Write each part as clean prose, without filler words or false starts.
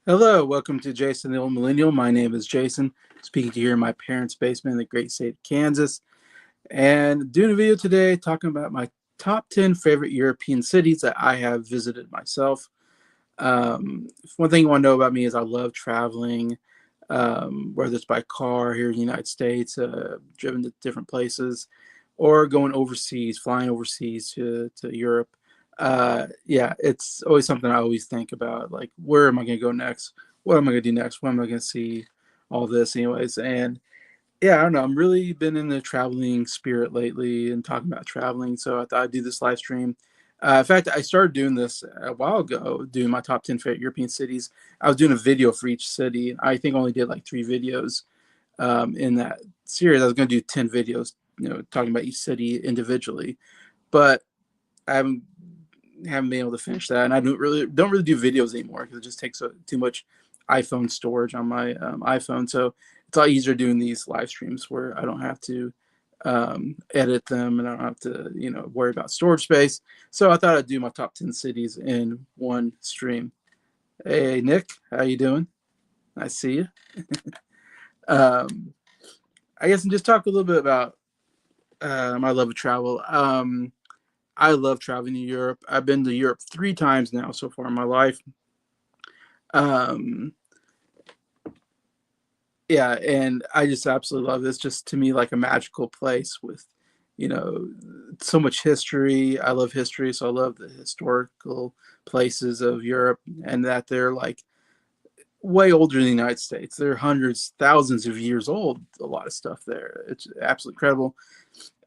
Hello, welcome to Jason the Old Millennial. My name is Jason, speaking to you in my parents' basement in the great state of Kansas. And doing a video today talking about my top 10 favorite European cities that I have visited myself. One thing you want to know about me is I love traveling, whether it's by car here in the United States, driven to different places, or going overseas, flying overseas to Europe. Yeah, it's always something I always think about. Like, where am I going to go next? What am I going to do next? When am I going to see all this, anyways? And yeah, I don't know. I'm really been in the traveling spirit lately and talking about traveling. So I thought I'd do this live stream. In fact, I started doing this a while ago, doing my top 10 favorite European cities. I was doing a video for each city. I think I only did like 3 videos in that series. I was going to do 10 videos, talking about each city individually. But I haven't been able to finish that, and I don't really do videos anymore because it just takes too much iPhone storage on my iPhone. So it's a lot easier doing these live streams where I don't have to edit them and I don't have to worry about storage space. So I thought I'd do my top 10 cities in one stream. Hey Nick, how you doing? I see you. um, I guess and just talk a little bit about my love of travel. I love traveling to Europe. I've been to Europe 3 times now so far in my life. Um, yeah, and I just absolutely love this. Just to me, like a magical place with, you know, so much history. I love history, so I love the historical places of Europe, and that they're like way older than the United States. They're hundreds, thousands of years old. A lot of stuff there. It's absolutely incredible.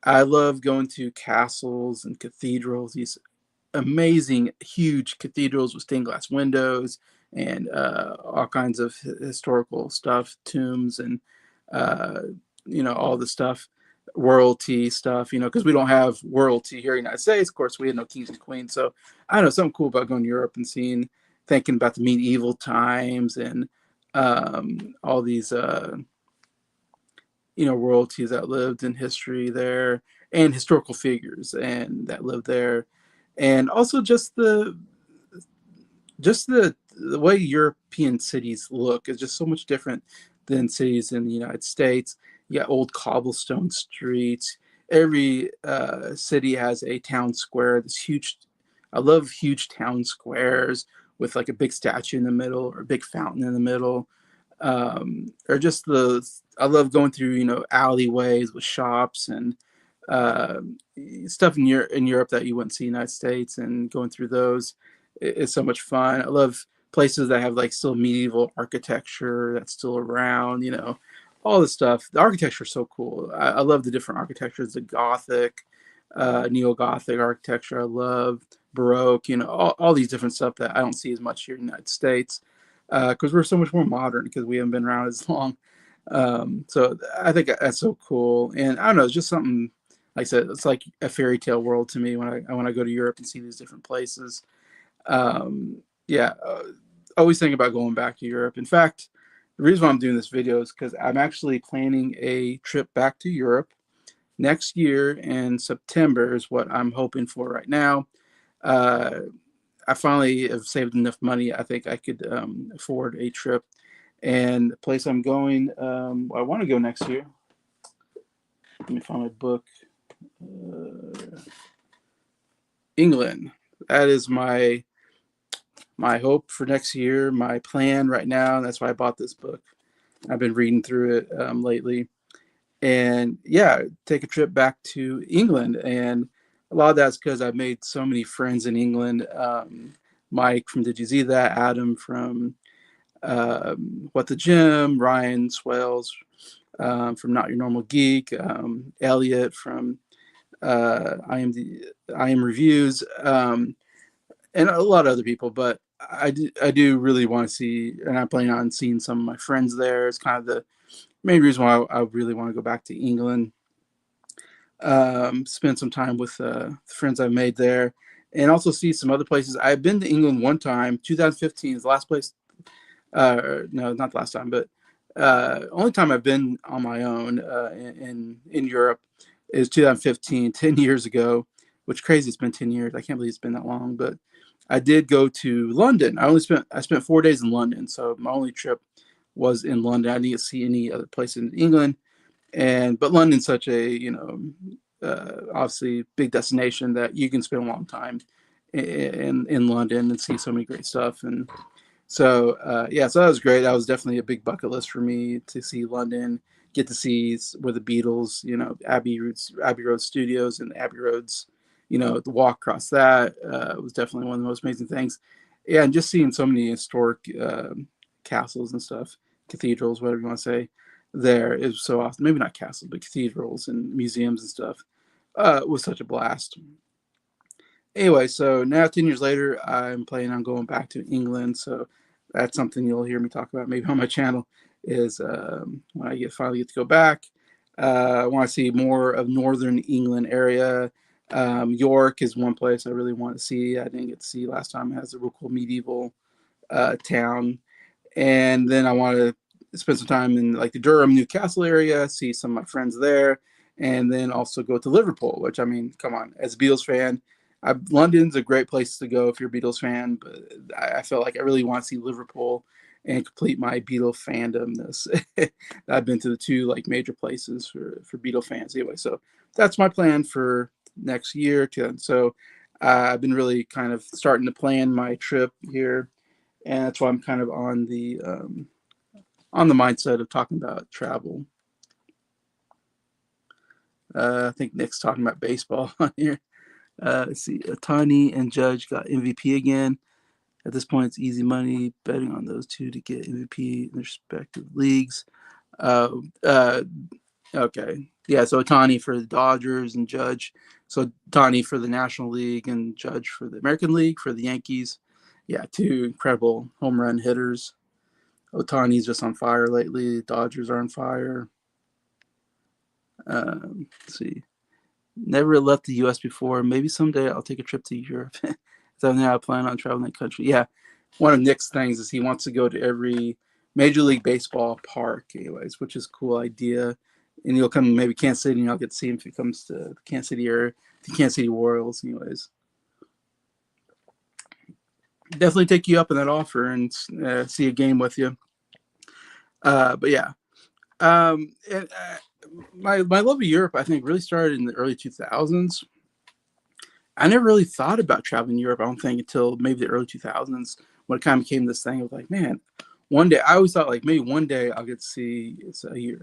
I love going to castles and cathedrals. These amazing, huge cathedrals with stained glass windows and all kinds of historical stuff, tombs, and uh, all the stuff, royalty stuff. Because we don't have royalty here in the United States. Of course, we had no kings and queens. So I don't know, something cool about going to Europe and thinking about the medieval times and all these royalties that lived in history there and historical figures and that lived there, and also just the way European cities look is just so much different than cities in the United States. You got old cobblestone streets. Every city has a town square. This huge, I love huge town squares with like a big statue in the middle or a big fountain in the middle, or just I love going through alleyways with shops and uh, stuff in Europe that you wouldn't see in the United States, and going through those is so much fun. I love places that have like still medieval architecture that's still around. All this stuff. The architecture is so cool. I love the different architectures, the Gothic, neo-Gothic architecture. I love Baroque. All these different stuff that I don't see as much here in the United States because we're so much more modern because we haven't been around as long. So I think that's so cool, and I don't know, it's just something. Like I said, it's like a fairy tale world to me when I go to Europe and see these different places. Yeah, always think about going back to Europe. In fact, the reason why I'm doing this video is because I'm actually planning a trip back to Europe next year in September is what I'm hoping for right now. Uh, I finally have saved enough money. I think I could afford a trip. And the place I'm going, I want to go next year. Let me find my book. Uh, England. That is my hope for next year, my plan right now. And that's why I bought this book. I've been reading through it lately. And yeah, take a trip back to England. And a lot of that's because I've made so many friends in England. Mike from Did You See That? Adam from What the Gym, Ryan Swales from Not Your Normal Geek, Elliot from I Am Reviews, and a lot of other people. But I do really want to see, and I'm planning on seeing some of my friends there. It's kind of the main reason why I really want to go back to England, spend some time with the friends I've made there, and also see some other places. I've been to England one time, 2015 is the last place. No, not the last time, but only time I've been on my own in Europe is 2015, 10 years ago. Which crazy, it's been 10 years. I can't believe it's been that long, but I did go to London. I spent 4 days in London, so my only trip was in London. I didn't see any other place in England, but London's such a obviously big destination that you can spend a long time in London and see so many great stuff. And so yeah, so that was great. That was definitely a big bucket list for me to see London, get to see where the Beatles, Abbey Road Studios and Abbey Road's, the walk across that was definitely one of the most amazing things. Yeah, and just seeing so many historic castles and stuff, cathedrals, whatever you want to say, there is so awesome. Maybe not castles, but cathedrals and museums and stuff. Was such a blast. Anyway, so now 10 years later, I'm planning on going back to England. So that's something you'll hear me talk about maybe on my channel is when I finally get to go back. I want to see more of Northern England area. York is one place I really want to see. I didn't get to see last time. It has a real cool medieval town. And then I want to spend some time in like the Durham, Newcastle area, see some of my friends there, and then also go to Liverpool, which, I mean, come on, as a Beatles fan, London's a great place to go if you're a Beatles fan, but I feel like I really want to see Liverpool and complete my Beatle fandomness. I've been to the two like major places for Beatle fans anyway, so that's my plan for next year. So I've been really kind of starting to plan my trip here, and that's why I'm kind of on the mindset of talking about travel. I think Nick's talking about baseball on here. Let's see, Otani and Judge got MVP again. At this point, it's easy money betting on those two to get MVP in their respective leagues. Uh, uh, okay, yeah. So Otani for the Dodgers and Judge. So Otani for the National League and Judge for the American League for the Yankees. Yeah, two incredible home run hitters. Otani's just on fire lately. Dodgers are on fire. Let's see. Never left the U.S. before. Maybe someday I'll take a trip to Europe. So now I plan on traveling the country. Yeah, one of Nick's things is he wants to go to every Major League Baseball park, anyways, which is a cool idea. And he'll come maybe Kansas City, and I'll get to see him if he comes to the Kansas City or the Kansas City Royals, anyways. Definitely take you up on that offer and see a game with you. But yeah, and, my love of Europe, I think, really started in the early 2000s. I never really thought about traveling to Europe, I don't think, until maybe the early 2000s when it kind of became this thing of like, man, one day, I always thought like maybe one day I'll get to see,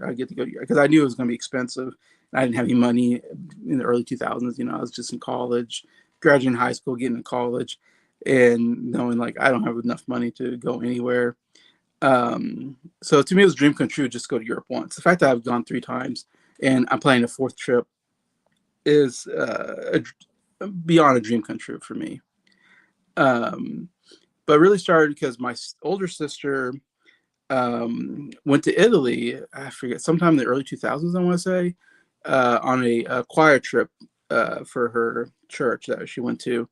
I get to go to Europe because I knew it was going to be expensive. I didn't have any money in the early 2000s. I was just in college, graduating high school, getting to college, and knowing like I don't have enough money to go anywhere. So to me, it was a dream come true just to go to Europe once. The fact that I've gone 3 times and I'm planning a fourth trip is beyond a dream come true for me. But really started because my older sister went to Italy. I forget, sometime in the early 2000s, I want to say, on a choir trip for her church that she went to.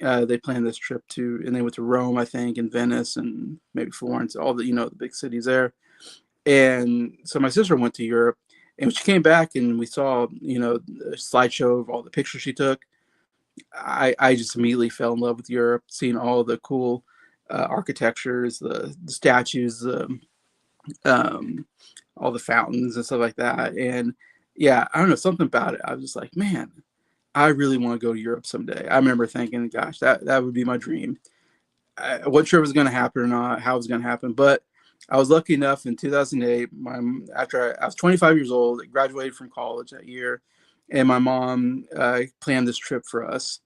They planned this trip and they went to Rome, I think, and Venice, and maybe Florence, all the big cities there. And so my sister went to Europe, and when she came back and we saw, a slideshow of all the pictures she took, I just immediately fell in love with Europe, seeing all the cool architectures, the statues, um, all the fountains and stuff like that. And yeah, I don't know, something about it. I was just like, man, I really want to go to Europe someday. I remember thinking, gosh, that would be my dream. I wasn't sure if it was going to happen or not, how it was going to happen, but I was lucky enough in 2008. After I was 25 years old, I graduated from college that year, and my mom planned this trip for us.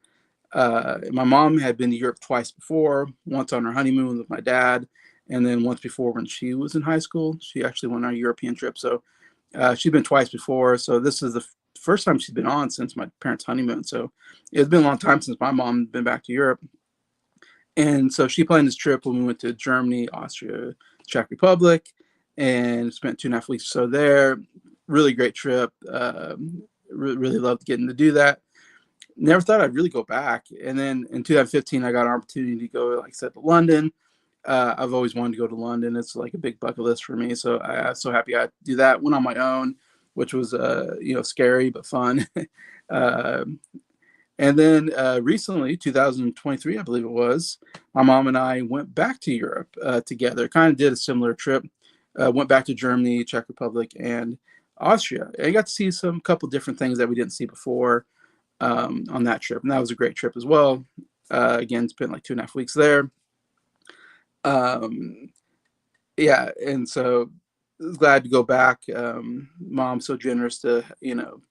My mom had been to Europe twice before, once on her honeymoon with my dad, and then once before when she was in high school. She actually went on a European trip. So she'd been twice before. So this is the first time she's been on since my parents' honeymoon. So it's been a long time since my mom had been back to Europe. And so she planned this trip when we went to Germany, Austria, Czech Republic, and spent 2.5 weeks or so there. Really great trip. Really loved getting to do that. Never thought I'd really go back. And then in 2015, I got an opportunity to go, like I said, to London. I've always wanted to go to London. It's like a big bucket list for me. So I'm so happy I do that. Went on my own, which was scary but fun. And And then recently, 2023, I believe it was, my mom and I went back to Europe together. Kind of did a similar trip. Went back to Germany, Czech Republic, and Austria. And I got to see some couple different things that we didn't see before on that trip. And that was a great trip as well. Again, spent like 2.5 weeks there. Um, yeah, and so glad to go back. Mom's so generous to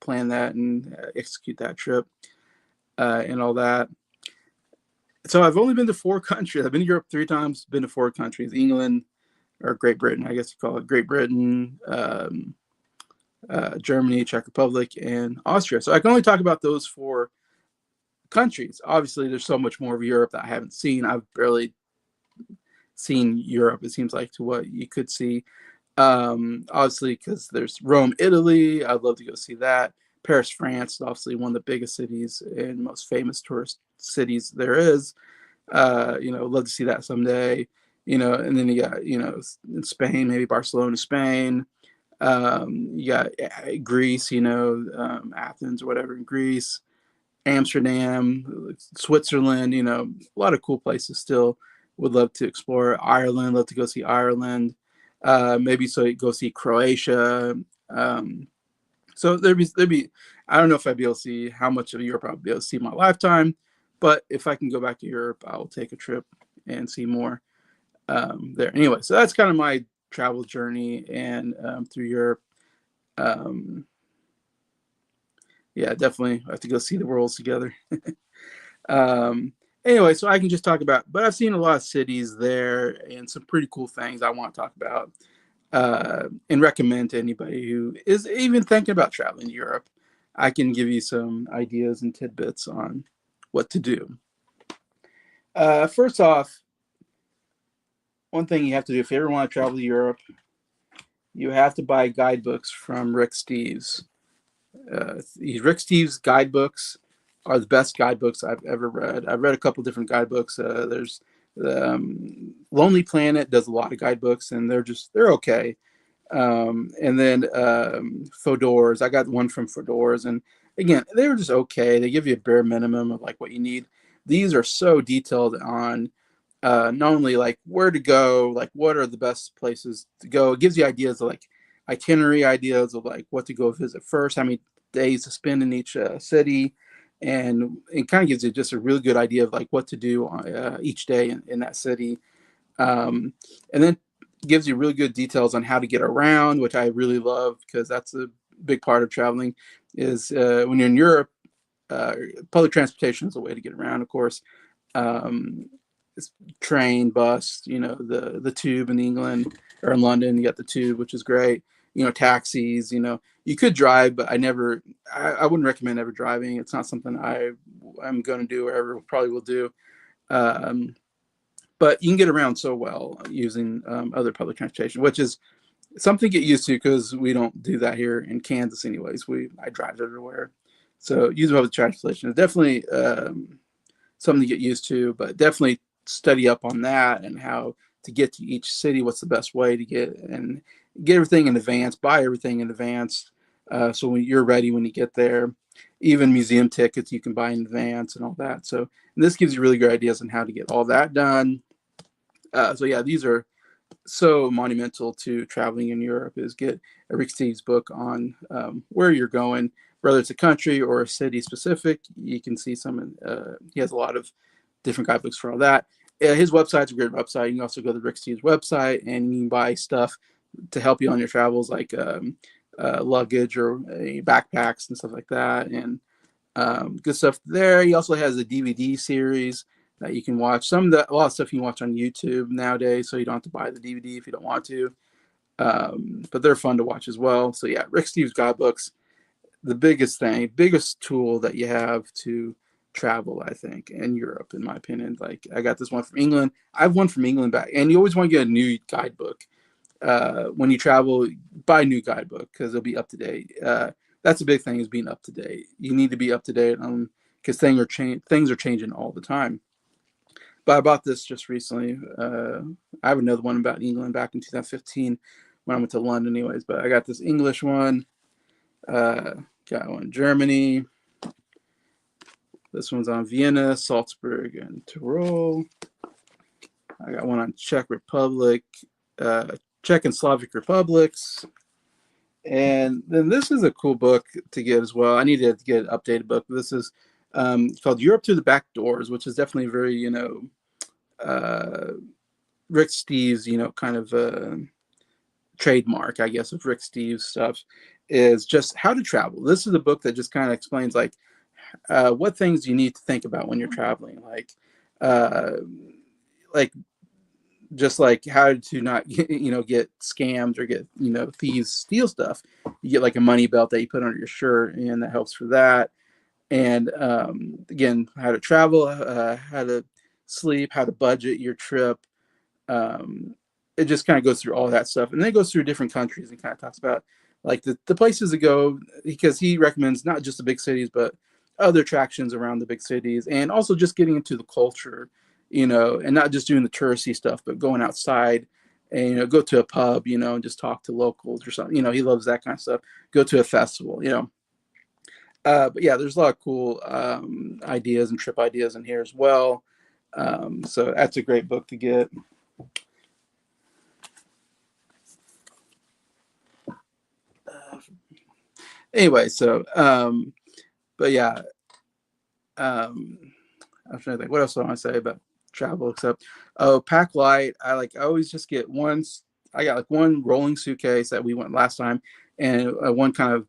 plan that and execute that trip and all that. So I've only been to 4 countries. I've been to Europe 3 times. Been to 4 countries: England, or Great Britain, I guess you call it Great Britain, Germany, Czech Republic, and Austria. So I can only talk about those 4 countries. Obviously, there's so much more of Europe that I haven't seen. I've barely seen Europe, it seems like, to what you could see. Obviously, because there's Rome, Italy. I'd love to go see that. Paris, France, obviously one of the biggest cities and most famous tourist cities there is. Love to see that someday. And then you got, in Spain, maybe Barcelona, Spain. You got Greece, Athens or whatever in Greece, Amsterdam, Switzerland, a lot of cool places still would love to explore. Ireland, love to go see Ireland. Maybe so you go see Croatia. So there'd be, I don't know if I'd be able to see how much of Europe I'll be able to see in my lifetime, but if I can go back to Europe, I'll take a trip and see more there. Anyway, so that's kind of my travel journey and through Europe. Yeah, definitely have to go see the worlds together. Anyway, so I can just talk about, but I've seen a lot of cities there and some pretty cool things I want to talk about and recommend to anybody who is even thinking about traveling to Europe. I can give you some ideas and tidbits on what to do. First off, one thing you have to do if you ever want to travel to Europe, you have to buy guidebooks from Rick Steves. Rick Steves guidebooks are the best guidebooks I've ever read. I've read a couple different guidebooks. There's Lonely Planet does a lot of guidebooks, and they're okay. And then Fodor's, I got one from Fodor's, and again, they were just okay. They give you a bare minimum of like what you need. These are so detailed on not only like where to go, like what are the best places to go. It gives you ideas of like itinerary ideas of like what to go visit first, how many days to spend in each city, and it kind of gives you just a really good idea of like what to do each day in that city. And then gives you really good details on how to get around, which I really love because that's a big part of traveling is when you're in Europe, public transportation is a way to get around, of course. It's train, bus, the tube in England or in London, you got the tube, which is great. Taxis, you could drive, but I wouldn't recommend ever driving. It's not something I'm going to do or ever probably will do. But you can get around so well using other public transportation, which is something to get used to because we don't do that here in Kansas anyways. I drive everywhere. So using public transportation is definitely something to get used to, but definitely study up on that and how to get to each city, what's the best way to get everything in advance, buy everything in advance. So when you're ready when you get there, even museum tickets you can buy in advance and all that. So this gives you really good ideas on how to get all that done. So yeah, these are so monumental to traveling in Europe is get a Rick Steves book on where you're going, whether it's a country or a city specific. You can see some, he has a lot of different guidebooks for all that. His website's a great website. You can also go to the Rick Steves website and you can buy stuff to help you on your travels, like luggage or backpacks and stuff like that. And good stuff there. He also has a DVD series that you can watch. A lot of stuff you can watch on YouTube nowadays, so you don't have to buy the DVD if you don't want to. But they're fun to watch as well. So yeah, Rick Steves guidebooks, the biggest tool that you have to travel, I think, in Europe, in my opinion. Like I got this one from England. I have one from England back, and you always want to get a new guidebook. When you travel, buy a new guidebook because it'll be up to date. That's a big thing is being up to date. You need to be up to date on because things are changing all the time. But I bought this just recently. I have another one about England back in 2015 when I went to London, anyways. But I got this English one. Got one Germany. This one's on Vienna, Salzburg, and Tyrol. I got one on Czech Republic, Czech and Slavic Republics. And then this is a cool book to get as well. I needed to get an updated book. This is called Europe Through the Back Doors, which is definitely very, Rick Steves, kind of trademark, I guess, of Rick Steves stuff, is just how to travel. This is a book that just kind of explains like what things you need to think about when you're traveling, uh, like just like how to not get scammed or get thieves steal stuff. You get like a money belt that you put under your shirt, and that helps for that. And again, how to travel, how to sleep, how to budget your trip. It just kind of goes through all that stuff, and then it goes through different countries and kind of talks about like the places to go, because he recommends not just the big cities but other attractions around the big cities, and also just getting into the culture, and not just doing the touristy stuff, but going outside and go to a pub, and just talk to locals or something. He loves that kind of stuff. Go to a festival. But yeah, there's a lot of cool ideas and trip ideas in here as well. So that's a great book to get. Anyway, so but yeah, I'm trying to think what else I want to say about travel, except pack light. I always just get one. I got like one rolling suitcase that we went last time, and one kind of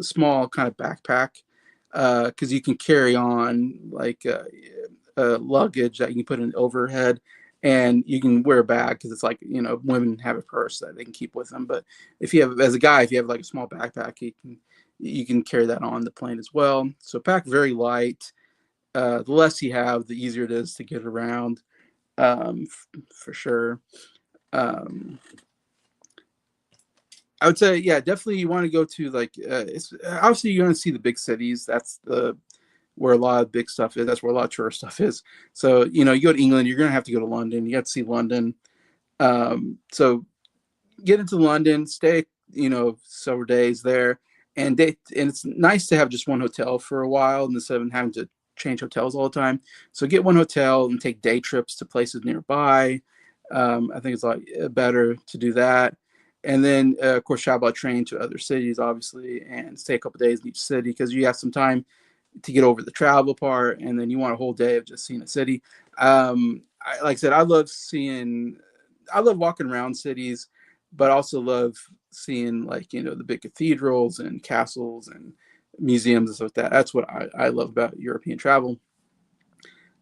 small kind of backpack, because you can carry on like luggage that you can put in overhead, and you can wear a bag because it's like women have a purse that they can keep with them. But if you have, as a guy, if you have like a small backpack, you can carry that on the plane as well. So pack very light. The less you have, the easier it is to get around, for sure. Um, I would say, yeah, definitely you want to go to like, it's obviously you're going to see the big cities. That's where a lot of big stuff is. That's where a lot of tourist stuff is. So, you go to England, you're going to have to go to London. You have to see London. So get into London, stay, several days there. And it's nice to have just one hotel for a while instead of having to change hotels all the time. So get one hotel and take day trips to places nearby. I think it's a lot better to do that. And then, of course, travel by train to other cities, obviously, and stay a couple days in each city because you have some time to get over the travel part, and then you want a whole day of just seeing a city. Like I said, I love walking around cities, but also love seeing like the big cathedrals and castles and museums and stuff like that. That's what I love about European travel.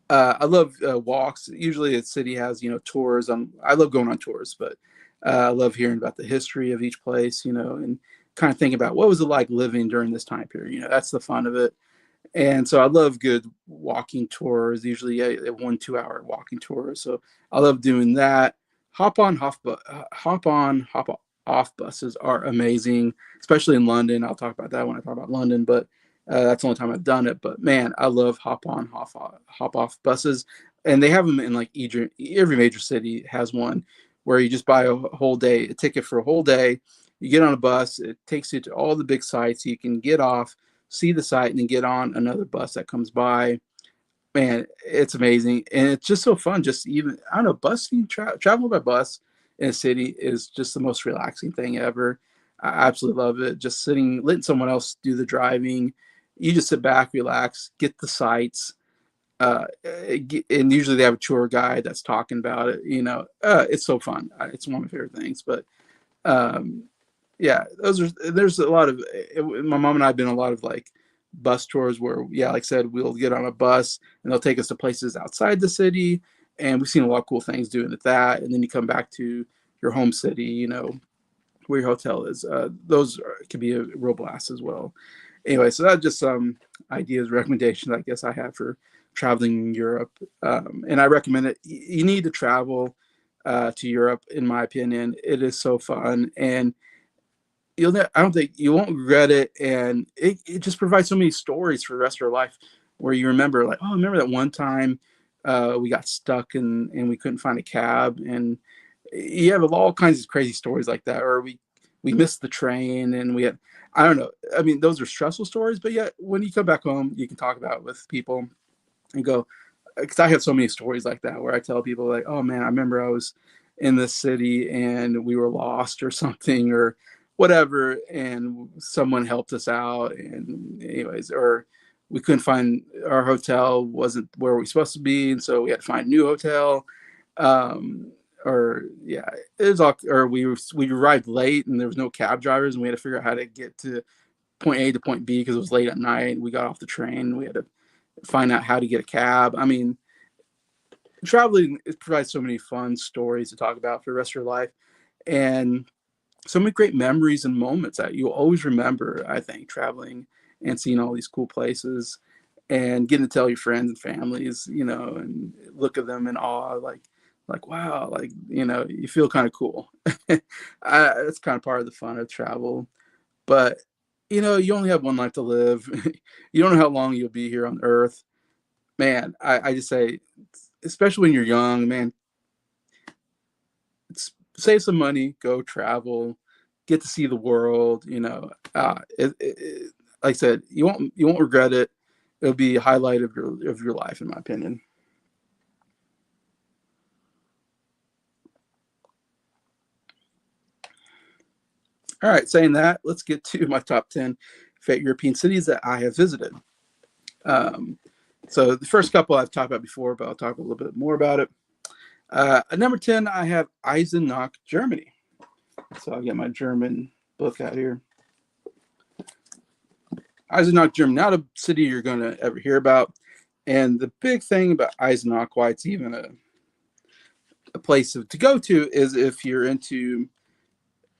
I love walks. Usually, a city has tours. I love going on tours, but I love hearing about the history of each place. And kind of thinking about what was it like living during this time period. That's the fun of it. And so I love good walking tours. Usually, a 1-2 hour walking tour. So I love doing that. Hop on, hop off buses are amazing, especially in London. I'll talk about that when I talk about London, but that's the only time I've done it. But man, I love hop off buses, and they have them in like every major city has one where you just buy a ticket for a whole day. You get on a bus, it takes you to all the big sites. You can get off, see the site, and then get on another bus that comes by. Man, it's amazing, and it's just so fun. Just even I don't know, travel by bus in a city is just the most relaxing thing ever. I absolutely love it. Just letting someone else do the driving. You just sit back, relax, get the sights, and usually they have a tour guide that's talking about it. It's so fun. It's one of my favorite things. But um, yeah, there's a lot of my mom and I have been on a lot of like bus tours where, yeah, like I said, we'll get on a bus and they'll take us to places outside the city, and we've seen a lot of cool things doing that. And then you come back to your home city, where your hotel is. Could be a real blast as well. Anyway, so that's just some ideas, recommendations I guess I have for traveling Europe, and I recommend it. You need to travel to Europe, in my opinion. It is so fun, and I don't think you won't regret it, and it just provides so many stories for the rest of your life where you remember like, oh, I remember that one time we got stuck and we couldn't find a cab, and you have all kinds of crazy stories like that. Or we we missed the train, and we had, I don't know. I mean, those are stressful stories, but yet when you come back home, you can talk about it with people and go, because I have so many stories like that where I tell people like, oh man, I remember I was in this city and we were lost or something or whatever, and someone helped us out, and anyways, or we couldn't find, our hotel wasn't where we were supposed to be, and so we had to find a new hotel. Um, or yeah, it was all, or we arrived late and there was no cab drivers, and we had to figure out how to get to point A to point B because it was late at night. We got off the train. We had to find out how to get a cab. I mean, traveling, it provides so many fun stories to talk about for the rest of your life, and so many great memories and moments that you'll always remember. I think traveling and seeing all these cool places and getting to tell your friends and families, and look at them in awe, like wow, like you feel kind of cool. That's kind of part of the fun of travel. But you only have one life to live. You don't know how long you'll be here on Earth, man. I just say, especially when you're young, man, save some money, go travel, get to see the world. Like I said, you won't regret it. It'll be a highlight of your life, in my opinion. All right, saying that, let's get to my top 10 favorite European cities that I have visited. Um, so the first couple I've talked about before, but I'll talk a little bit more about it. At number 10, I have Eisenach, Germany. So I'll get my German book out here. Eisenach, Germany, not a city you're going to ever hear about. And the big thing about Eisenach, why it's even a place to go to, is if you're into,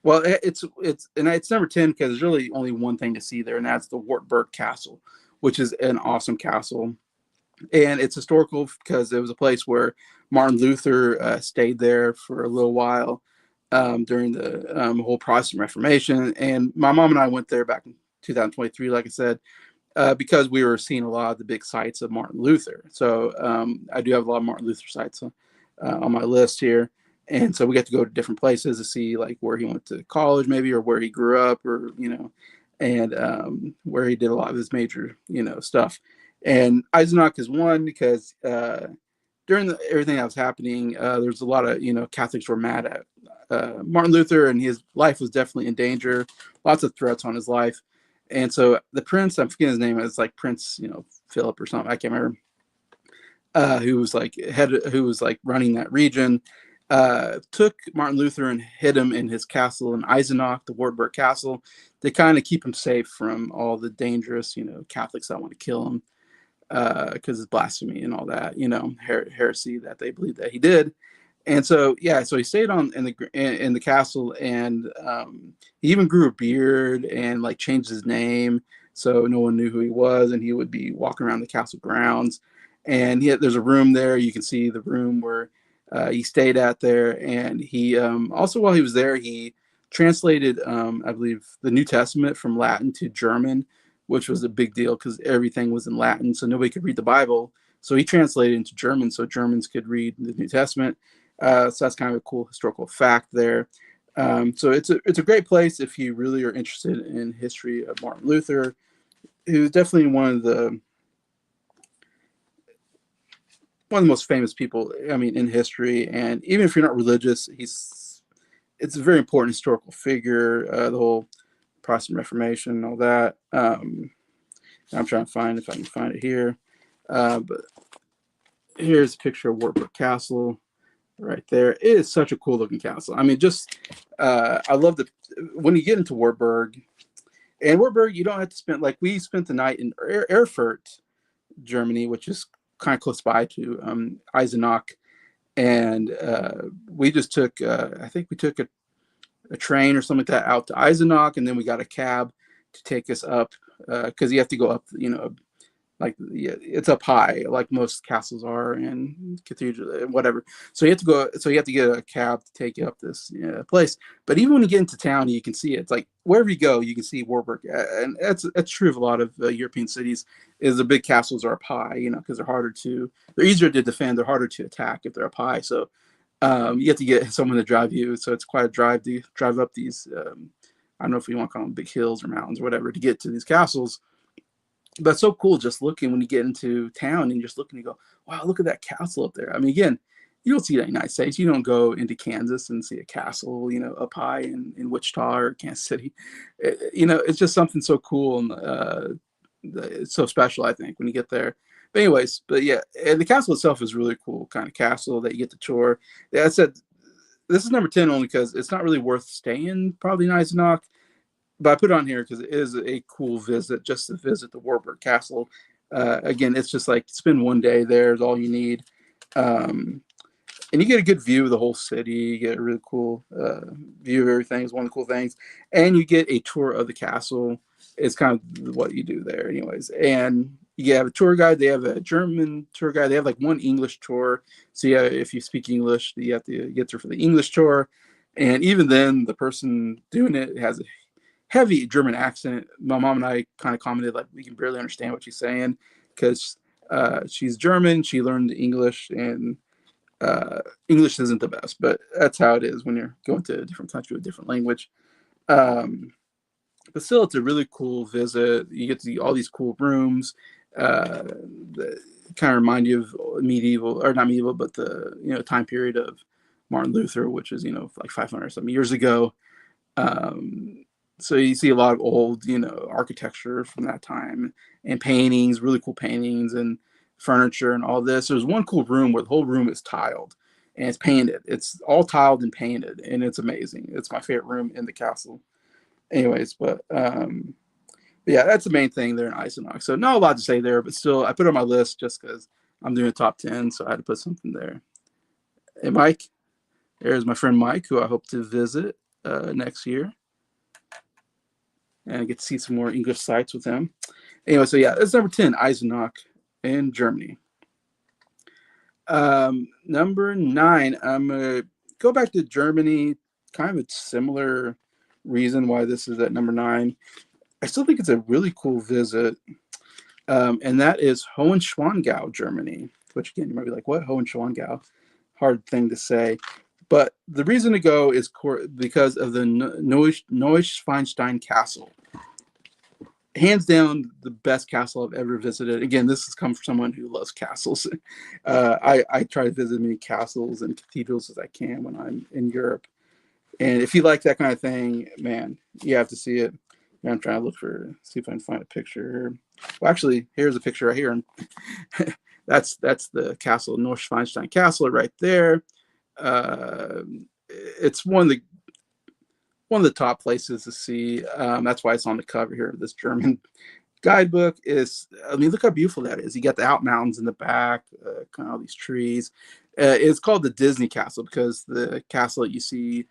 well, it's number 10 because there's really only one thing to see there, and that's the Wartburg Castle, which is an awesome castle. And it's historical because it was a place where Martin Luther stayed there for a little while during the whole Protestant Reformation. And my mom and I went there back in 2023, like I said, because we were seeing a lot of the big sites of Martin Luther. So I do have a lot of Martin Luther sites on my list here. And so we got to go to different places to see like where he went to college, maybe, or where he grew up, or and where he did a lot of his major stuff. And Eisenach is one because during everything that was happening, there was a lot of Catholics were mad at Martin Luther, and his life was definitely in danger. Lots of threats on his life, and so the prince, I'm forgetting his name, it's like Prince Philip or something, I can't remember, who was like running that region, took Martin Luther and hid him in his castle in Eisenach, the Wartburg Castle, to kind of keep him safe from all the dangerous Catholics that want to kill him because it's blasphemy and all that, heresy that they believe that he did. And so, yeah, so he stayed on in the castle, and he even grew a beard and like changed his name so no one knew who he was, and he would be walking around the castle grounds. And there's a room there. You can see the room where he stayed at there, and he also, while he was there, he translated, I believe, the New Testament from Latin to German, which was a big deal because everything was in Latin, so nobody could read the Bible. So he translated into German so Germans could read the New Testament. So that's kind of a cool historical fact there. So it's a great place if you really are interested in history of Martin Luther, who's definitely one of the most famous people, I mean, in history. And even if you're not religious, it's a very important historical figure. The whole Protestant Reformation and all that. I'm trying to find if I can find it here. But here's a picture of Wartburg Castle right there. It is such a cool looking castle. I mean, just I love when you get into Wartburg. And Wartburg, you don't have to spend, like, we spent the night in Erfurt, Germany, which is kind of close by to Eisenach. And we just took, I think we took a train or something like that out to Eisenach, and then we got a cab to take us up because you have to go up, like, yeah, it's up high, like most castles are in cathedral, whatever. So you have to go. So you have to get a cab to take you up this place. But even when you get into town, you can see it. It's like wherever you go, you can see Warburg, and that's true of a lot of European cities. Is the big castles are up high, because they're easier to defend. They're harder to attack if they're up high. So you have to get someone to drive you. So it's quite a drive to drive up these I don't know if we want to call them big hills or mountains or whatever to get to these castles. But it's so cool just looking when you get into town and just looking and you go, wow, look at that castle up there. I mean, again, you don't see that in the United States. You don't go into Kansas and see a castle, up high in Wichita or Kansas City. It's just something so cool and it's so special, I think, when you get there. But anyways, but yeah, and the castle itself is really cool kind of castle that you get to tour. Yeah, I said this is number 10 only because it's not really worth staying probably in Eisenach, but I put it on here because it is a cool visit just to visit the Warburg Castle. Again, it's just like spend one day there is all you need. And you get a good view of the whole city. You get a really cool view of everything. It's one of the cool things. And you get a tour of the castle. It's kind of what you do there anyways. And you have a tour guide. They have a German tour guide. They have like one English tour. So yeah, if you speak English, you have to get there for the English tour. And even then, the person doing it has a heavy German accent. My mom and I kind of commented like we can barely understand what she's saying because she's German. She learned English, and English isn't the best, but that's how it is when you're going to a different country with a different language. But still, it's a really cool visit. You get to see all these cool rooms that kind of remind you of medieval, or not medieval, but the time period of Martin Luther, which is like 500 some years ago. So you see a lot of old, architecture from that time and paintings, really cool paintings and furniture and all this. There's one cool room where the whole room is tiled and it's painted. It's all tiled and painted, and it's amazing. It's my favorite room in the castle. Anyways, but yeah, that's the main thing there in Eisenach. So not a lot to say there, but still, I put it on my list just because I'm doing a top 10, so I had to put something there. Hey, Mike, there's my friend Mike, who I hope to visit next year and get to see some more English sites with him. Anyway, so yeah, that's number 10, Eisenach in Germany. Number 9, I'm going to go back to Germany, kind of a similar reason why this is at number 9. I still think it's a really cool visit, and that is Hohenschwangau, Germany, which again, you might be like, what, Hohenschwangau? Hard thing to say. But the reason to go is because of the Neuschwanstein Castle. Hands down, the best castle I've ever visited. Again, this has come from someone who loves castles. I try to visit as many castles and cathedrals as I can when I'm in Europe. And if you like that kind of thing, man, you have to see it. I'm trying to see if I can find a picture here. Well, actually, here's a picture right here. That's the castle, Neuschwanstein Castle, right there. It's one of the top places to see. That's why it's on the cover here of this German guidebook. Look how beautiful that is. You got the Alp Mountains in the back, kind of all these trees. It's called the Disney Castle because the castle that you see,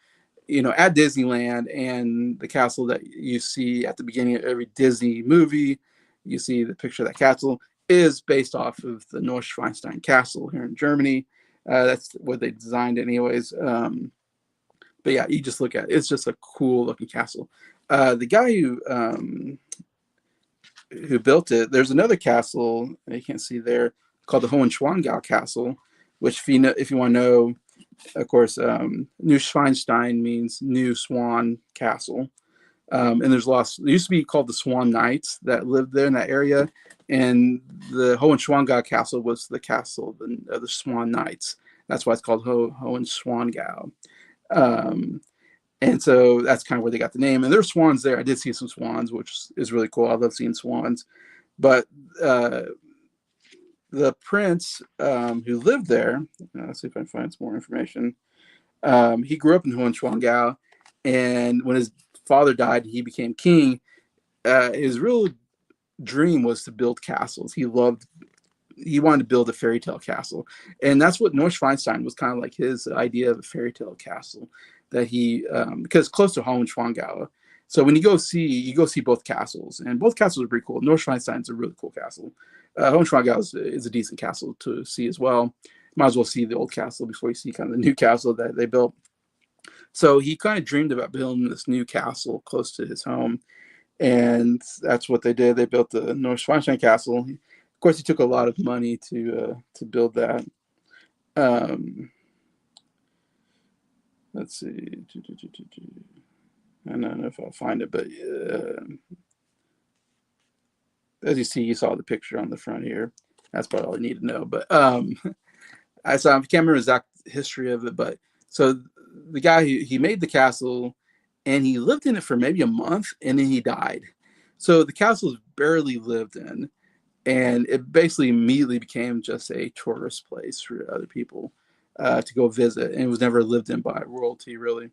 at Disneyland, and the castle that you see at the beginning of every Disney movie, you see the picture of that castle, is based off of the Neuschwanstein Castle here in Germany. That's what they designed anyways. But yeah, you just look at it. It's just a cool looking castle. The guy who built it, there's another castle you can't see there called the Hohenschwangau Castle, which if you want to know, of course, Neuschwanstein means New Swan Castle. And there used to be called the Swan Knights that lived there in that area. And the Hohenschwangau Castle was the castle of the Swan Knights. That's why it's called Hohenschwangau. And so that's kind of where they got the name. And there's swans there. I did see some swans, which is really cool. I love seeing swans. But the prince who lived there, let's see if I can find some more information. He grew up in Hohenschwangau, and when his father died, he became king. His real dream was to build castles. He wanted to build a fairy tale castle, and that's what Neuschwanstein was kind of like his idea of a fairy tale castle that because close to Hohenschwangau. So when you go see both castles, and both castles are pretty cool. Neuschwanstein's a really cool castle. Hohenschwangau is a decent castle to see as well. Might as well see the old castle before you see kind of the new castle that they built. So he kind of dreamed about building this new castle close to his home, and that's what they did. They built the Neuschwanstein Castle. Of course, he took a lot of money to build that. Let's see. I don't know if I'll find it, but as you see, you saw the picture on the front here. That's about all you need to know. But I can't remember the exact history of it, but so the guy he made the castle, and he lived in it for maybe a month, and then he died. So the castle is barely lived in, and it basically immediately became just a tourist place for other people to go visit, and it was never lived in by royalty really.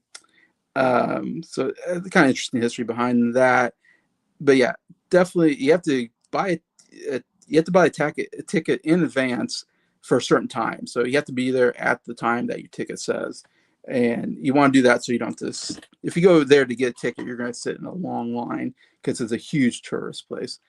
So the kind of interesting history behind that. But yeah, definitely you have to buy a ticket in advance for a certain time. So you have to be there at the time that your ticket says, and you want to do that so you don't have to. If you go there to get a ticket, you're going to sit in a long line because it's a huge tourist place.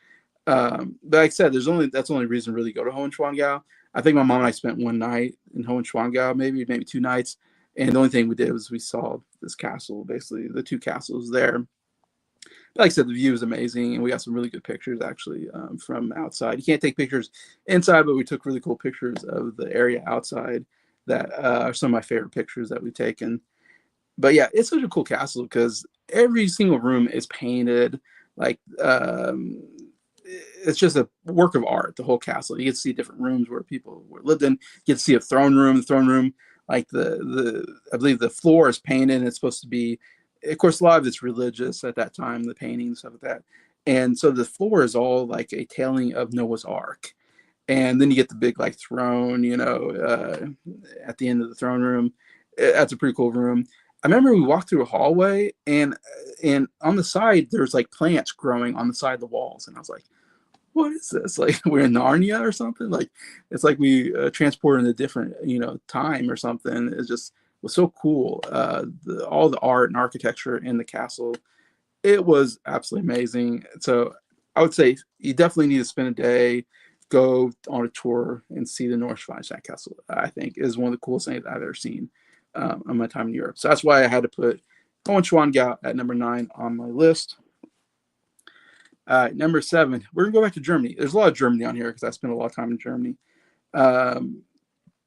But like I said, that's the only reason to really go to Hohenschwangau. I think my mom and I spent one night in Hohenschwangau, maybe 2 nights, and the only thing we did was we saw this castle, basically the two castles there. Like I said, the view is amazing, and we got some really good pictures actually from outside. You can't take pictures inside, but we took really cool pictures of the area outside that are some of my favorite pictures that we've taken. But yeah, it's such a cool castle because every single room is painted like it's just a work of art. The whole castle, you get to see different rooms where people were lived in. You get to see a throne room. The throne room, like the I believe the floor is painted. And it's supposed to be, of course, a lot of it's religious at that time. The paintings, stuff like that, and so the floor is all like a tailing of Noah's Ark. And then you get the big like throne, at the end of the throne room. That's a pretty cool room. I remember we walked through a hallway, and on the side there's like plants growing on the side of the walls, and I was like, what is this? Like we're in Narnia or something? Like it's like we transported in a different, time or something. It just was so cool. All the art and architecture in the castle, it was absolutely amazing. So I would say you definitely need to spend a day, go on a tour, and see the Neuschwanstein Castle. I think is one of the coolest things I've ever seen on my time in Europe. So that's why I had to put Hohenschwangau at number 9 on my list. Number 7, we're gonna go back to Germany. There's a lot of Germany on here because I spent a lot of time in Germany. Um,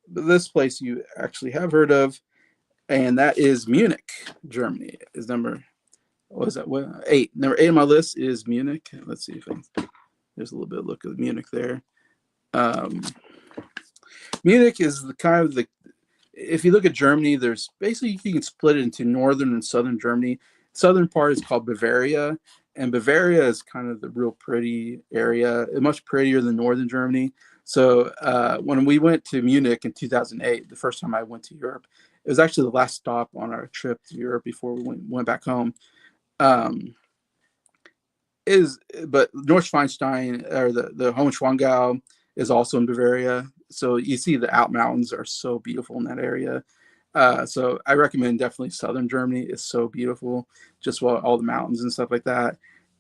but this place you actually have heard of, and that is Munich, Germany. Is number what is that? What, 8. Number 8 on my list is Munich. Let's see if there's a little bit of look of Munich there. Um, Munich is the kind of the if you look at Germany, there's basically you can split it into northern and southern Germany. Southern part is called Bavaria, and Bavaria is kind of the real pretty area, much prettier than northern Germany. So when we went to Munich in 2008, the first time I went to Europe, it was actually the last stop on our trip to Europe before we went back home. Um, is but Neuschwanstein or the Hohenschwangau is also in Bavaria. So you see the Alp Mountains are so beautiful in that area. So I recommend definitely southern Germany. It's so beautiful, just all the mountains and stuff like that.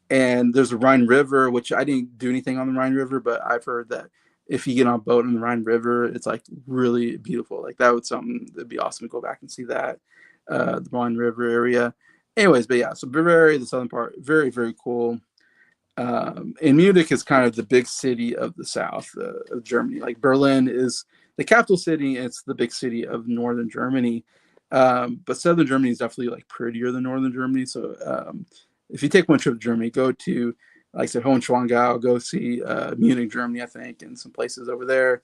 And there's the Rhine River, which I didn't do anything on the Rhine River, but I've heard that if you get on a boat in the Rhine River, it's like really beautiful. Like that would something that'd be awesome to go back and see that the Rhine River area. Anyways, but yeah, so Bavaria, the southern part, very very cool. And Munich is kind of the big city of the south of Germany. Like Berlin is the capital city, and it's the big city of northern Germany. But southern Germany is definitely like prettier than northern Germany. So if you take one trip to Germany, go to, like I said, Hohenschwangau, go see Munich, Germany, I think, and some places over there.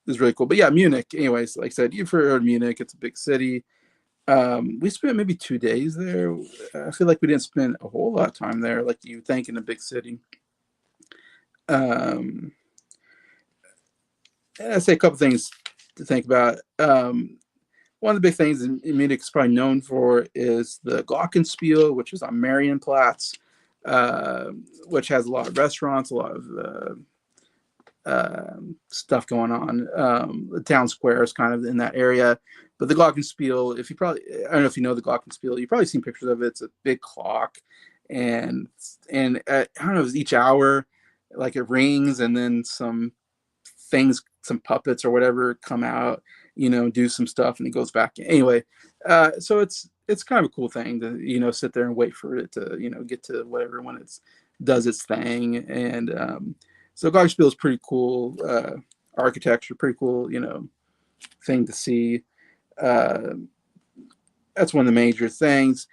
Is really cool. But yeah, Munich, anyways, like I said, you've heard of Munich, it's a big city. We spent maybe 2 days there. I feel like we didn't spend a whole lot of time there, like you think in a big city. Um, I'd say a couple things to think about. One of the big things in Munich is probably known for is the Glockenspiel, which is on Marienplatz, uh, which has a lot of restaurants, a lot of stuff going on. The town square is kind of in that area. But the Glockenspiel, I don't know if you know the Glockenspiel, you've probably seen pictures of it. It's a big clock, and I don't know, each hour, like it rings, and then some puppets or whatever come out, do some stuff, and it goes back. Anyway, so it's kind of a cool thing to sit there and wait for it to get to whatever when it's does its thing. And so Glockenspiel is pretty cool architecture, pretty cool thing to see. Uh, that's one of the major things.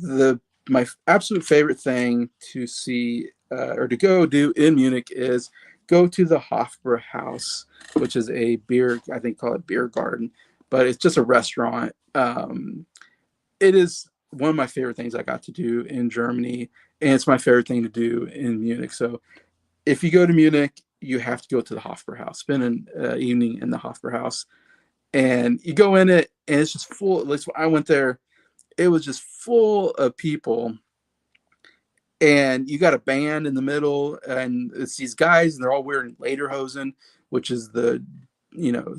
the my absolute favorite thing to see or to go do in Munich is go to the Hofbrauhaus, which is a beer, I think call it beer garden, but it's just a restaurant. It is one of my favorite things I got to do in Germany, and it's my favorite thing to do in Munich. So if you go to Munich, you have to go to the Hofbrauhaus, spend an evening in the Hofbrauhaus, and you go in it, and it's just full. At least when I went there, it was just full of people, and you got a band in the middle, and it's these guys, and they're all wearing lederhosen, which is the you know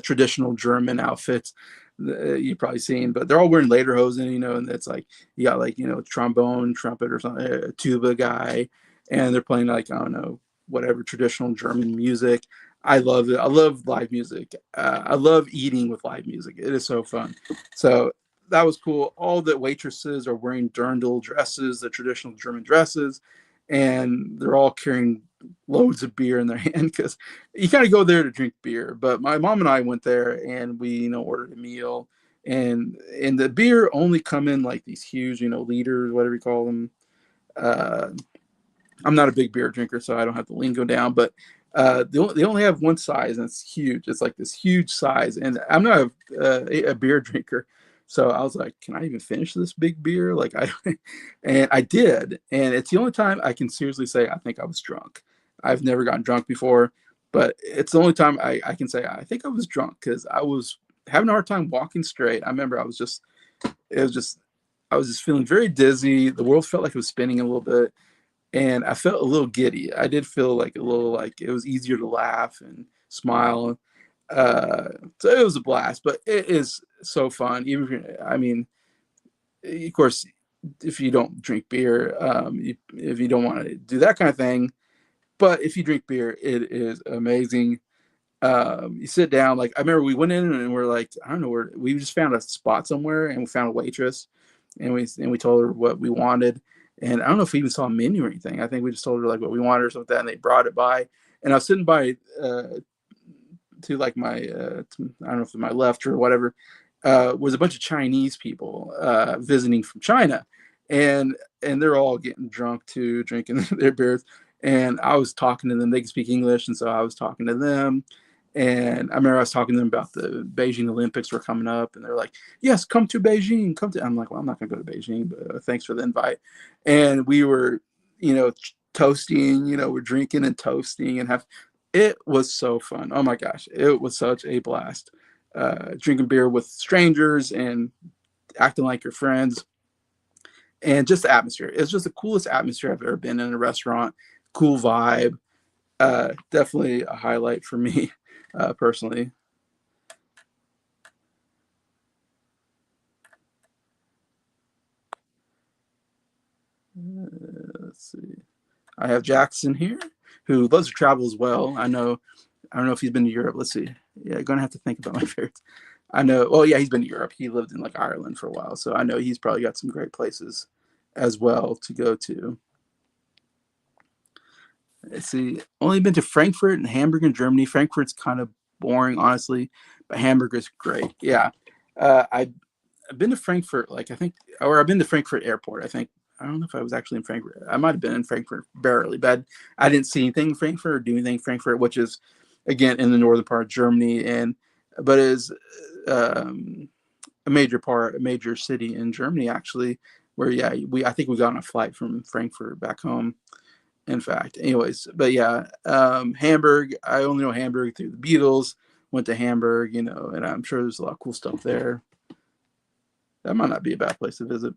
traditional German outfits you've probably seen, but they're all wearing lederhosen, and it's like you got like trombone, trumpet, or something, a tuba guy, and they're playing like I don't know whatever traditional German music. I love it. I love live music. I love eating with live music. It is so fun. So that was cool. All the waitresses are wearing dirndl dresses, the traditional German dresses, and they're all carrying loads of beer in their hand because you kind of go there to drink beer. But my mom and I went there and we, ordered a meal, and the beer only come in like these huge, liters, whatever you call them. Uh, I'm not a big beer drinker, so I don't have the lingo down, but they only have one size, and it's huge. It's like this huge size, and I'm not a beer drinker, so I was like, "Can I even finish this big beer?" Like and I did, and it's the only time I can seriously say I think I was drunk. I've never gotten drunk before, but it's the only time I can say I think I was drunk because I was having a hard time walking straight. I remember it was just, I was just feeling very dizzy. The world felt like it was spinning a little bit, and I felt a little giddy. I did feel like a little like it was easier to laugh and smile. So it was a blast, but it is so fun. I mean, of course, if you don't drink beer, if you don't want to do that kind of thing, but if you drink beer, it is amazing. You sit down. Like I remember, we went in and we're like, I don't know, we just found a spot somewhere and we found a waitress, and we told her what we wanted. And I don't know if we even saw a menu or anything. I think we just told her like what we wanted or something like that, and they brought it by. And I was sitting by to like my I don't know if to my left or whatever was a bunch of Chinese people visiting from China, and they're all getting drunk too, drinking their beers. And I was talking to them. They can speak English, and so I was talking to them. And I remember I was talking to them about the Beijing Olympics were coming up, and they're like, "Yes, come to Beijing, come to." I'm like, "Well, I'm not going to go to Beijing, but thanks for the invite." And we were, toasting. We're drinking and toasting and have. It was so fun. Oh my gosh, it was such a blast. Drinking beer with strangers and acting like your friends, and just the atmosphere. It's just the coolest atmosphere I've ever been in a restaurant. Cool vibe. Definitely a highlight for me personally. Let's see. I have Jackson here, who loves to travel as well. I don't know if he's been to Europe. Let's see. Yeah, gonna have to think about my favorites. I know. Oh yeah, he's been to Europe. He lived in like Ireland for a while, so I know he's probably got some great places as well to go to. Let's see. Only been to Frankfurt and Hamburg in Germany. Frankfurt's kind of boring, honestly, but Hamburg is great. Yeah, I've been to Frankfurt. Like I think, or I've been to Frankfurt Airport. I don't know if I was actually in Frankfurt. I might have been in Frankfurt barely, but I didn't see anything in Frankfurt or do anything in Frankfurt, which is again in the northern part of Germany, and but is um, a major city in Germany actually. Where yeah, I think we got on a flight from Frankfurt back home. In fact, anyways, but yeah, Hamburg. I only know Hamburg through the Beatles. Went to Hamburg, and I'm sure there's a lot of cool stuff there. That might not be a bad place to visit.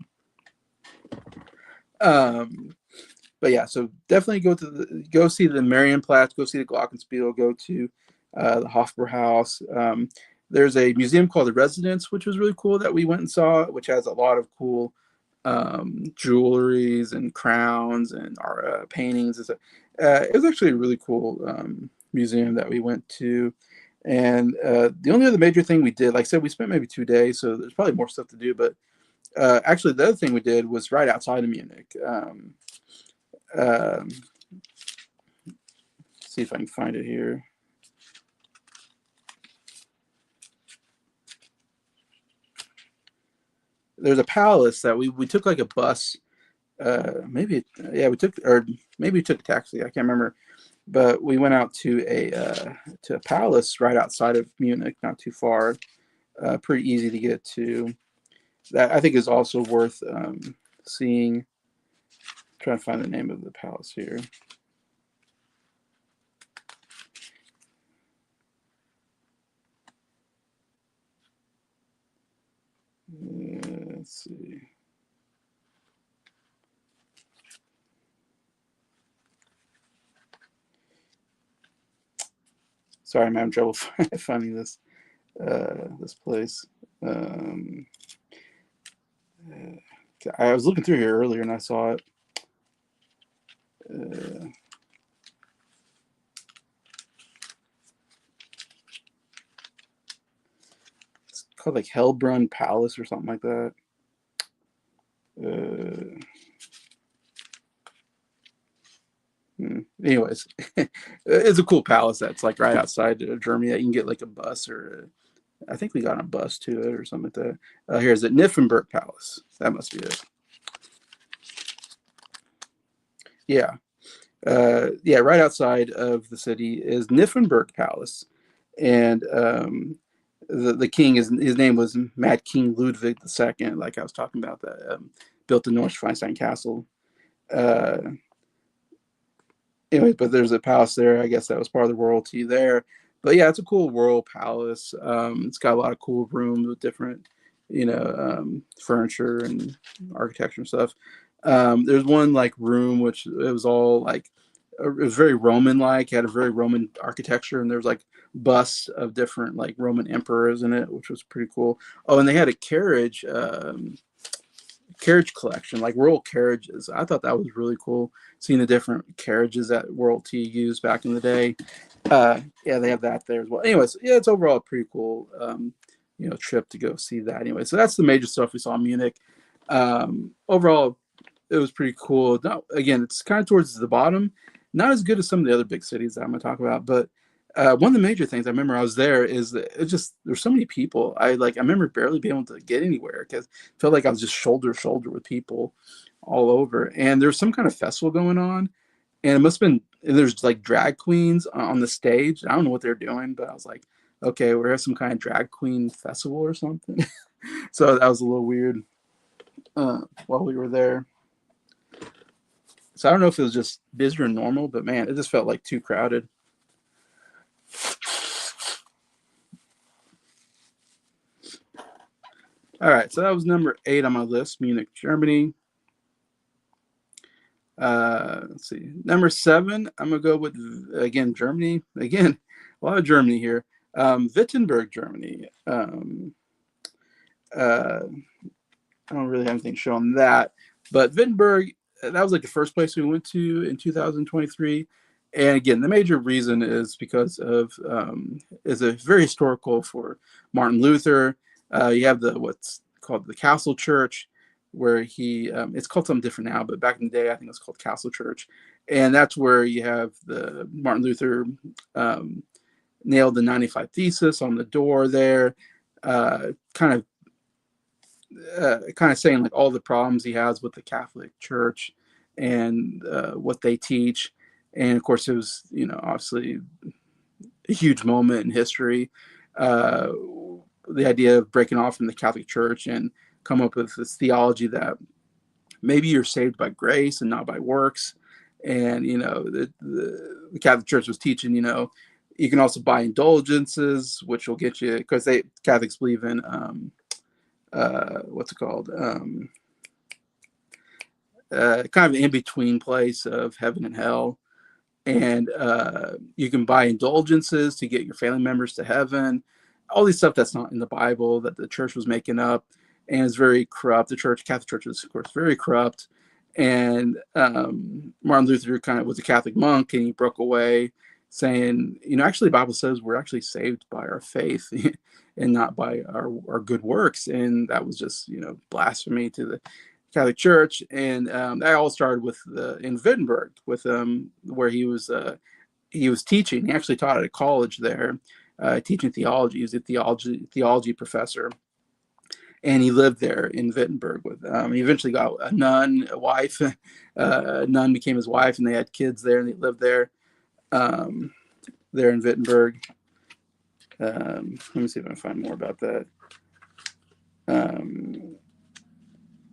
Um, but yeah, so definitely go see the Marienplatz, go see the Glockenspiel, go to the Hofbrauhaus. There's a museum called the Residence, which was really cool that we went and saw, which has a lot of cool jewelries and crowns and paintings. It was actually a really cool museum that we went to. And the only other major thing we did, like I said, we spent maybe 2 days, so there's probably more stuff to do. But actually, the other thing we did was right outside of Munich. Um, see if I can find it here. there's a palace that we took like a bus. Maybe yeah, we took, or maybe we took a taxi. I can't remember, but we went out to a palace right outside of Munich, not too far. Pretty easy to get to. That I think is also worth seeing. Trying to find the name of the palace here. Let's see. Sorry, I'm having trouble finding this place. Um, I was looking through here earlier and I saw it. Uh, it's called like Hellbrunn Palace or something like that. Uh, Anyways, it's a cool palace that's like right outside of Germany that you can get like a bus or I think we got a bus to it or something like that. Here's it, Nymphenburg Palace. That must be it. Yeah. Yeah, right outside of the city is Nymphenburg Palace. And the king, his name was Mad King Ludwig II, like I was talking about, that built the Neuschwanstein Castle. Uh, Anyway, but there's a palace there. I guess that was part of the royalty there. But yeah, it's a cool royal palace. It's got a lot of cool rooms with different, furniture and architecture and stuff. There's one like room which it was all like it was very Roman like, had a very Roman architecture, and there was like busts of different like Roman emperors in it, which was pretty cool. Oh, and they had a carriage collection, like royal carriages. I thought that was really cool, seeing the different carriages that royalty used back in the day. Yeah, they have that there as well. Anyways, yeah, it's overall a pretty cool, trip to go see that. Anyway, so that's the major stuff we saw in Munich. Overall, it was pretty cool. Not, again, it's kind of towards the bottom, not as good as some of the other big cities that I'm going to talk about, but one of the major things I remember I was there is that it just there's so many people. I remember barely being able to get anywhere because I felt like I was just shoulder to shoulder with people all over. And there's some kind of festival going on, and it must have been and there's like drag queens on the stage. I don't know what they're doing, but I was like, okay, we're at some kind of drag queen festival or something. So that was a little weird while we were there. So I don't know if it was just busier than normal, but man, it just felt like too crowded. All right, so that was number 8 on my list, Munich, Germany. Let's see, number 7. I'm gonna go with again Germany. Again, a lot of Germany here. Wittenberg, Germany. Uh, I don't really have anything shown that, but Wittenberg. That was like the first place we went to in 2023. And again, the major reason is because of is a very historical for Martin Luther. You have the what's called the Castle Church, where he it's called something different now, but back in the day, I think it was called Castle Church, and that's where you have the Martin Luther um, nailed the 95 Thesis on the door there, uh, kind of kind of saying like all the problems he has with the Catholic Church and what they teach, and of course it was obviously a huge moment in history. Uh, the idea of breaking off from the Catholic Church and come up with this theology that maybe you're saved by grace and not by works. And the Catholic Church was teaching, you can also buy indulgences, which will get you because they Catholics believe in what's it called? Kind of an in between place of heaven and hell, and you can buy indulgences to get your family members to heaven. All these stuff that's not in the Bible that the church was making up, and is very corrupt. The Catholic Church, is of course very corrupt. And Martin Luther kind of was a Catholic monk, and he broke away, saying, actually, the Bible says we're actually saved by our faith and not by our good works, and that was just blasphemy to the Catholic Church. And that all started with in Wittenberg, with where he was teaching. He actually taught at a college there, teaching theology. He was a theology professor, and he lived there in Wittenberg with. He eventually got a nun, a wife. A nun became his wife, and they had kids there, and they lived there, there in Wittenberg. Let me see if I can find more about that.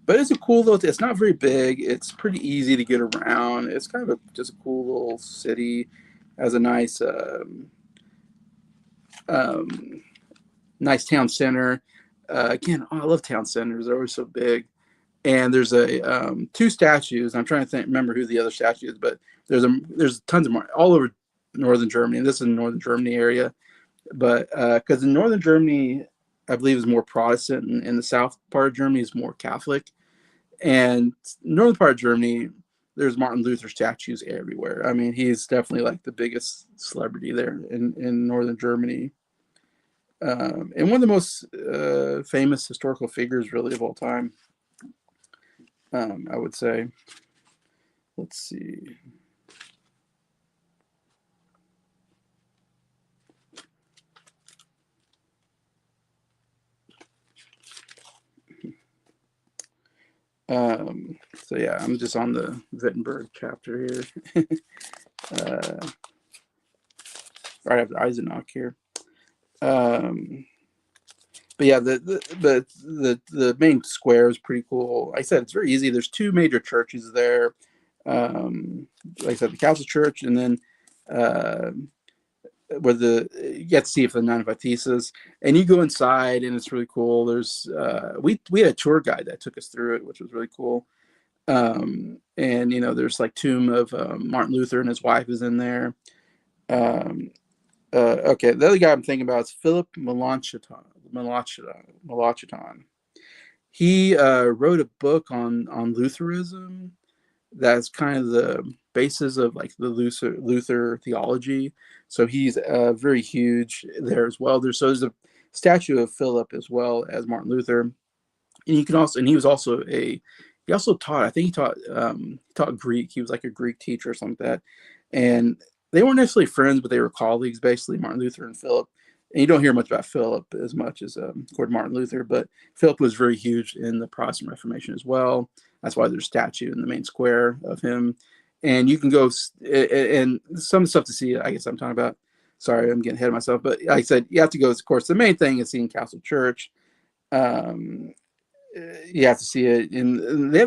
But it's a cool little. It's not very big. It's pretty easy to get around. It's kind of just a cool little city. Has a nice, nice town center. Again, I love town centers. They're always so big. And there's two statues. I'm trying to remember who the other statue is, but there's tons of more all over northern Germany. And this is in northern Germany area, but because in northern Germany, I believe is more Protestant, and in the south part of Germany is more Catholic. And northern part of Germany, there's Martin Luther statues everywhere. I mean, he's definitely like the biggest celebrity there in northern Germany, and one of the most famous historical figures, really, of all time. I would say. Let's see. So yeah, I'm just on the Wittenberg chapter here. Right after Eisenach here. But yeah, the main square is pretty cool. Like I said, it's very easy. There's two major churches there. Like I said, the Catholic Church, and then uh, where you get to see if the Nine Baptistas, and you go inside, and it's really cool. There's we had a tour guide that took us through it, which was really cool. And there's like tomb of Martin Luther, and his wife is in there. Okay, the other guy I'm thinking about is Philip Melanchthon. He wrote a book on Lutheranism. That's kind of the basis of like the Luther theology. So he's very huge there as well. There's a statue of Philip as well as Martin Luther, and he was also he also taught. I think he taught Greek. He was like a Greek teacher or something like that, and they weren't necessarily friends, but they were colleagues, basically, Martin Luther and Philip. And you don't hear much about Philip as much as Gordon Martin Luther, but Philip was very huge in the Protestant Reformation as well. That's why there's a statue in the main square of him. And you can go, and some stuff to see, I guess I'm talking about. Sorry, I'm getting ahead of myself. But like I said, you have to go, of course, the main thing is seeing Castle Church. Um, you have to see it. And they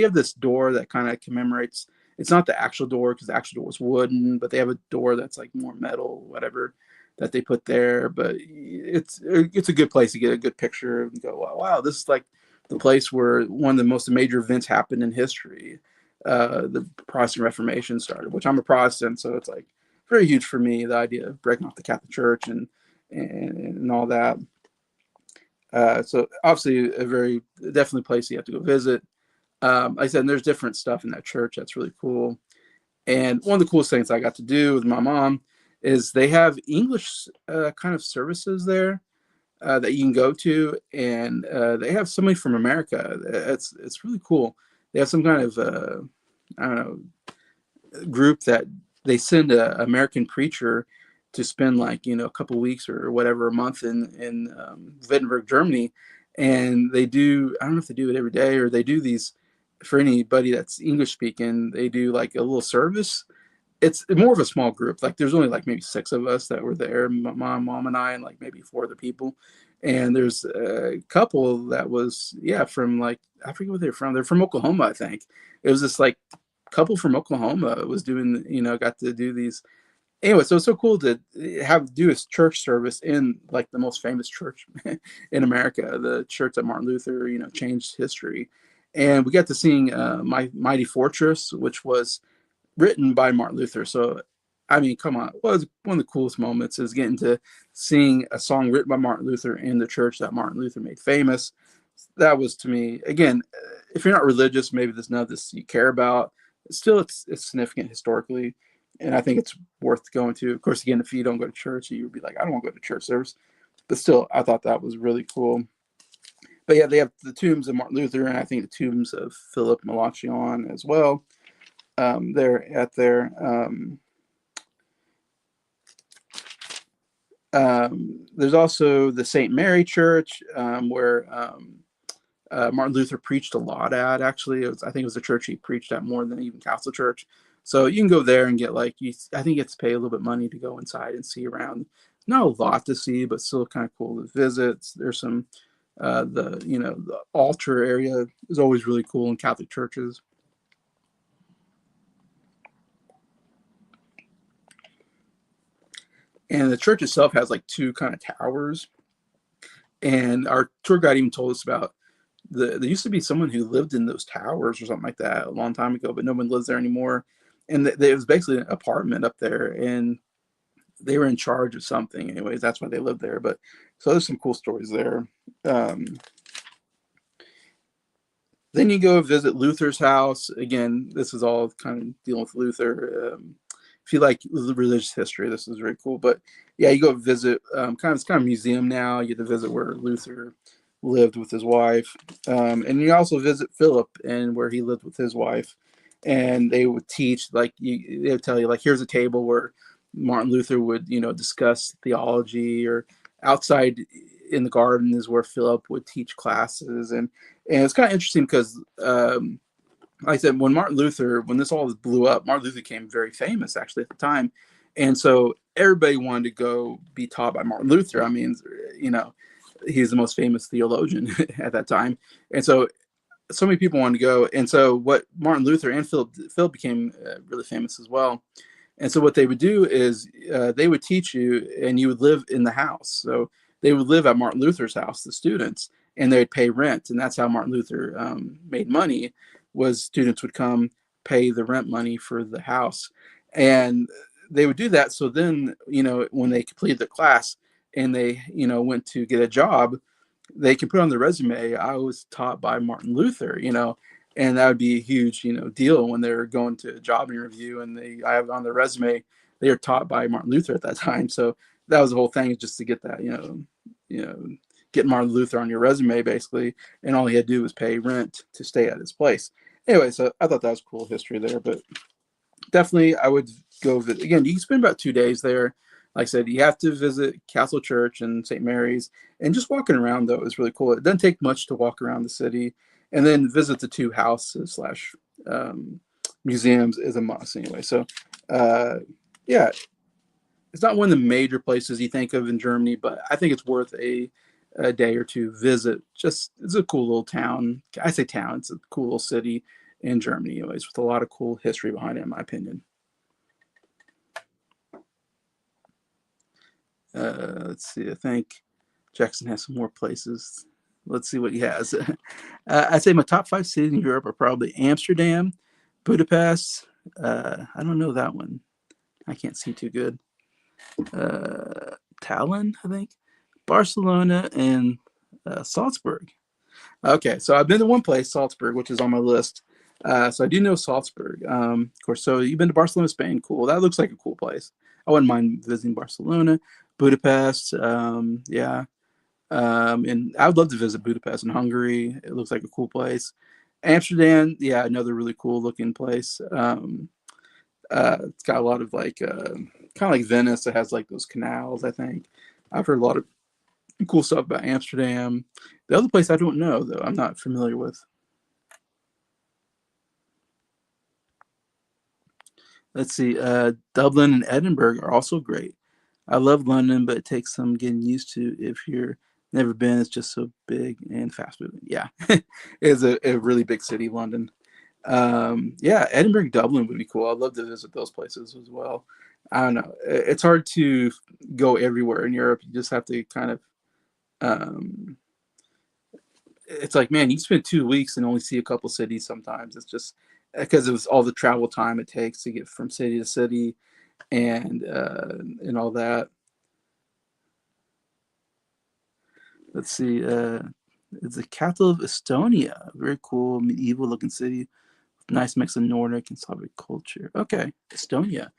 have this door that kind of commemorates. It's not the actual door, because the actual door was wooden, but they have a door that's like more metal, whatever, that they put there. But it's a good place to get a good picture and go, wow, this is like the place where one of the most major events happened in history. The Protestant Reformation started, which I'm a Protestant, so it's like very huge for me, the idea of breaking off the Catholic Church and all that. So obviously a very definitely place you have to go visit. Like I said, there's different stuff in that church that's really cool. And one of the coolest things I got to do with my mom is they have English kind of services there that you can go to, and they have somebody from America. It's really cool. They have some kind of I don't know, group that they send an American preacher to spend like a couple weeks or whatever, a month in Wittenberg, Germany, and they do. I don't know if they do it every day or they do these for anybody that's English speaking. They do like a little service. It's more of a small group. Like there's only like maybe 6 of us that were there, my mom and I, and like maybe 4 other people. And there's a couple that was from like, I forget where they're from. They're from Oklahoma, I think. It was this like couple from Oklahoma was doing, got to do these. Anyway, so it's so cool to do a church service in like the most famous church in America, the church that Martin Luther, changed history. And we got to sing My Mighty Fortress, which was written by Martin Luther. So, I mean, come on, one of the coolest moments is getting to sing a song written by Martin Luther in the church that Martin Luther made famous. That was, to me, again, if you're not religious, maybe there's none of this you care about. Still, it's significant historically, and I think it's worth going to. Of course, again, if you don't go to church, you would be like, I don't want to go to church service. But still, I thought that was really cool. But yeah, they have the tombs of Martin Luther, and I think the tombs of Philip Melanchthon as well. They're at there. There's also the St. Mary Church, where Martin Luther preached a lot at. Actually, I think it was the church he preached at more than even Catholic Church. So you can go there and get I think it's pay a little bit money to go inside and see around. Not a lot to see, but still kind of cool to visit. There's some the altar area is always really cool in Catholic churches. And the church itself has like two kind of towers. And our tour guide even told us about there used to be someone who lived in those towers or something like that a long time ago, but no one lives there anymore. And it was basically an apartment up there, and they were in charge of something. Anyways, that's why they lived there. But so there's some cool stories there. Um, then you go visit Luther's house. Again, this is all kind of dealing with Luther. If you like religious history, this is very cool. But yeah, you go visit. It's kind of museum now. You get to visit where Luther lived with his wife, and you also visit Philip and where he lived with his wife. And they would teach they would tell you like here's a table where Martin Luther would discuss theology, or outside in the garden is where Philip would teach classes. And it's kind of interesting because like I said, when this all blew up, Martin Luther became very famous actually at the time. And so everybody wanted to go be taught by Martin Luther. I mean, he's the most famous theologian at that time. And so many people wanted to go. And so what Martin Luther and Philip became really famous as well. And so what they would do is they would teach you, and you would live in the house. So they would live at Martin Luther's house, the students, and they would pay rent. And that's how Martin Luther made money. Was students would come pay the rent money for the house, and they would do that. So then, when they completed the class and they, went to get a job, they can put on their resume, I was taught by Martin Luther, and that would be a huge, deal when they're going to a job interview and I have on their resume, they are taught by Martin Luther at that time. So that was the whole thing, just to get that, get Martin Luther on your resume basically. And all he had to do was pay rent to stay at his place. Anyway, so I thought that was cool history there, but definitely I would go visit. Again, you can spend about 2 days there. Like I said, you have to visit Castle Church and St. Mary's, and just walking around though is really cool. It doesn't take much to walk around the city, and then visit the two houses slash museums is a must anyway. So yeah, it's not one of the major places you think of in Germany, but I think it's worth a day or two visit. Just it's a cool little town. I say town, it's a cool little city in Germany, anyways, with a lot of cool history behind it, in my opinion. Let's see. I think Jackson has some more places. Let's see what he has. I'd say my top 5 cities in Europe are probably Amsterdam, Budapest. I don't know that one. I can't see too good. Tallinn, I think, Barcelona, and Salzburg. Okay, so I've been to one place, Salzburg, which is on my list. So I do know Salzburg, of course. So you've been to Barcelona, Spain. Cool. That looks like a cool place. I wouldn't mind visiting Barcelona, Budapest. Yeah. And I would love to visit Budapest in Hungary. It looks like a cool place. Amsterdam, yeah, another really cool looking place. It's got a lot of kind of like Venice. It has like those canals, I think. I've heard a lot of cool stuff about Amsterdam. The other place I don't know, though, I'm not familiar with. Let's see. Dublin and Edinburgh are also great. I love London, but it takes some getting used to if you're never been. It's just so big and fast moving. Yeah, it's a really big city, London. Yeah, Edinburgh, Dublin would be cool. I'd love to visit those places as well. I don't know. It's hard to go everywhere in Europe. You just have to kind of. Um, it's like, man, you spend 2 weeks and only see a couple cities sometimes. It's just because of all the travel time it takes to get from city to city and all that. Let's see. It's the capital of Estonia. Very cool, medieval looking city. Nice mix of Nordic and Slavic culture. Okay, Estonia.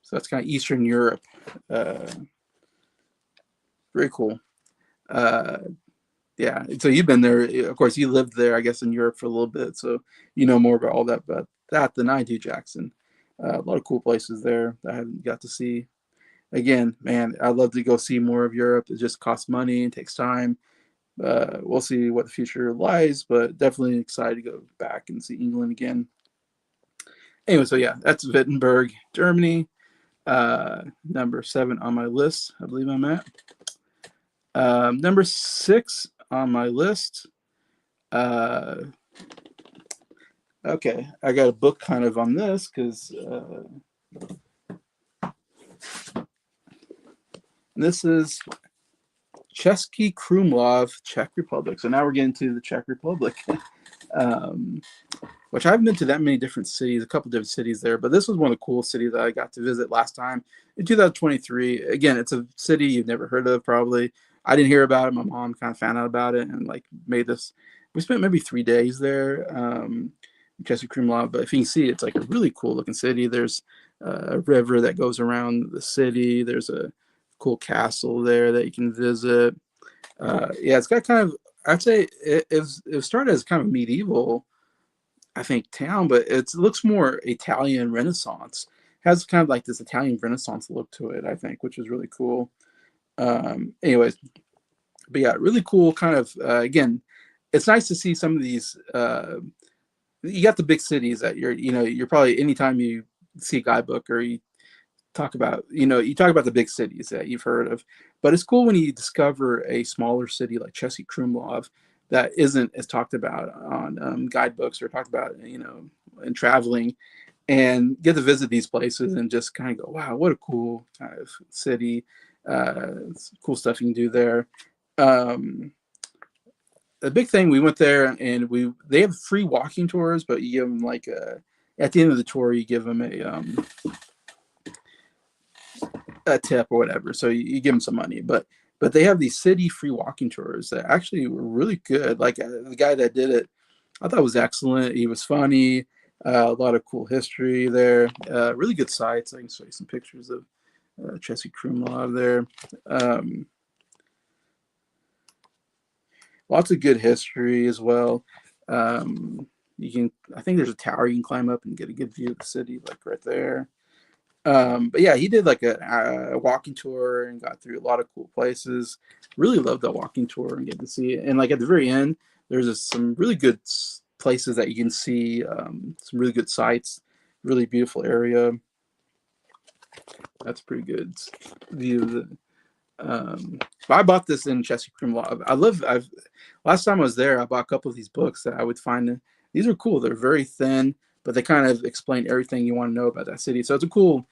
So that's kind of Eastern Europe. Uh, Very cool. Uh, yeah. So you've been there. Of course, you lived there, I guess, in Europe for a little bit. So you know more about all that, but that than I do, Jackson. A lot of cool places there that I haven't got to see. again, man, I'd love to go see more of Europe. It just costs money and takes time. We'll see what the future lies, but definitely excited to go back and see England again. Anyway, so yeah, that's Wittenberg, Germany. Number 7 on my list, I believe I'm at. Number 6 on my list. Okay, I got a book kind of on this because this is Český Krumlov, Czech Republic. So now we're getting to the Czech Republic, which I haven't been to that many different cities, a couple different cities there, but this was one of the cool cities that I got to visit last time in 2023. Again, it's a city you've never heard of, probably. I didn't hear about it. My mom kind of found out about it and like made this. We spent maybe 3 days there, Český Krumlov. But if you can see, it's like a really cool looking city. There's a river that goes around the city. There's a cool castle there that you can visit. Yeah, it's got kind of, I'd say it started as kind of medieval, I think, town, but it looks more Italian Renaissance. It has kind of like this Italian Renaissance look to it, I think, which is really cool. Anyways, but yeah, really cool. Kind of again, it's nice to see some of these. You got the big cities that you're probably anytime you see a guidebook or you talk about, you talk about the big cities that you've heard of, but it's cool when you discover a smaller city like Český Krumlov that isn't as talked about on guidebooks or talked about, in traveling, and get to visit these places and just kind of go, wow, what a cool kind of city. Cool stuff you can do there. The big thing, we went there and they have free walking tours, but you give them like at the end of the tour, you give them a tip or whatever. So you give them some money, but they have these city free walking tours that actually were really good. Like the guy that did it, I thought was excellent. He was funny. A lot of cool history there. Really good sites. I can show you some pictures of Český Krumlov there. Lots of good history as well. I think there's a tower you can climb up and get a good view of the city, like right there. But yeah, he did like a walking tour and got through a lot of cool places. Really loved that walking tour and get to see it. And like at the very end, there's some really good places that you can see, some really good sights, really beautiful area. That's a pretty good view of the. I bought this in Český Krumlov. Last time I was there, I bought a couple of these books that I would find. These are cool. They're very thin, but they kind of explain everything you want to know about that city. So it's a cool,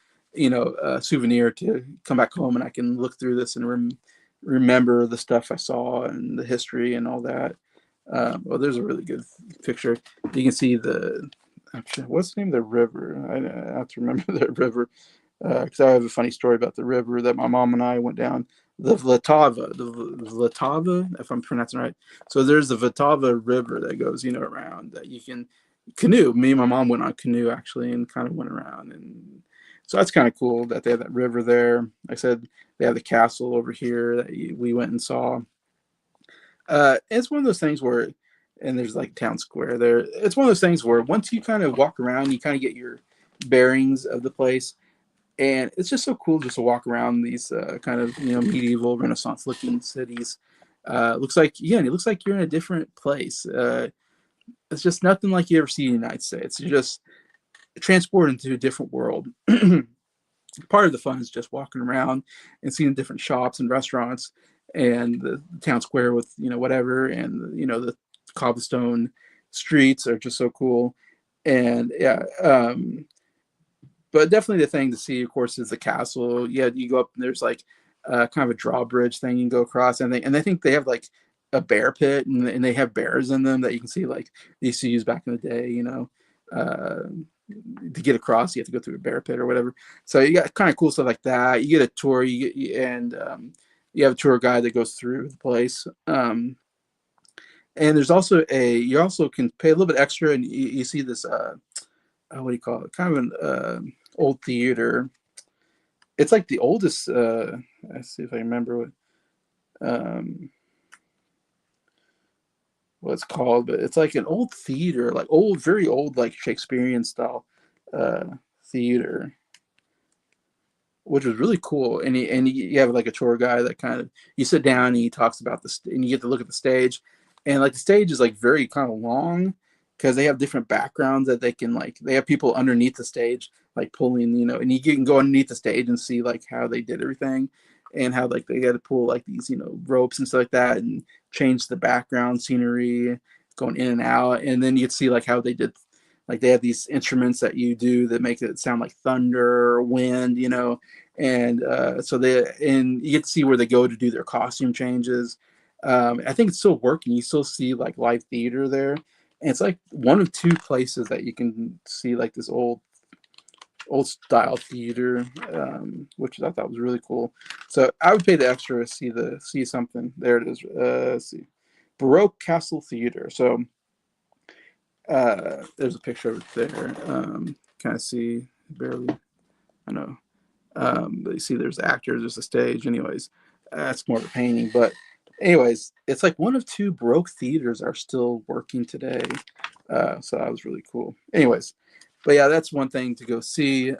souvenir to come back home and I can look through this and remember the stuff I saw and the history and all that. Well, there's a really good picture. You can see what's the name of the river? I have to remember the river because I have a funny story about the river that my mom and I went down. The Vltava, if I'm pronouncing it right. So there's the Vltava River that goes, around that you can canoe. Me and my mom went on canoe actually and kind of went around, and so that's kind of cool that they have that river there. Like I said, they have the castle over here that we went and saw. It's one of those things where, and there's like town square there. It's one of those things where once you kind of walk around, you kind of get your bearings of the place. And it's just so cool just to walk around these kind of medieval Renaissance looking cities. It looks like you're in a different place. It's just nothing like you ever see in the United States. You're just transported into a different world. Part of the fun is just walking around and seeing different shops and restaurants and the town square with whatever, and the cobblestone streets are just so cool. And yeah. But definitely the thing to see, of course, is the castle. Yeah, you go up and there's like kind of a drawbridge thing you can go across, and I think they have like a bear pit, and they have bears in them that you can see like they used to use back in the day. To get across, you have to go through a bear pit or whatever. So you got kind of cool stuff like that. You get a tour, and you have a tour guide that goes through the place. And there's also you also can pay a little bit extra, and you see this what do you call it? Kind of an old theater. It's like the oldest. Let's see if I remember what it's called, but it's like an old theater, like old, very old, like Shakespearean style theater. which was really cool. And you have like a tour guide that kind of, you sit down and he talks about and you get to look at the stage, and like the stage is like very kind of long because they have different backgrounds that they can, like they have people underneath the stage like pulling, and you can go underneath the stage and see like how they did everything, and how like they had to pull like these ropes and stuff like that and change the background scenery going in and out, and then you'd see like how they did, like they have these instruments that you do that make it sound like thunder or wind, and and you get to see where they go to do their costume changes. I think it's still working. You still see like live theater there, and it's like one of two places that you can see like this old style theater, which I thought was really cool. So I would pay the extra to see something. There it is. Let's see, Baroque Castle Theater. So there's a picture of it there. Kind of see barely. I know. But you see, there's actors, there's a stage. Anyways, that's more of a painting. But anyways, it's like one of two Baroque theaters are still working today. So that was really cool. Anyways, but yeah, that's one thing to go see.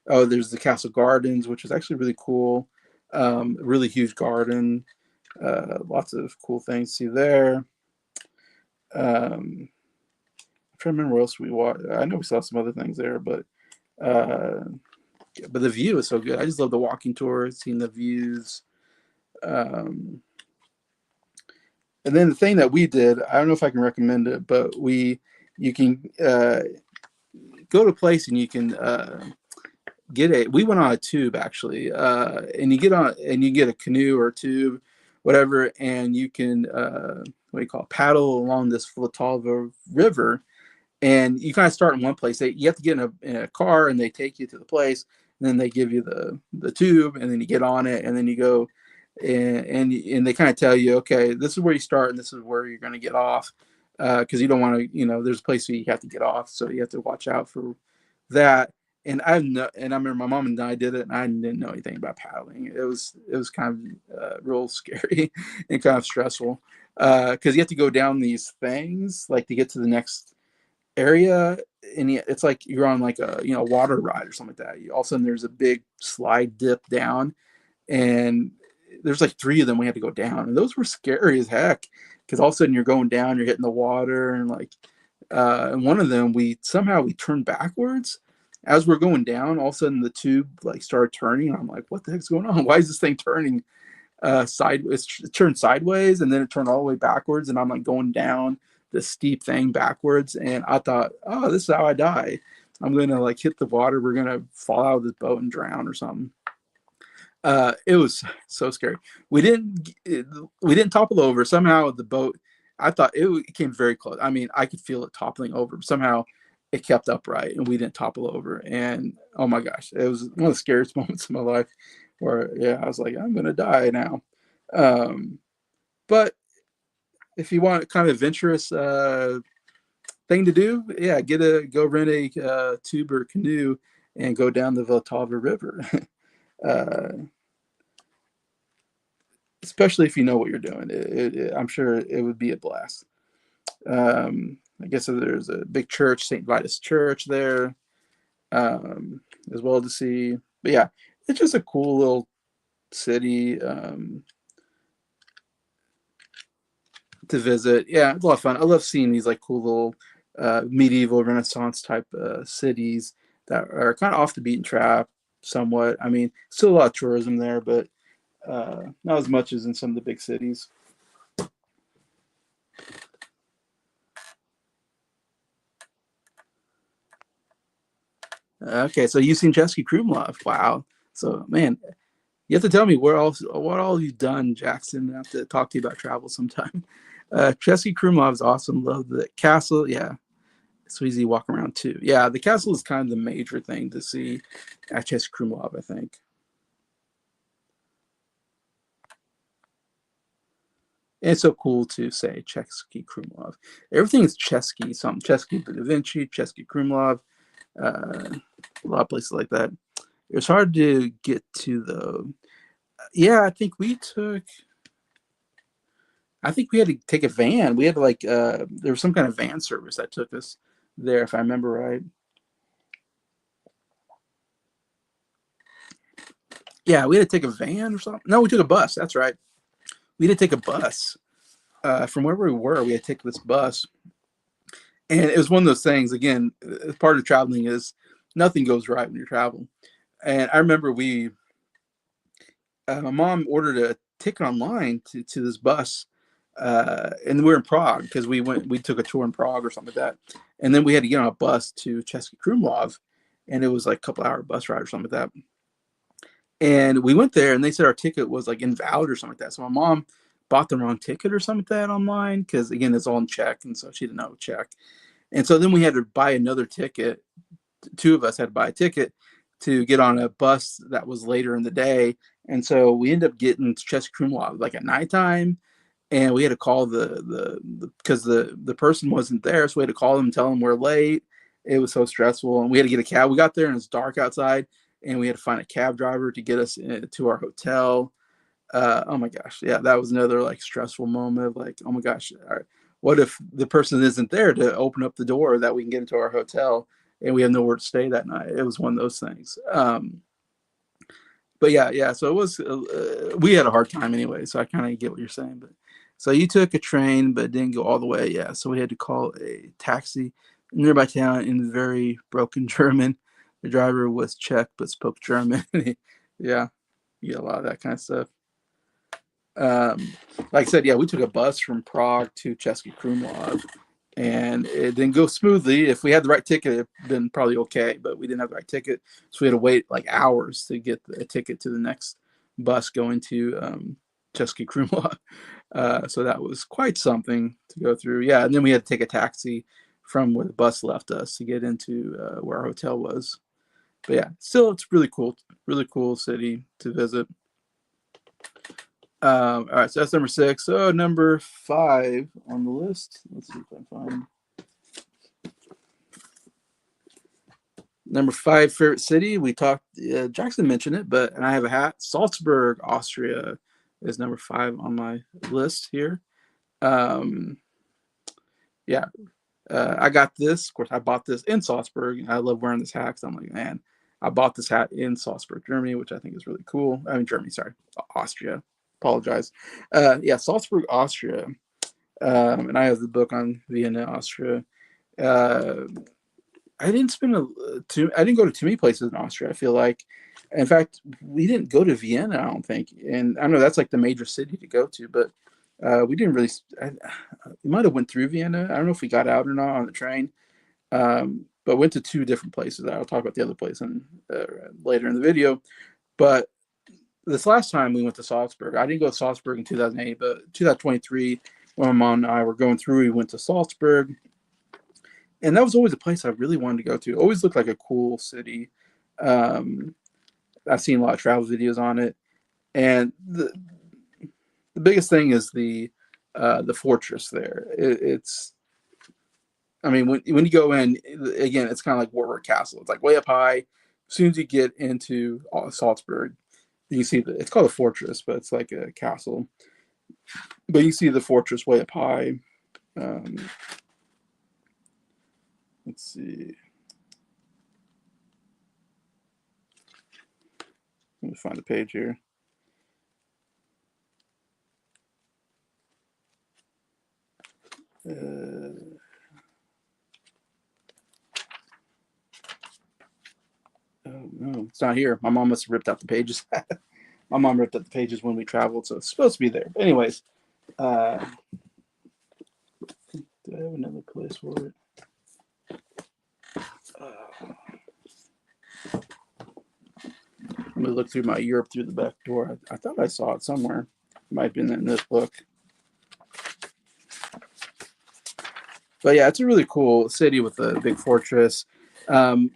Oh, there's the Castle Gardens, which is actually really cool. Really huge garden. Lots of cool things to see there. I'm trying to remember what else we watched. I know we saw some other things there, uh, but the view is so good. I just love the walking tour, seeing the views. Um, and then the thing that we did, I don't know if I can recommend it, but you can go to a place and you can we went on a tube actually, and you get a canoe or a tube, whatever, and you can what do you call it, paddle along this Vltava River, and you kind of start in one place. You have to get in a car, and they take you to the place, and then they give you the tube, and then you get on it, and then you go, and they kind of tell you, okay, this is where you start, and this is where you're going to get off, because you don't want to, there's a place where you have to get off, so you have to watch out for that. And I remember my mom and I did it, and I didn't know anything about paddling. It was kind of real scary and kind of stressful, because you have to go down these things like to get to the next area, and it's like you're on like a water ride or something like that. All of a sudden there's a big slide dip down, and there's like three of them we had to go down, and those were scary as heck, because all of a sudden you're going down, you're hitting the water, and like and one of them we turned backwards as we're going down. All of a sudden the tube like started turning. I'm like, what the heck's going on? Why is this thing turning sideways? It turned sideways, and then it turned all the way backwards, and I'm like going down this steep thing backwards, and I thought, oh, this is how I die. I'm gonna like hit the water, we're gonna fall out of this boat and drown or something. It was so scary. We didn't topple over. Somehow the boat, I thought it came very close. I mean, I could feel it toppling over. Somehow it kept upright, and we didn't topple over. And oh my gosh, it was one of the scariest moments of my life, where yeah, I was like, I'm gonna die now. But if you want kind of adventurous thing to do, yeah, go rent a tube or canoe and go down the Vltava River. uh, Especially if you know what you're doing. I'm sure it would be a blast. I guess there's a big church, St. Vitus Church there, as well to see. But yeah, it's just a cool little city to visit. Yeah, it's a lot of fun. I love seeing these like cool little medieval Renaissance type cities that are kind of off the beaten track somewhat. I mean, still a lot of tourism there, but not as much as in some of the big cities. Okay, so you've seen Chesky Krumlov. Wow. So man, you have to tell me what all you've done, Jackson. I have to talk to you about travel sometime. Chesky Krumlov is awesome. Love the castle. Yeah, it's easy to walk around too. Yeah, the castle is kind of the major thing to see at Chesky Krumlov, I think. And it's so cool to say Chesky Krumlov. Everything is Chesky, something Chesky Da Vinci, Chesky Krumlov, a lot of places like that. It was hard to get to the. Yeah, I think we had to take a van. We had to like there was some kind of van service that took us there, if I remember right. Yeah, we had to take a van or something. No, we took a bus. That's right. We had to take a bus from wherever we were. We had to take this bus, and it was one of those things. Again, part of traveling is nothing goes right when you're traveling. And I remember my mom ordered a ticket online to this bus, and we were in Prague because we took a tour in Prague or something like that, and then we had to get on a bus to Český Krumlov, and it was like a couple hour bus ride or something like that. And we went there, and they said our ticket was like invalid or something like that. So my mom bought the wrong ticket or something like that online because again it's all in Czech, and so she didn't know Czech. And so then we had to buy another ticket. Two of us had to buy a ticket to get on a bus that was later in the day. And so we ended up getting to Český Krumlov like at nighttime, and we had to call because the person wasn't there, so we had to call them and tell them we're late. It was so stressful, and we had to get a cab. We got there and it's dark outside, and we had to find a cab driver to get us to our hotel. Oh my gosh, yeah, that was another like stressful moment of like, oh my gosh, what if the person isn't there to open up the door that we can get into our hotel and we have nowhere to stay that night? It was one of those things. But yeah, so it was. We had a hard time anyway, so I kind of get what you're saying. But so you took a train, but didn't go all the way. Yeah, so we had to call a taxi in a nearby town in very broken German. The driver was Czech but spoke German. Yeah, you get a lot of that kind of stuff. Um, like I said, yeah, we took a bus from Prague to Český Krumlov, and it didn't go smoothly. If we had the right ticket, it'd been probably okay, but we didn't have the right ticket, so we had to wait like hours to get a ticket to the next bus going to Český Krumlov. So that was quite something to go through. Yeah, and then we had to take a taxi from where the bus left us to get into where our hotel was. But yeah, still, it's really cool city to visit. All right, so that's number 6. So number 5 on the list. Let's see if I can find number 5 favorite city. We talked. Jackson mentioned it, and I have a hat. Salzburg, Austria, is number 5 on my list here. Yeah, I got this. Of course, I bought this in Salzburg. I love wearing this hat because I'm like, man, I bought this hat in Salzburg, Germany, which I think is really cool. I mean, Germany, sorry, Austria. Apologize. Yeah, Salzburg, Austria. And I have the book on Vienna, Austria. Uh, I didn't I didn't go to too many places in Austria. I feel like, in fact, we didn't go to Vienna. I don't think, and I know that's like the major city to go to, but we didn't really. We might have went through Vienna. I don't know if we got out or not on the train, but went to 2 different places. I'll talk about the other place later in the video. But this last time we went to Salzburg, I didn't go to Salzburg in 2008, but 2023, when my mom and I were going through, we went to Salzburg. And that was always a place I really wanted to go to. It always looked like a cool city. I've seen a lot of travel videos on it. And the biggest thing is the fortress there. I mean, when you go in, again, it's kind of like Warwick Castle. It's like way up high. As soon as you get into Salzburg, you see it's called a fortress, but it's like a castle. But you see the fortress way up high. Let's see. Let me find the page here. Oh no, it's not here. My mom must have ripped out the pages. My mom ripped out the pages when we traveled, so it's supposed to be there. But anyways, do I have another place for it? Let me look through my Europe through the back door. I thought I saw it somewhere. It might have been in this book. But yeah, it's a really cool city with a big fortress. One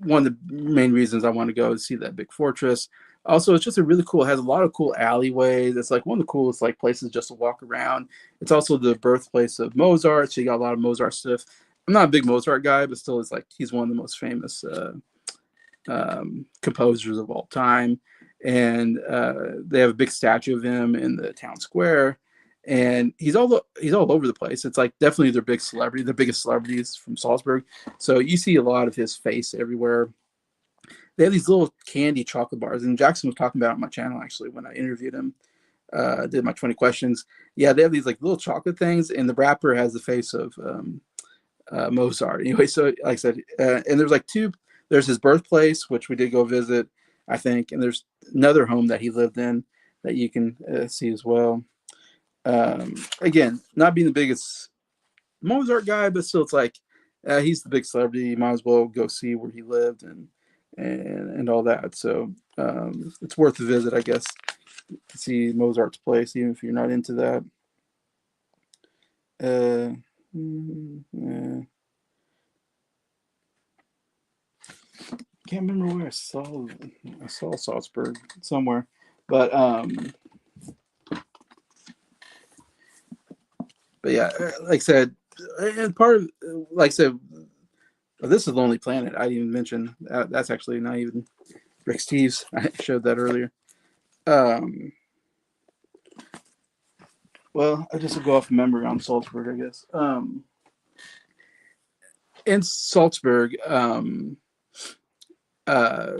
of the main reasons I want to go is see that big fortress. Also, it's just it has a lot of cool alleyways. It's like one of the coolest like places just to walk around. It's also the birthplace of Mozart, so you got a lot of Mozart stuff. I'm not a big Mozart guy, but still, it's like he's one of the most famous composers of all time. And they have a big statue of him in the town square. And he's all over the place. It's like definitely their big celebrity, the biggest celebrities from Salzburg. So you see a lot of his face everywhere. they have these little candy chocolate bars, and Jackson was talking about it on my channel actually when I interviewed him. Did my 20 questions. Yeah, they have these like little chocolate things, and the wrapper has the face of Mozart. Anyway, so like I said, and there's like two. There's his birthplace, which we did go visit, I think, and there's another home that he lived in that you can see as well. Again, not being the biggest Mozart guy, but still, it's like he's the big celebrity. You might as well go see where he lived and all that. So it's worth a visit, I guess, to see Mozart's place, even if you're not into that. Yeah. Can't remember where I saw Salzburg somewhere, but yeah, like I said, and part of like I said, this is Lonely Planet. I didn't even mention that's actually not even Rick Steves. I showed that earlier. Um, well, I just go off memory on Salzburg, I guess. In Salzburg, uh,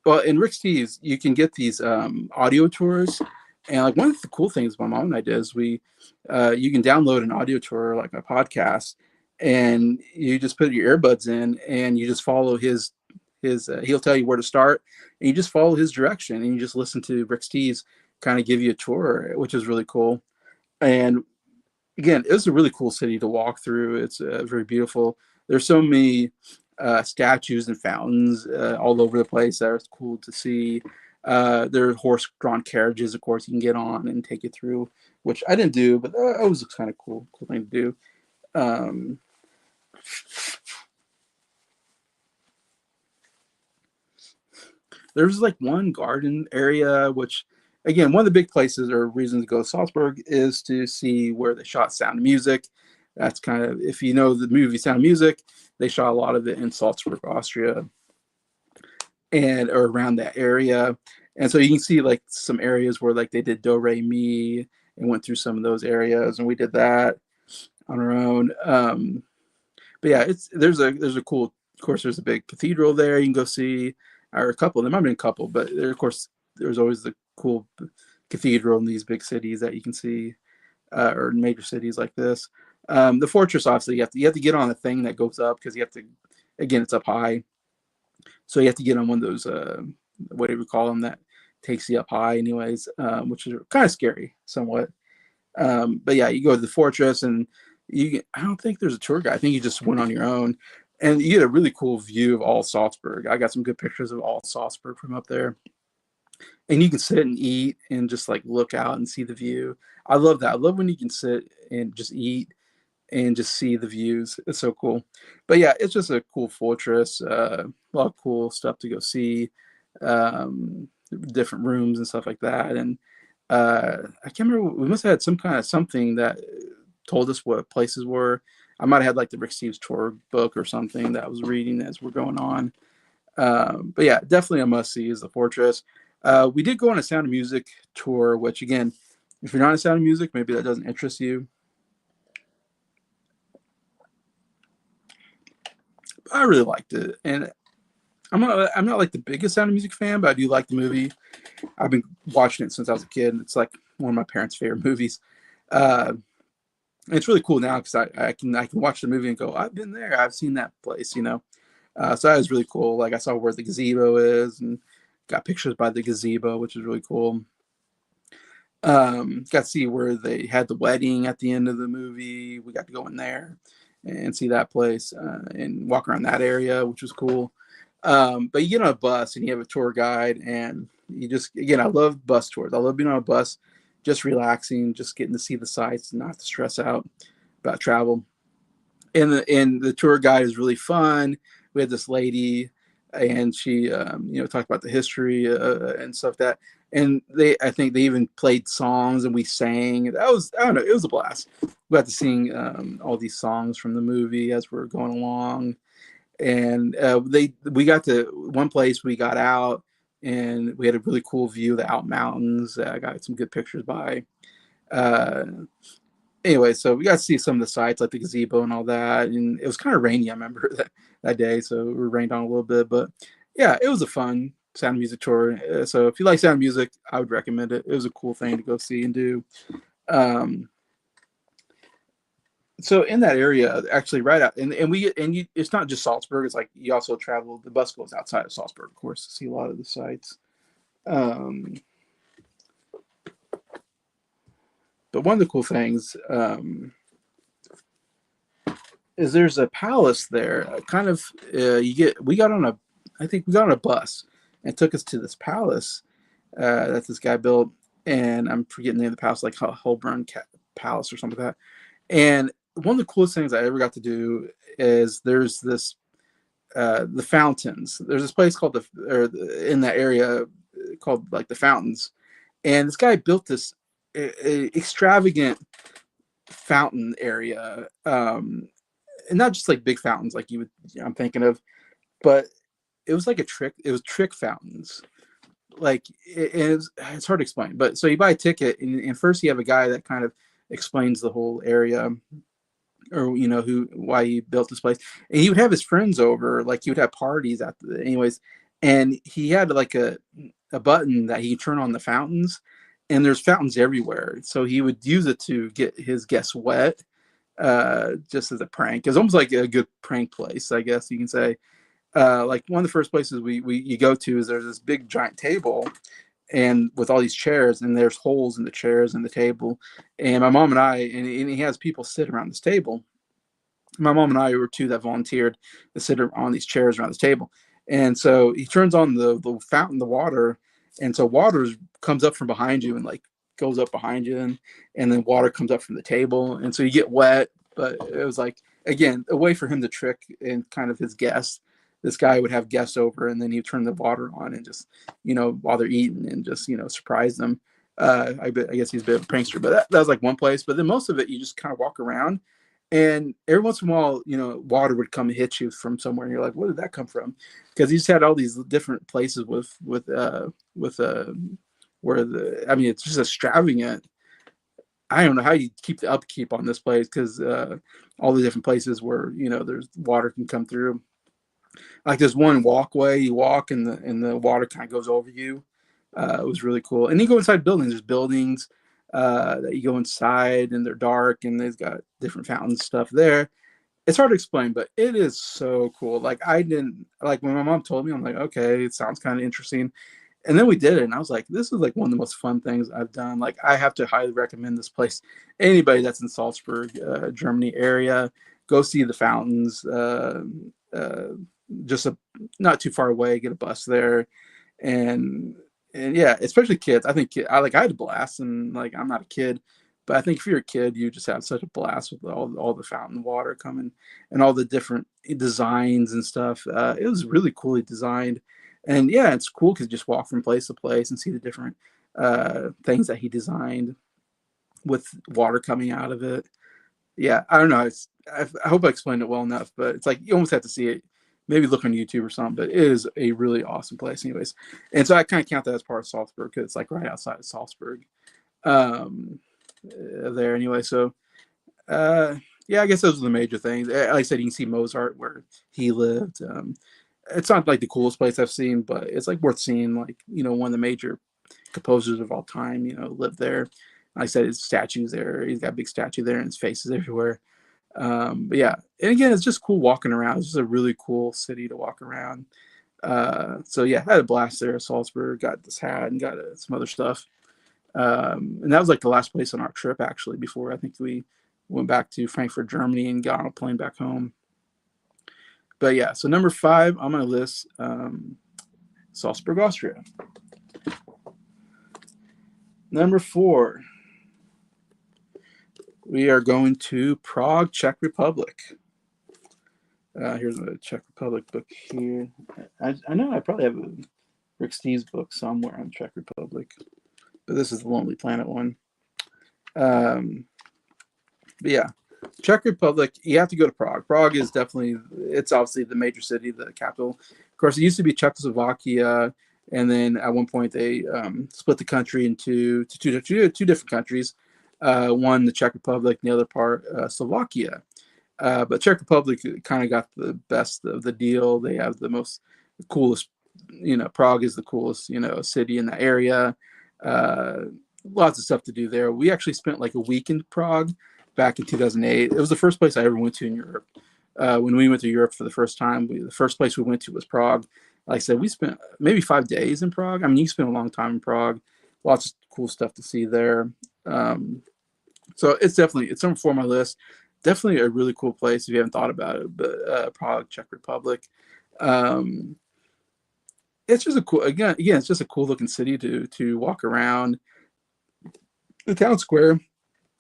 well, in Rick Steves, you can get these audio tours, and like one of the cool things my mom and I did is you can download an audio tour like a podcast, and you just put your earbuds in, and you just follow his he'll tell you where to start, and you just follow his direction, and you just listen to Rick Steves kind of give you a tour, which is really cool. And again, it's a really cool city to walk through. It's very beautiful. There's so many statues and fountains all over the place that are cool to see. There are horse-drawn carriages, of course, you can get on and take you through, which I didn't do, but it was kind of cool thing to do. Um, there's like one garden area, which again, one of the big places or reasons to go to Salzburg is to see where they shot Sound of Music. That's kind of, if you know the movie Sound of Music, they shot a lot of it in Salzburg, Austria, and or around that area. And so you can see like some areas where like they did Do Re Mi and went through some of those areas, and we did that on our own. But yeah, it's there's a cool. Of course, there's a big cathedral there you can go see, or a couple. There might have been a couple, but there, of course, there's always the cool cathedral in these big cities that you can see, or major cities like this. The fortress, obviously, you have to get on a thing that goes up because you have to. Again, it's up high, so you have to get on one of those what do we call them that takes you up high, anyways, which is kind of scary, somewhat. But yeah, you go to the fortress, and I don't think there's a tour guide. I think you just went on your own, and you get a really cool view of all Salzburg. I got some good pictures of all Salzburg from up there, and you can sit and eat and just like look out and see the view. I love that. I love when you can sit and just eat and just see the views. It's so cool. But yeah, it's just a cool fortress. A lot of cool stuff to go see. Different rooms and stuff like that. And I can't remember. We must have had some kind of something that told us what places were. I might have had like the Rick Steves tour book or something that I was reading as we're going on. But yeah, definitely a must see is the fortress. We did go on a Sound of Music tour, which again, if you're not a Sound of Music, maybe that doesn't interest you. I really liked it, and I'm not like the biggest Sound of Music fan, but I do like the movie. I've been watching it since I was a kid, and it's like one of my parents' favorite movies. Uh, and it's really cool now because I can watch the movie and go, I've been there, I've seen that place. So that was really cool. Like I saw where the gazebo is, and got pictures by the gazebo, which is really cool. Got to see where they had the wedding at the end of the movie. We got to go in there and see that place and walk around that area, which was cool. But you get on a bus and you have a tour guide, and you just, again, I love bus tours. I love being on a bus, just relaxing, just getting to see the sights and not have to stress out about travel. And the tour guide is really fun. We had this lady, and she talked about the history and stuff that. And I think they even played songs, and we sang. That was, I don't know, it was a blast. We got to sing all these songs from the movie as we are going along, and we got to one place. We got out, and we had a really cool view of the out mountains. I got some good pictures by. Uh, anyway, so we got to see some of the sites like the gazebo and all that, and it was kind of rainy. I remember that day, so we were rained on a little bit, but yeah, it was a fun Sound of Music tour. So if you like Sound of Music, I would recommend it. It was a cool thing to go see and do. Um, so in that area, actually, right out, and we and you, it's not just Salzburg. It's like you also travel. The bus goes outside of Salzburg, of course, to see a lot of the sites. Um, but one of the cool things is there's a palace there. Kind of, you get. We got on a, I think we got on a bus and took us to this palace that this guy built, and I'm forgetting the name of the palace, like Holborn Palace or something like that. And one of the coolest things I ever got to do is there's this the fountains. There's this place called in that area called like the fountains, and this guy built this extravagant fountain area, and not just like big fountains like you would I'm thinking of, but it was like a trick. It was trick fountains. Like it's hard to explain, but so you buy a ticket, and first you have a guy that kind of explains the whole area, or who why he built this place, and he would have his friends over, like he would have parties at anyways, and he had like a button that he turned on the fountains, and there's fountains everywhere, so he would use it to get his guests wet, just as a prank. It's almost like a good prank place, I guess you can say. Like one of the first places we you go to is there's this big giant table, and with all these chairs, and there's holes in the chairs and the table, and my mom and I, and he has people sit around this table. My mom and I were two that volunteered to sit on these chairs around this table, and so he turns on the fountain, the water, and so water comes up from behind you and like goes up behind you, and then water comes up from the table, and so you get wet. But it was like, again, a way for him to trick and kind of his guests. This guy would have guests over, and then he'd turn the water on and just, while they're eating, and just, surprise them. I guess he's a bit of a prankster, but that was like one place. But then most of it, you just kind of walk around, and every once in a while, water would come and hit you from somewhere, and you're like, "Where did that come from?" Because he just had all these different places with where it's just extravagant. I don't know how you keep the upkeep on this place, because all the different places where there's water can come through. Like there's one walkway you walk, and the water kind of goes over you. It was really cool. And you go inside buildings. There's buildings that you go inside, and they're dark, and they've got different fountain stuff there. It's hard to explain, but it is so cool. Like I didn't like when my mom told me, I'm like, okay, it sounds kind of interesting. And then we did it, and I was like, this is like one of the most fun things I've done. Like I have to highly recommend this place. Anybody that's in Salzburg, Germany area, go see the fountains. Uh, just not too far away. Get a bus there, and yeah, especially kids. I think I had a blast, and like I'm not a kid, but I think if you're a kid, you just have such a blast with all the fountain water coming and all the different designs and stuff. It was really coolly designed, and yeah, it's cool because you just walk from place to place and see the different things that he designed with water coming out of it. Yeah, I don't know. I hope I explained it well enough, but it's like you almost have to see it. Maybe look on YouTube or something. But it is a really awesome place, anyways. And so I kind of count that as part of Salzburg because it's like right outside of Salzburg, um, there anyway. So yeah, I guess those are the major things. Like I said, you can see Mozart where he lived. It's not like the coolest place I've seen, but it's like worth seeing. Like one of the major composers of all time, lived there. Like I said, his statues there. He's got a big statue there, and his face is everywhere. But yeah, and again, it's just cool walking around. It's just a really cool city to walk around. So yeah, I had a blast there at Salzburg. Got this hat and got some other stuff. And that was like the last place on our trip actually. Before I think we went back to Frankfurt, Germany, and got on a plane back home. But yeah, so number 5, I'm gonna list Salzburg, Austria. Number 4, we are going to Prague, Czech Republic. Here's a Czech Republic book here. I know I probably have a Rick Steves book somewhere on Czech Republic, but this is the Lonely Planet one. But yeah, Czech Republic, you have to go to Prague. Prague is definitely, it's obviously the major city, the capital. Of course, it used to be Czechoslovakia, and then at one point they split the country into two different countries. One, the Czech Republic, and the other part, Slovakia. But Czech Republic kind of got the best of the deal. They have the coolest Prague is the coolest, city in that area. Uh, Lots of stuff to do there. We actually spent like a week in Prague back in 2008. It was the first place I ever went to in Europe. When we went to Europe for the first time, the first place we went to was Prague. Like I said, we spent maybe 5 days in Prague. I mean, you spend a long time in Prague. Lots of cool stuff to see there. So it's on my list. Definitely a really cool place if you haven't thought about it. But Prague, Czech Republic. Um, it's just a cool it's just a cool looking city to walk around. The town square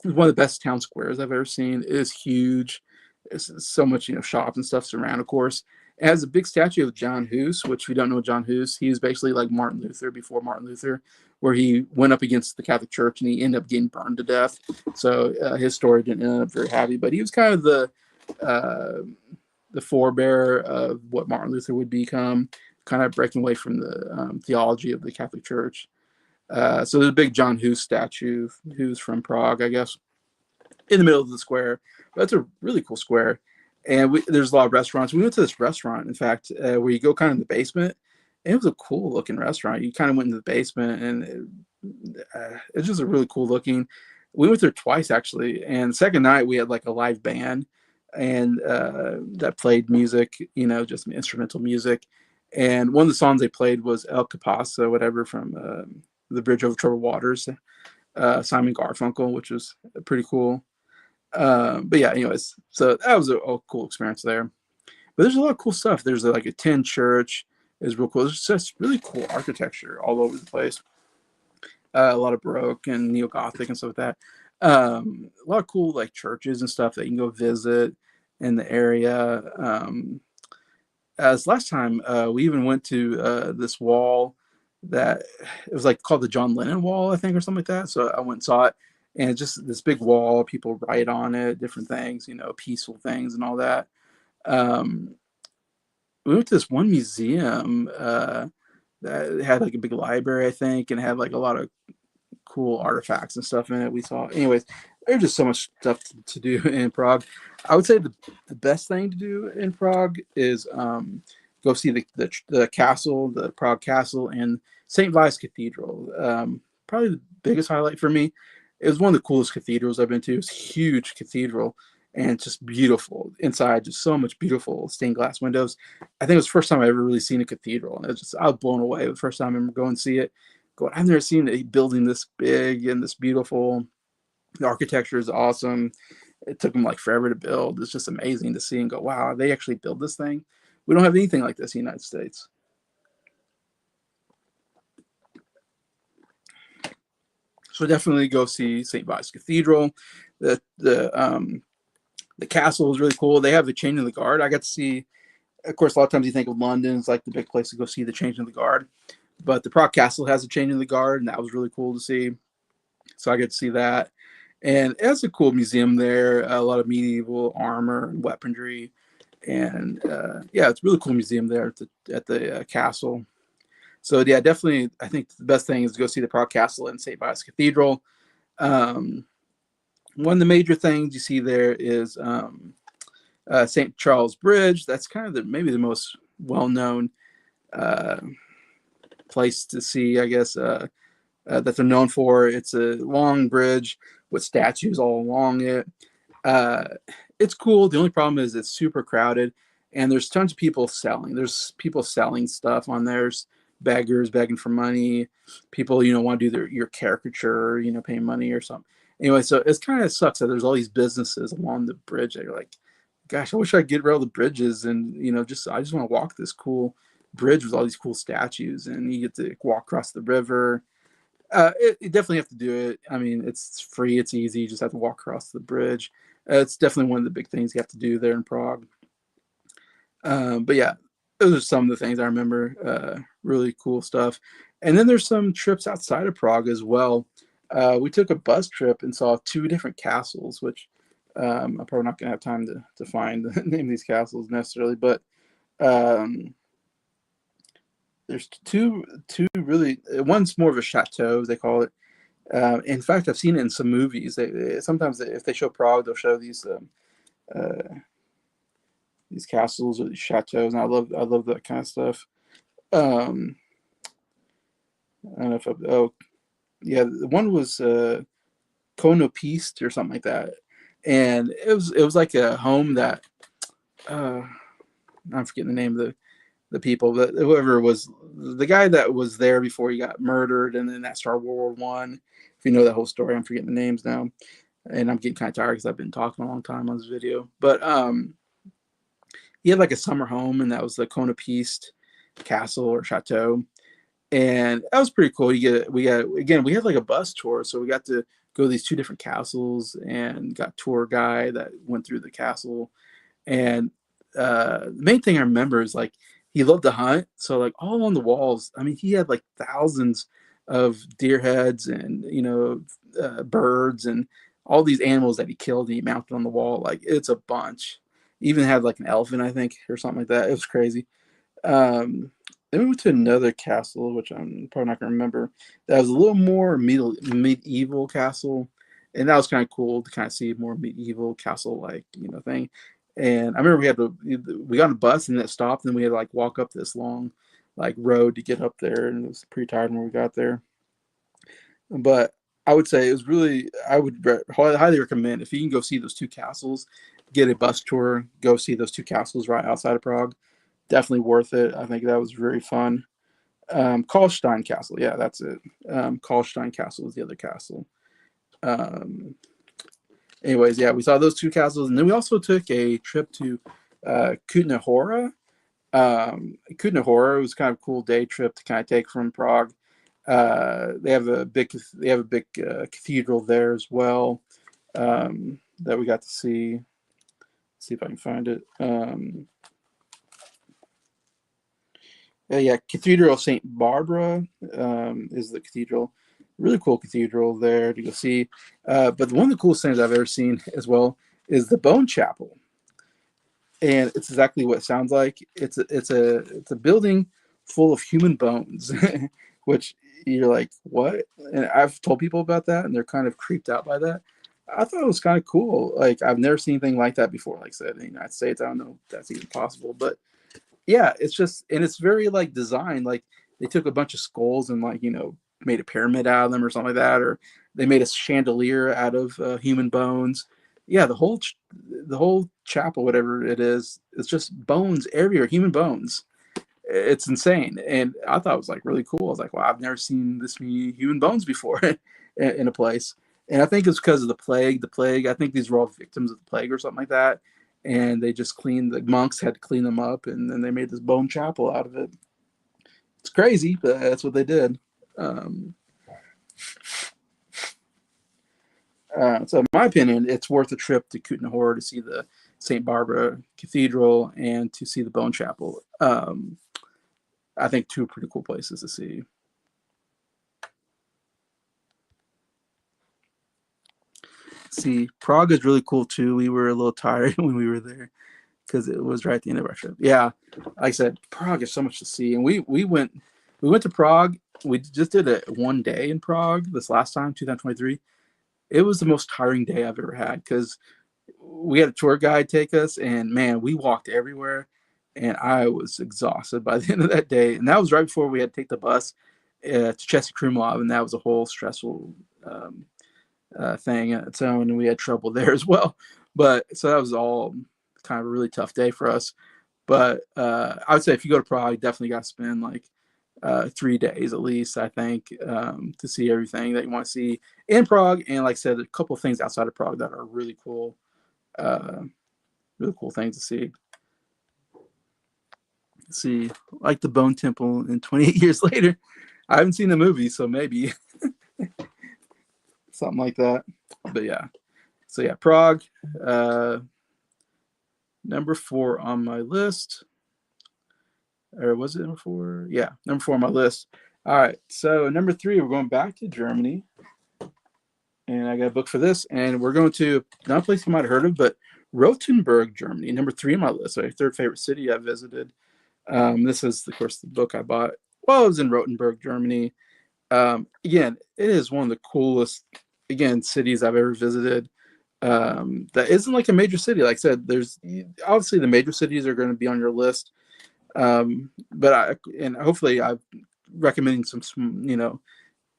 is one of the best town squares I've ever seen. It is huge. There's so much, shops and stuff surround, of course. It has a big statue of John Hus, which we don't know John Hus. He was basically like Martin Luther before Martin Luther, where he went up against the Catholic Church and he ended up getting burned to death. So his story didn't end up very happy, but he was kind of the forebearer of what Martin Luther would become, kind of breaking away from the theology of the Catholic Church. So there's a big John Hus statue, who's from Prague, I guess, in the middle of the square. That's a really cool square. And there's a lot of restaurants. We went to this restaurant, in fact, where you go kind of in the basement. And it was a cool looking restaurant. You kind of went into the basement, and it's just a really cool looking. We went there twice, actually. And the second night, we had like a live band and that played music, just instrumental music. And one of the songs they played was El Capasa, whatever, from The Bridge Over Troubled Waters, Simon Garfunkel, which was pretty cool. But yeah, anyways, so that was a cool experience there. But there's a lot of cool stuff. There's like a tin church is real cool. There's just really cool architecture all over the place. A lot of Baroque and Neo Gothic and stuff like that. A lot of cool like churches and stuff that you can go visit in the area. As last time, we even went to this wall that it was like called the John Lennon Wall, I think, or something like that. So I went and saw it, and it's just this big wall. People write on it, different things, peaceful things and all that. Um, we went to this one museum that had like a big library, I think, and had like a lot of cool artifacts and stuff in it. We saw, anyways. There's just so much stuff to do in Prague. I would say the best thing to do in Prague is go see the castle, the Prague Castle, and St. Vitus Cathedral. Probably the biggest highlight for me. It was one of the coolest cathedrals I've been to. It's a huge cathedral and just beautiful inside. Just so much beautiful stained glass windows. I think it was the first time I ever really seen a cathedral, and I was blown away the first time I remember going to see it. I've never seen a building this big and this beautiful. The architecture is awesome. It took them like forever to build. It's just amazing to see and go, wow, they actually built this thing. We don't have anything like this in the United States. So definitely go see St. Vitus Cathedral. The castle is really cool. They have the Changing of the Guard. I got to see, of course, a lot of times you think of London as like the big place to go see the Changing of the Guard. But the Prague Castle has a Changing of the Guard, and that was really cool to see. So I get to see that. And it has a cool museum there, a lot of medieval armor and weaponry. And yeah, it's a really cool museum there at the castle. So yeah, definitely, I think the best thing is to go see the Prague Castle and St. Vitus Cathedral. One of the major things you see there is St. Charles Bridge. That's kind of maybe the most well-known place to see, I guess, that they're known for. It's a long bridge with statues all along it. It's cool. The only problem is it's super crowded, and there's tons of people selling. There's people selling stuff on there. There's beggars begging for money. People, want to do your caricature, paying money or something. Anyway, so it's kind of sucks that there's all these businesses along the bridge. They're like, gosh, I wish I could get rid of the bridges and I just want to walk this cool bridge with all these cool statues, and you get to walk across the river. You definitely have to do it. I mean, it's free, it's easy. You just have to walk across the bridge. It's definitely one of the big things you have to do there in Prague. But yeah, those are some of the things I remember. Really cool stuff. And then there's some trips outside of Prague as well. We took a bus trip and saw 2 different castles, which I'm probably not going to have time to find the name of these castles necessarily, but there's two really. One's more of a chateau, they call it. In fact, I've seen it in some movies. Sometimes if they show Prague, they'll show these castles or these chateaus, and I love that kind of stuff. Um, I don't know if oh yeah, the one was Konopiste or something like that, and it was like a home that uh, I'm forgetting the name of the people, but whoever was the guy that was there before he got murdered, and then that started World War I. If you know that whole story, I'm forgetting the names now, and I'm getting kind of tired because I've been talking a long time on this video. But he had like a summer home, and that was the Konopiste Castle or Chateau, and that was pretty cool. We had like a bus tour, so we got to go to these two different castles and got tour guy that went through the castle. And the main thing I remember is like he loved to hunt, so like all on the walls. I mean, he had like thousands of deer heads and birds and all these animals that he killed and he mounted on the wall. Like it's a bunch. Even had like an elephant, I think, or something like that. It was crazy. Um, then we went to another castle, which I'm probably not gonna remember. That was a little more medieval castle, and that was kind of cool to kind of see more medieval castle like thing. And I remember we got on a bus and it stopped, and we had to like walk up this long like road to get up there, and it was pretty tired when we got there. But I would say it was really I would highly recommend if you can go see those two castles, get a bus tour, go see those two castles right outside of Prague. Definitely worth it. I think that was very fun. Karlstein Castle, yeah, that's it. Karlstein Castle is the other castle. Um, anyways, yeah, we saw those two castles, and then we also took a trip to Kutna Hora. Kutna Hora was kind of a cool day trip to kind of take from Prague. They have a big cathedral there as well that we got to see. Let's see if I can find it. Yeah, Cathedral of St. Barbara is the cathedral. Really cool cathedral there to go see. But one of the coolest things I've ever seen as well is the Bone Chapel, and it's exactly what it sounds like. It's a building full of human bones, which you're like, what? And I've told people about that, and they're kind of creeped out by that. I thought it was kind of cool. Like I've never seen anything like that before. Like I said, in the United States, I don't know if that's even possible, but yeah, it's just and it's very like designed. Like they took a bunch of skulls and like made a pyramid out of them or something like that, or they made a chandelier out of human bones. Yeah, the whole chapel, whatever it is, it's just bones everywhere, human bones. It's insane, and I thought it was like really cool. I was like, wow, I've never seen this many human bones before in a place. And I think it's because of the plague. The plague. I think these were all victims of the plague or something like that. And they just cleaned. The monks had to clean them up, and then they made this bone chapel out of it. It's crazy, but that's what they did. Um, so, in my opinion, it's worth a trip to Kutna Hora to see the St. Barbara Cathedral and to see the Bone Chapel. I think two pretty cool places to see. See, Prague is really cool too. We were a little tired when we were there because it was right at the end of our trip. Yeah, like I said, Prague is so much to see, and we went to Prague. We just did it one day in Prague this last time, 2023. It was the most tiring day I've ever had because we had a tour guide take us, and man, we walked everywhere, and I was exhausted by the end of that day. And that was right before we had to take the bus to Chesky Krumlov, and that was a whole stressful thing on its own, and we had trouble there as well. But so that was all kind of a really tough day for us. But I would say if you go to Prague, you definitely got to spend like 3 days at least, I think, to see everything that you want to see in Prague. And like I said, a couple of things outside of Prague that are uh, really cool things to see. See, like the Bone Temple in 28 years later. I haven't seen the movie, so maybe something like that. But yeah, so yeah, Prague, number 4 on my list. Or was it number 4? Yeah, number 4 on my list. All right, so number 3, we're going back to Germany. And I got a book for this. And we're going to, not a place you might have heard of, but Rothenburg, Germany, number 3 on my list. So, third favorite city I visited. This is, of course, the book I bought while I was in Rothenburg, Germany. Again, it is one of the coolest, again, cities I've ever visited. That isn't like a major city. Like I said, there's obviously the major cities are going to be on your list. But and hopefully I'm recommending some,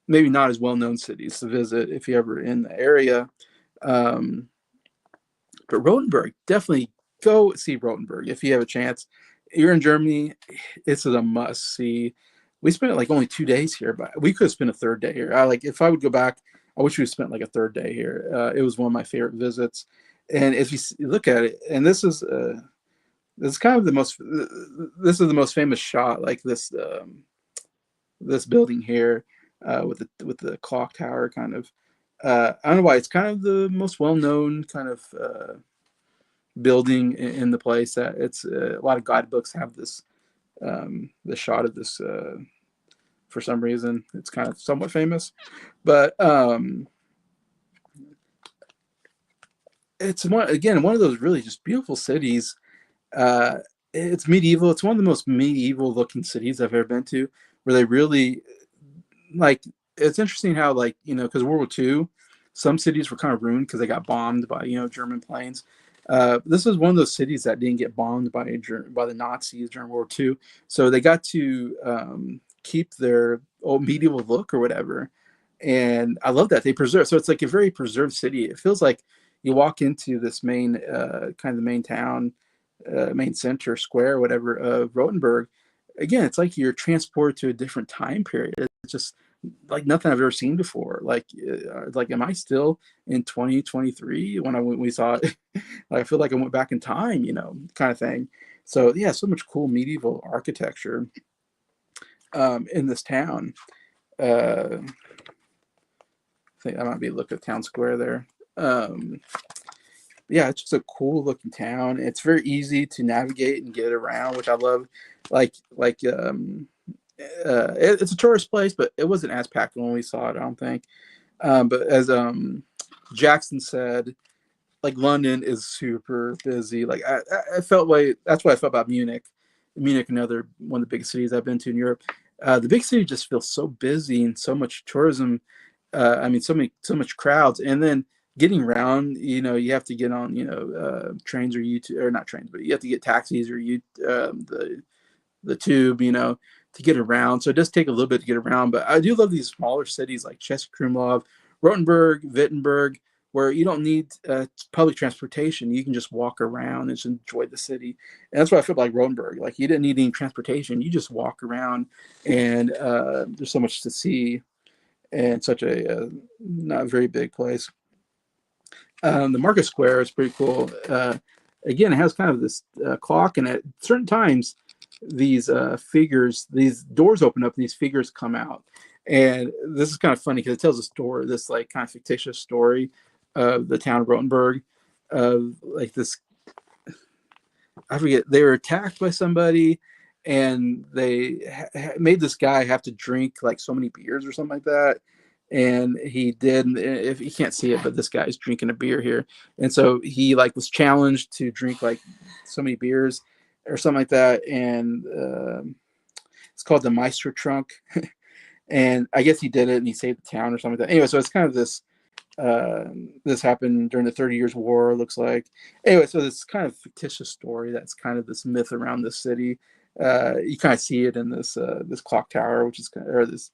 maybe not as well-known cities to visit if you're ever in the area. Um, but Rothenburg, definitely go see Rothenburg if you have a chance. You're in Germany, it's a must see. We spent like only 2 days here, but we could have spent a third day here. If I would go back, I wish we spent like a third day here. It was one of my favorite visits. And if you look at it, and this is kind of the most this is the most famous shot, like this building here, with the clock tower kind of. I don't know why it's kind of the most well-known kind of building in the place. That it's a lot of guidebooks have the shot of this. For some reason, it's kind of somewhat famous, but it's one of those really just beautiful cities. Uh, it's medieval. It's one of the most medieval looking cities I've ever been to, where they really like. It's interesting how, like, because World War II, some cities were kind of ruined because they got bombed by German planes. This was one of those cities that didn't get bombed by the Nazis during World War II, so they got to keep their old medieval look or whatever. And I love that they preserve. So it's like a very preserved city. It feels like you walk into this main kind of the main town, main center square, whatever, of Rothenburg. Again, it's like you're transported to a different time period. It's just like nothing I've ever seen before. Like, am I still in 2023 when we saw it? I feel like I went back in time, kind of thing. So yeah, so much cool medieval architecture in this town. I think that might be a look at town square there. Yeah, it's just a cool looking town. It's very easy to navigate and get around, which I love. It's a tourist place, but it wasn't as packed when we saw it, I don't think. But as Jackson said, like, London is super busy. Like, I felt like that's what I felt about Munich. Munich, another one of the biggest cities I've been to in Europe. The big city just feels so busy and so much tourism. I mean, so much crowds, and then getting around. You have to get on, trains or not trains, but you have to get taxis or the tube, to get around. So it does take a little bit to get around, but I do love these smaller cities like Chester, Krumlov, Rothenburg, Wittenberg, where you don't need public transportation. You can just walk around and just enjoy the city. And that's what I feel like Rothenburg. Like, you didn't need any transportation. You just walk around, and there's so much to see, and such a not very big place. The Market Square is pretty cool. Again, it has kind of this clock, and at certain times, these figures, these doors open up, and these figures come out. And this is kind of funny because it tells a story, this like kind of fictitious story of the town of Rothenburg, of like this. I forget, they were attacked by somebody, and they made this guy have to drink like so many beers or something like that. And he did. If you can't see it, but this guy's drinking a beer here, and so he like was challenged to drink like so many beers or something like that. And it's called the Meister Trunk. And I guess he did it, and he saved the town or something like that. Anyway, so it's kind of this. This happened during the 30 Years' War, it looks like. Anyway, so this kind of fictitious story that's kind of this myth around this city. You kind of see it in this clock tower, which is kind of, or this,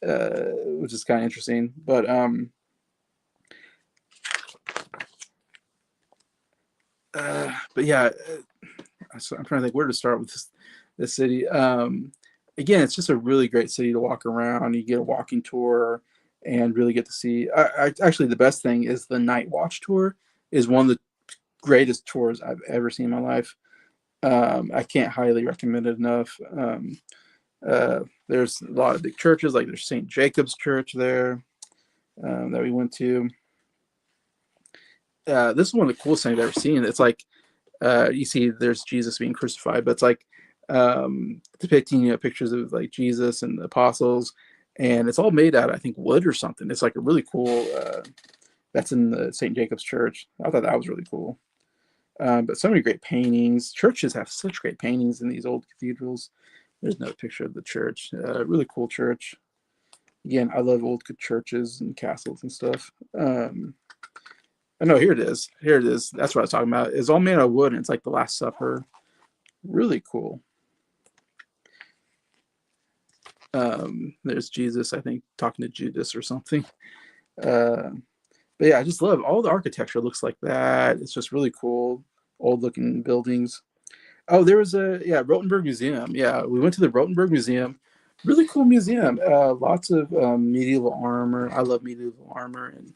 which is kind of interesting. But yeah, so I'm trying to think where to start with this city. Again, it's just a really great city to walk around. You get a walking tour and really get to see. Actually, the best thing is the night watch tour is one of the greatest tours I've ever seen in my life. I can't highly recommend it enough. There's a lot of big churches, like there's St. Jacob's Church there that we went to. This is one of the coolest things I've ever seen. It's like you see there's Jesus being crucified, but it's like depicting pictures of like Jesus and the apostles, and it's all made out of, I think, wood or something. It's like a really cool. That's in the St. Jacob's Church. I thought that was really cool. But so many great paintings. Churches have such great paintings in these old cathedrals. There's another picture of the church. Really cool church. Again, I love old churches and castles and stuff. Oh no, here it is. Here it is. That's what I was talking about. It's all made out of wood, and it's like the Last Supper. Really cool. There's Jesus, I think, talking to Judas or something. Uh, but yeah, I just love all the architecture looks like that. It's just really cool, old looking buildings. Oh, there was a Rotenberg Museum. Yeah, we went to the Rotenberg Museum. Really cool museum. Lots of medieval armor. I love medieval armor and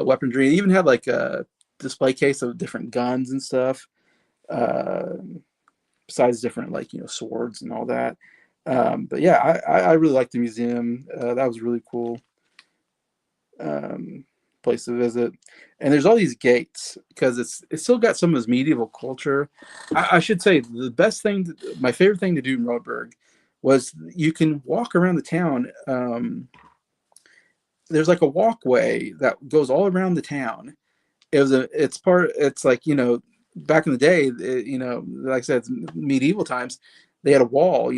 weaponry. It even had like a display case of different guns and stuff. Uh, Besides different like swords and all that. But yeah, I really liked the museum. That was really cool um, place to visit. And there's all these gates because it's still got some of this medieval culture. I should say the best thing, my favorite thing to do in Rodeburg was you can walk around the town. There's like a walkway that goes all around the town. It's like back in the day, like I said, it's medieval times. They had a wall,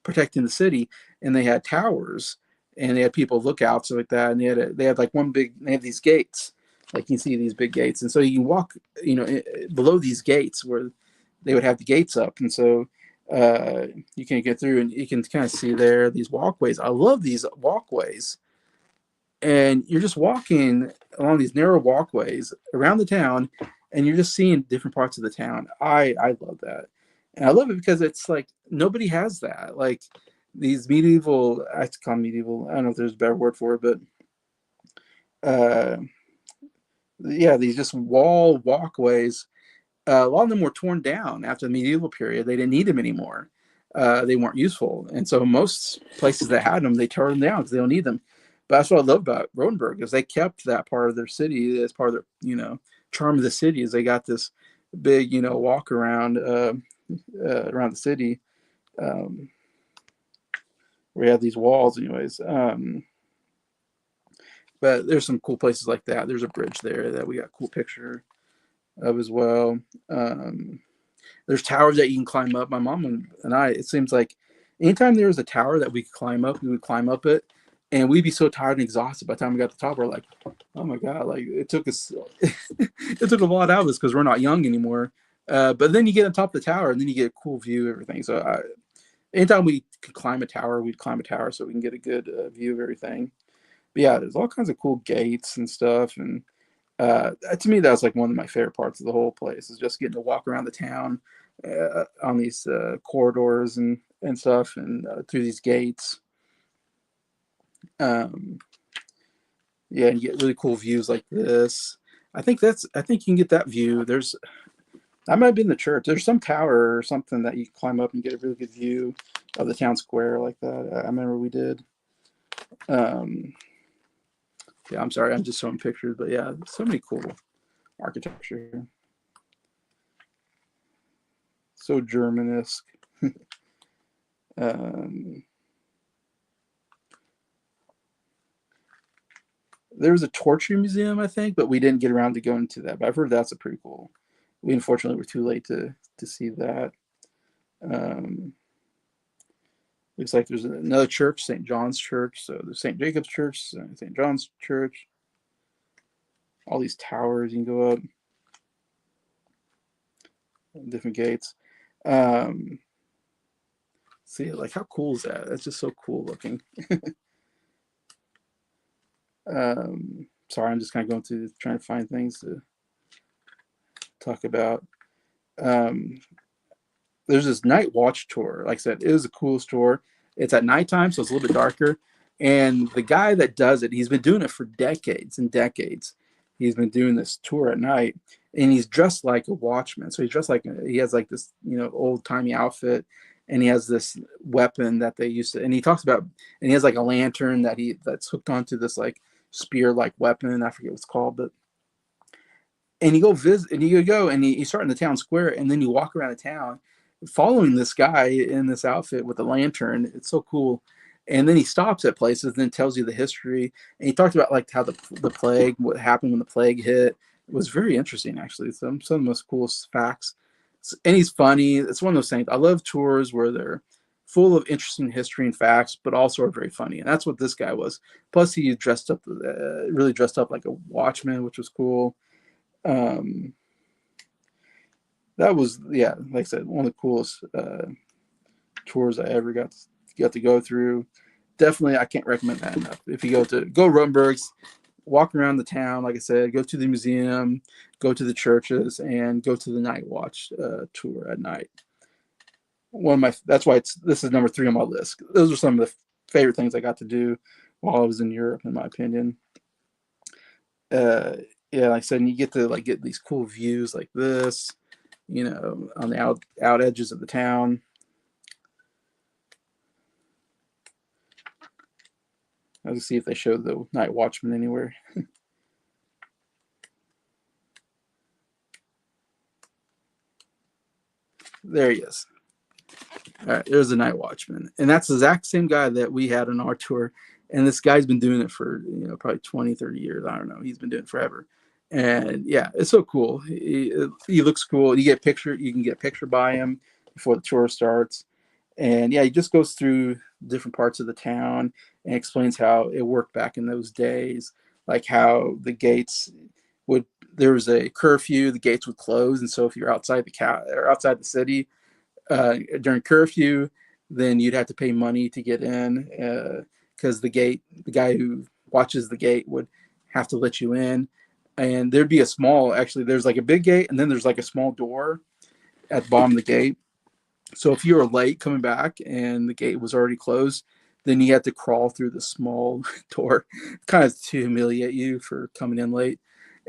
protecting the city, and they had towers, and they had people lookouts like that, and they had like they had these gates, like you see these big gates, and so you can walk, below these gates where they would have the gates up, and so you can get through, and you can kind of see there these walkways. I love these walkways, and you're just walking along these narrow walkways around the town, and you're just seeing different parts of the town. I love that, and I love it because it's like nobody has that. Like these medieval, I call them medieval. I don't know if there's a better word for it, but uh, yeah, these just wall walkways. A lot of them were torn down after the medieval period. They didn't need them anymore. They weren't useful, and so most places that had them, they tore them down because they don't need them. But that's what I love about Rodenburg is they kept that part of their city as part of their charm of the city. Is they got this big walk around around the city. Um, we have these walls, anyways. But there's some cool places like that. There's a bridge there that we got a cool picture of as well. Um, There's towers that you can climb up. My mom and I, it seems like anytime there was a tower that we could climb up, we would climb up it, and we'd be so tired and exhausted. By the time we got to the top, we're like, "Oh my god!" Like it took us, it took a lot out of us because we're not young anymore. But then you get on top of the tower, and then you get a cool view of everything. So anytime we could climb a tower, we'd climb a tower so we can get a good view of everything. But yeah, there's all kinds of cool gates and stuff, and to me, that's like one of my favorite parts of the whole place is just getting to walk around the town on these corridors and stuff, and through these gates. Um, yeah, and you get really cool views like this. I think you can get that view. That might have been the church. There's some tower or something that you climb up and get a really good view of the town square like that. I remember we did. Um, yeah, I'm sorry, I'm just showing pictures, but yeah, so many cool architecture. So Germanesque. um, there was a torture museum, I think, but we didn't get around to going to that. But I've heard that's a pretty cool. We unfortunately were too late to see that. Um, Looks like there's another church, St. John's Church. So the St. Jacob's Church, St. John's Church. All these towers you can go up, different gates. Um, See, like how cool is that? That's just so cool looking. Sorry, I'm just kind of going through trying to find things to talk about. Um, there's this night watch tour. Like I said, it is the coolest tour. It's at nighttime, so it's a little bit darker. And the guy that does it, he's been doing it for decades and decades. He's been doing this tour at night, and he's dressed like a watchman. So he's dressed like he has like this, old timey outfit, and he has this weapon that they used to. And he talks about, and he has like a lantern that's hooked onto this like spear like weapon. I forget what it's called, but and you go visit and you go and you start in the town square and then you walk around the town following this guy in this outfit with a lantern. It's so cool. And then he stops at places and then tells you the history. And he talked about like how the plague, what happened when the plague hit. It was very interesting, actually. Some of the most coolest facts. And he's funny. It's one of those things. I love tours where they're full of interesting history and facts, but also are very funny. And that's what this guy was. Plus, he dressed up, really dressed up like a watchman, which was cool. Um, that was, yeah, like I said, one of the coolest tours I ever got got to go through. Definitely, I can't recommend that enough. If you go Rotenberg's, walk around the town, like I said, go to the museum, go to the churches, and go to the night watch tour at night. That's why this is number 3 on my list. Those are some of the favorite things I got to do while I was in Europe, in my opinion. Yeah, like I said, and you get to like get these cool views like this, on the out edges of the town. Let's see if they show the night watchman anywhere. There he is. All right, there's the night watchman, and that's the exact same guy that we had on our tour. And this guy's been doing it for probably 20, 30 years. I don't know. He's been doing it forever. And yeah, it's so cool. He looks cool. You can get a picture by him before the tour starts. And yeah, he just goes through different parts of the town and explains how it worked back in those days, like how the gates would there was a curfew, the gates would close, and so if you're outside or outside the city during curfew, then you'd have to pay money to get in because the guy who watches the gate would have to let you in. And there'd be there's like a big gate, and then there's like a small door at the bottom of the gate. So if you were late coming back and the gate was already closed, then you had to crawl through the small door, kind of to humiliate you for coming in late.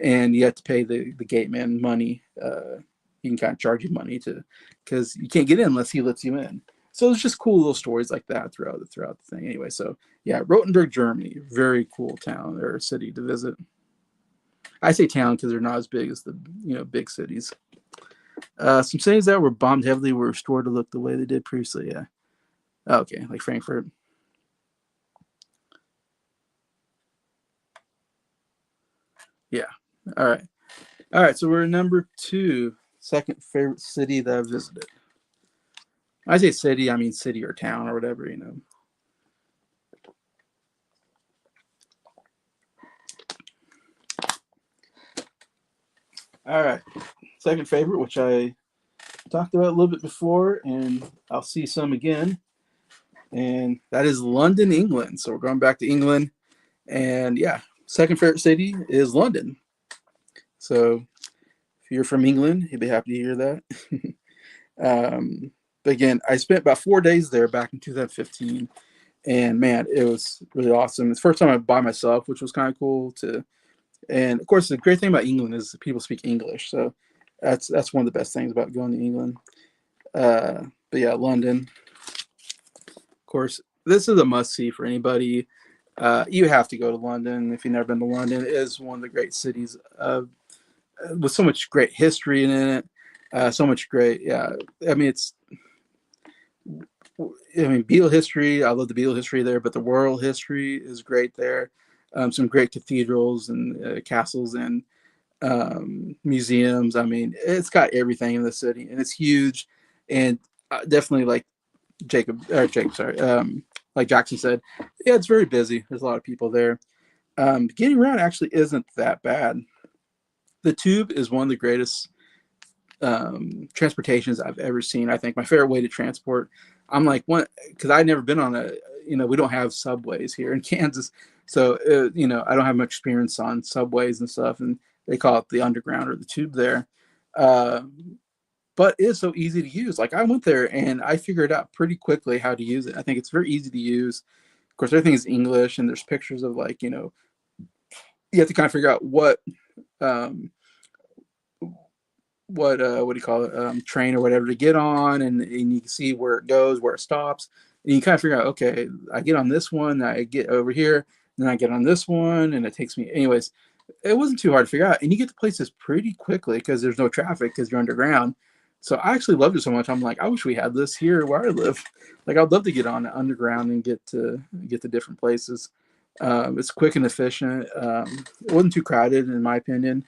And you have to pay the gate man money. He can kind of charge you money because you can't get in unless he lets you in. So it's just cool little stories like that throughout the thing. Anyway, so yeah, Rotenberg, Germany, very cool town or city to visit. I say town because they're not as big as the big cities. Some cities that were bombed heavily were restored to look the way they did previously. Yeah. Okay, like Frankfurt. Yeah. All right. All right. So we're number 2, second favorite city that I've visited. I say city, I mean city or town or whatever. All right. Second favorite, which I talked about a little bit before, and I'll see some again. And that is London, England. So we're going back to England. And yeah, second favorite city is London. So if you're from England, you'll be happy to hear that. But again, I spent about 4 days there back in 2015. And man, it was really awesome. It's the first time I by myself, which was kind of cool to. And of course, the great thing about England is people speak English. So that's one of the best things about going to England. But yeah, London. Of course, this is a must-see for anybody. You have to go to London if you've never been to London. It is one of the great cities with so much great history in it. So much great, yeah. I mean, Beatle history. I love the Beatle history there, but the world history is great there. Some great cathedrals and castles and museums. I mean, it's got everything in the city, and it's huge. And definitely, like like Jackson said, yeah, it's very busy. There's a lot of people there. Getting around actually isn't that bad. The tube is one of the greatest transportations I've ever seen. I think my favorite way to transport. I'm like, what? Because I've never been on we don't have subways here in Kansas, so I don't have much experience on subways and stuff, and they call it the underground or the tube there. But it's so easy to use. Like I went there and I figured out pretty quickly how to use it. I think it's very easy to use. Of course, everything is English, and there's pictures of you have to kind of figure out um, what do you call it, train or whatever to get on, and you can see where it goes, where it stops, and you kind of figure out, okay, I get on this one, I get over here, then I get on this one, and it takes me. Anyways, it wasn't too hard to figure out, and you get to places pretty quickly because there's no traffic because you're underground. So I actually loved it so much. I'm like, I wish we had this here where I live. Like I'd love to get on the underground and get to different places. It's quick and efficient. It wasn't too crowded in my opinion.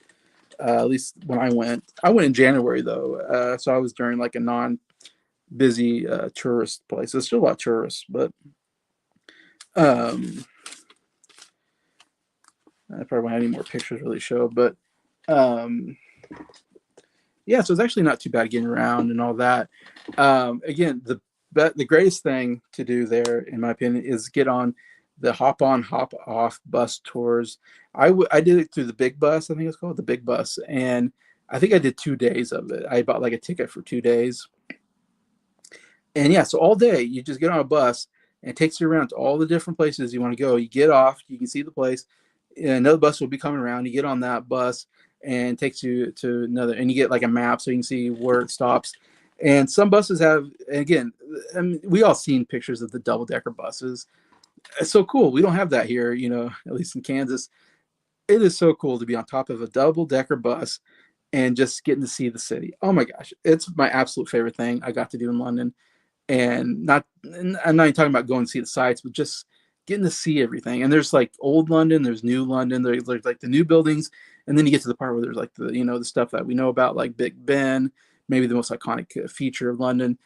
At least when I went in January though, so I was during like a non-busy tourist place. There's still a lot of tourists, but um, I probably won't have any more pictures really show. But um, yeah, so it's actually not too bad getting around and all that. Again, the but the greatest thing to do there, in my opinion, is get on the hop on, hop off bus tours. I did it through the big bus. I think it's called the big bus, and I think I did 2 days of it. I bought like a ticket for 2 days, and yeah, so all day you just get on a bus and it takes you around to all the different places you want to go. You get off, you can see the place. And another bus will be coming around. You get on that bus and it takes you to another, and you get like a map so you can see where it stops. And some buses have, again, I mean, we all seen pictures of the double decker buses. It's so cool. We don't have that here, at least in Kansas. It is so cool to be on top of a double decker bus and just getting to see the city. Oh my gosh, it's my absolute favorite thing I got to do in London. And I'm not even talking about going to see the sites, but just getting to see everything. And there's like old London, there's new London, there's like the new buildings, and then you get to the part where there's like the stuff that we know about, like Big Ben, maybe the most iconic feature of London.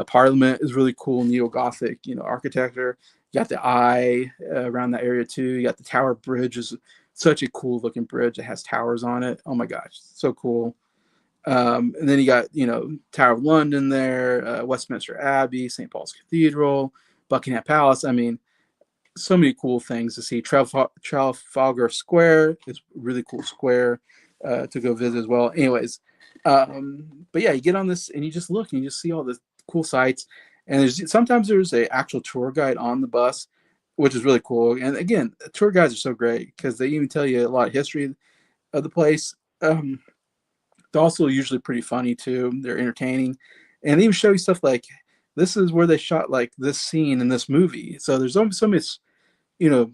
Parliament is really cool, neo Gothic, architecture. You got the Eye around that area too. You got the Tower Bridge, is such a cool looking bridge. It has towers on it. Oh my gosh, so cool. And then you got, Tower of London there, Westminster Abbey, St. Paul's Cathedral, Buckingham Palace. I mean, so many cool things to see. Trafalgar Square is a really cool square to go visit as well. Anyways, but yeah, you get on this and you just look and you just see all the cool sights. And sometimes there's a actual tour guide on the bus, which is really cool. And again, tour guides are so great because they even tell you a lot of history of the place. They're also usually pretty funny too. They're entertaining, and they even show you stuff like this is where they shot like this scene in this movie. So there's almost so much, you know,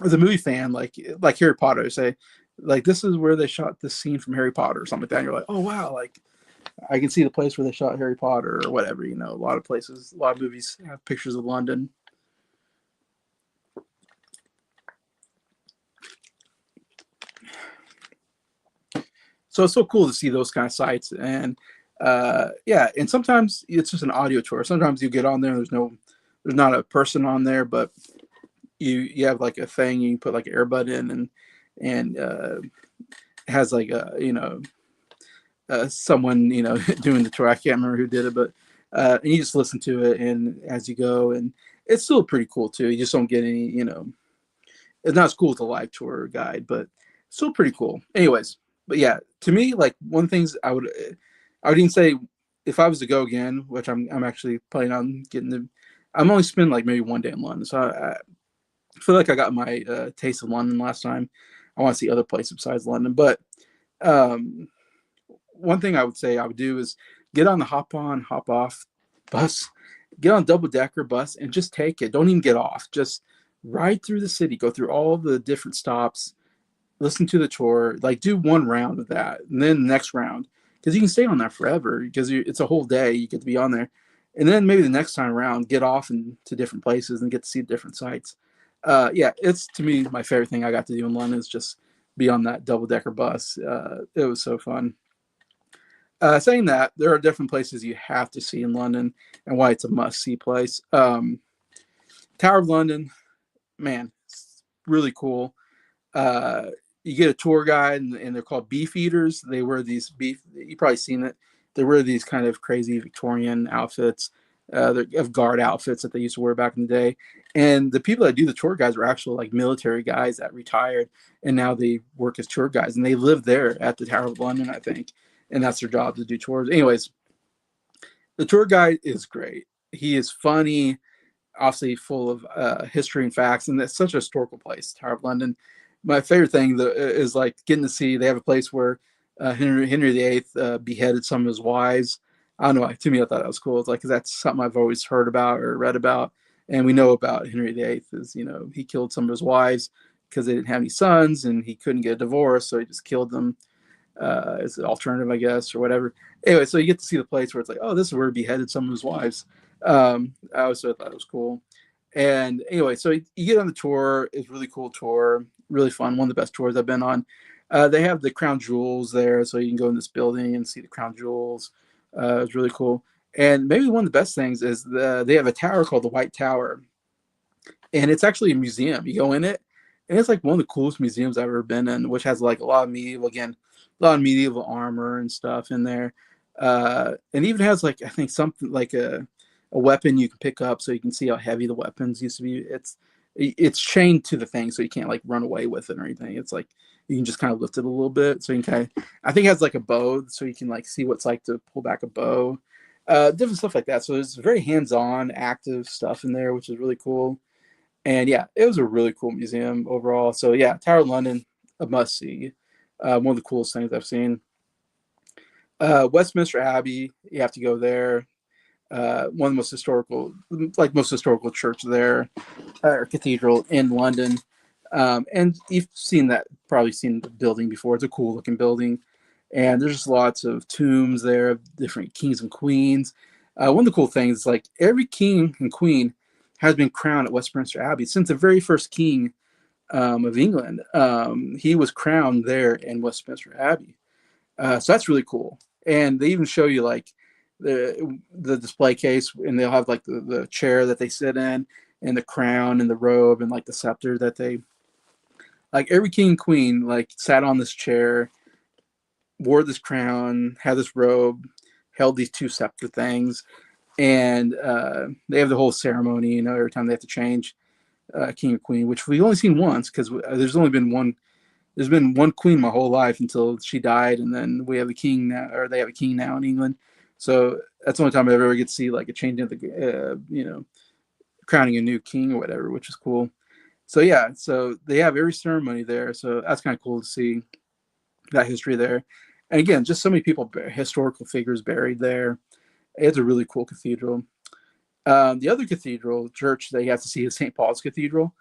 as a movie fan, like Harry Potter, say like this is where they shot this scene from Harry Potter or something like that. And you're like, oh wow, like I can see the place where they shot Harry Potter or whatever. A lot of places, a lot of movies have pictures of London. So it's so cool to see those kind of sites. And yeah, and sometimes it's just an audio tour. Sometimes you get on there and there's not a person on there, but you have like a thing, you put like an earbud in, and has like a someone doing the tour. I can't remember who did it, but and you just listen to it and as you go, and it's still pretty cool too. You just don't get any, it's not as cool as a live tour guide, but still pretty cool. Anyways, but yeah, to me, like one of the things I would even say if I was to go again, which I'm actually planning on getting the, I'm only spending like maybe one day in London, so I feel like I got my taste of London last time. I want to see other places besides London, but um, one thing I would say I would do is get on the hop on, hop off bus, get on double decker bus, and just take it. Don't even get off. Just ride through the city, go through all the different stops, listen to the tour, like do one round of that, and then the next round, because you can stay on that forever because it's a whole day. You get to be on there, and then maybe the next time around, get off into different places and get to see different sites. Yeah, it's to me my favorite thing I got to do in London is just be on that double decker bus. It was so fun. Saying that, there are different places you have to see in London and why it's a must see place. Tower of London, man, it's really cool. Uh, you get a tour guide, and they're called beef eaters. They wear these beef. You probably seen it. They wear these kind of crazy Victorian outfits. They have guard outfits that they used to wear back in the day. And the people that do the tour guides were actual like military guys that retired, and now they work as tour guides, and they live there at the Tower of London, I think, and that's their job to do tours. Anyways, the tour guide is great. He is funny, obviously full of history and facts, and it's such a historical place, Tower of London. My favorite thing is like getting to see. They have a place where Henry VIII beheaded some of his wives. I don't know. To me, I thought that was cool. It's like 'cause that's something I've always heard about or read about, and we know about Henry VIII is he killed some of his wives because they didn't have any sons and he couldn't get a divorce, so he just killed them as an alternative, I guess, or whatever. Anyway, so you get to see the place where it's like, oh, this is where he beheaded some of his wives. I also thought it was cool. And anyway, so you get on the tour. It's a really cool tour, really fun. One of the best tours I've been on. They have the crown jewels there, so you can go in this building and see the crown jewels. It's really cool. And maybe one of the best things is they have a tower called the White Tower, and it's actually a museum. You go in it, and it's like one of the coolest museums I've ever been in, which has like a lot of medieval, again, a lot of medieval armor and stuff in there, and even has like I think something like a weapon you can pick up, so you can see how heavy the weapons used to be. It's chained to the thing, so you can't like run away with it or anything. It's like you can just kind of lift it a little bit, so you can kind of. I think it has like a bow, so you can like see what it's like to pull back a bow, different stuff like that. So there's very hands-on, active stuff in there, which is really cool. And yeah, it was a really cool museum overall. So yeah, Tower of London, a must see. One of the coolest things I've seen. Westminster Abbey, you have to go there. One of the most historical, like most historical church there, or cathedral in London. And you've seen that, probably seen the building before. It's a cool looking building. And there's just lots of tombs there, different kings and queens. One of the cool things is like every king and queen has been crowned at Westminster Abbey since the very first king of England. He was crowned there in Westminster Abbey. So that's really cool. And they even show you like the display case, and they'll have like the chair that they sit in, and the crown and the robe and like the scepter that they like. Every king and queen like sat on this chair, wore this crown, had this robe, held these two scepter things, and they have the whole ceremony. You know, every time they have to change king or queen, which we've only seen once because there's only been one. There's been one queen my whole life until she died, and then we have a king now, or they have a king now in England. So that's the only time I ever get to see like a change of the, crowning a new king or whatever, which is cool. So yeah, so they have every ceremony there. So that's kind of cool to see that history there. And again, just so many people, historical figures buried there. It's a really cool cathedral. The other cathedral church that you have to see is St. Paul's Cathedral.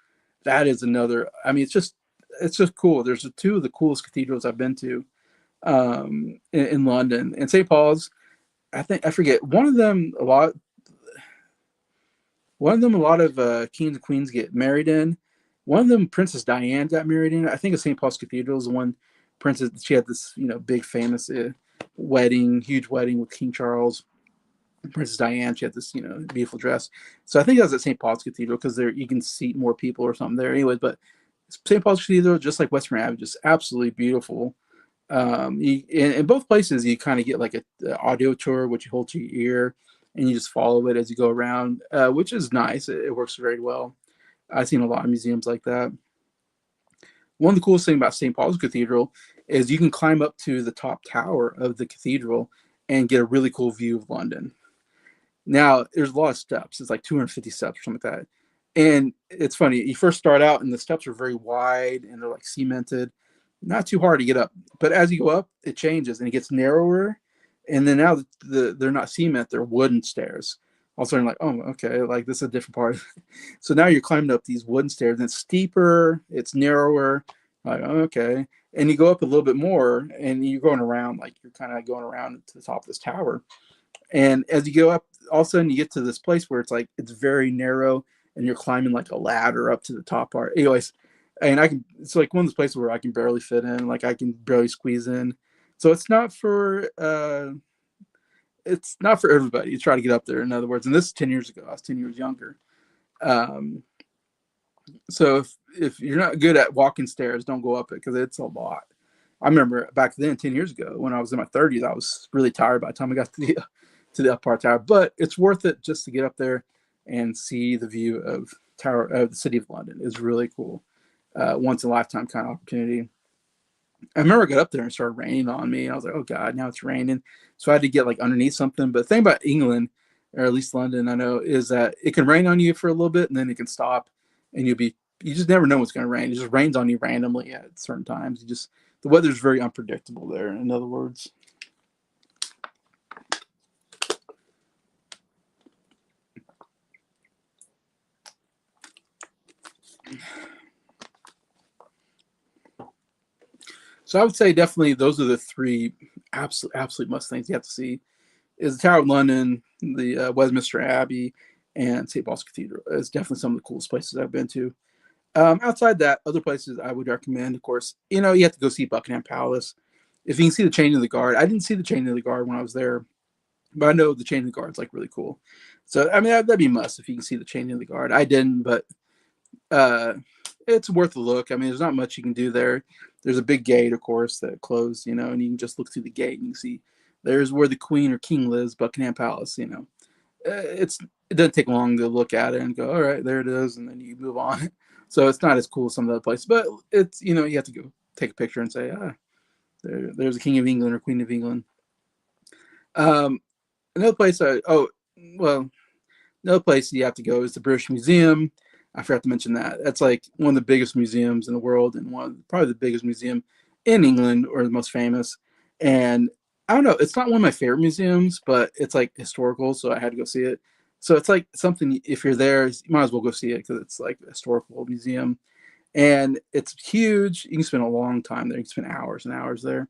That is another. I mean, it's just cool. There's two of the coolest cathedrals I've been to in London, and St. Paul's. I think I forget one of them. A lot of kings and queens get married in. One of them, Princess Diane, got married in. I think of St. Paul's Cathedral is the one princess. She had this big famous wedding, huge wedding with King Charles. Princess Diane. She had this beautiful dress. So I think that was at St. Paul's Cathedral because there you can seat more people or something there. Anyways, but St. Paul's Cathedral, just like Western Avenue, just absolutely beautiful. In both places, you kind of get like a audio tour, which you hold to your ear, and you just follow it as you go around, which is nice. It works very well. I've seen a lot of museums like that. One of the coolest things about St. Paul's Cathedral is you can climb up to the top tower of the cathedral and get a really cool view of London. Now, there's a lot of steps. It's like 250 steps or something like that. And it's funny. You first start out, and the steps are very wide, and they're like cemented. Not too hard to get up. But as you go up, it changes, and it gets narrower. And then now they're not cement; they're wooden stairs. All of a sudden, like, oh, okay, like this is a different part. So now you're climbing up these wooden stairs, and it's steeper, it's narrower. Like, okay, and you go up a little bit more, and you're going around, like you're kind of going around to the top of this tower. And as you go up, all of a sudden you get to this place where it's very narrow, and you're climbing like a ladder up to the top part. Anyways, and it's like one of those places where I can barely fit in, like I can barely squeeze in. So it's not for everybody to try to get up there. In other words, and this is 10 years ago. I was 10 years younger. Um, so if you're not good at walking stairs, don't go up it because it's a lot. I remember back then, 10 years ago, when I was in my 30s, I was really tired by the time I got to the up part tower. But it's worth it just to get up there and see the view of the city of London. It's really cool. Once in a lifetime kind of opportunity. I remember I got up there and it started raining on me. And I was like, oh God, now it's raining. So I had to get like underneath something. But the thing about England, or at least London, I know, is that it can rain on you for a little bit and then it can stop, and you just never know what's going to rain. It just rains on you randomly at certain times. The weather's very unpredictable there, in other words. So I would say definitely those are the three absolute must things you have to see: is the Tower of London, the Westminster Abbey, and St. Paul's Cathedral. It's definitely some of the coolest places I've been to. Outside that, other places I would recommend, of course, you have to go see Buckingham Palace. If you can see the changing of the guard, I didn't see the changing of the guard when I was there, but I know the changing of the guard is like really cool. So I mean that'd be a must if you can see the changing of the guard. I didn't, but uh, it's worth a look. I mean, there's not much you can do there. There's a big gate, of course, that closed, and you can just look through the gate and you can see there's where the Queen or King lives, Buckingham Palace. It's it doesn't take long to look at it and go, all right, there it is, and then you move on. So it's not as cool as some of the other places, but it's, you know, you have to go take a picture and say, there's a King of England or Queen of England. Um, another place, well, another place you have to go is the British Museum. I forgot to mention that. That's like one of the biggest museums in the world, and probably the biggest museum in England, or the most famous. And I don't know, it's not one of my favorite museums, but it's like historical, so I had to go see it. So it's like something, if you're there, you might as well go see it because it's like a historical museum, and it's huge. You can spend a long time there. You can spend hours and hours there,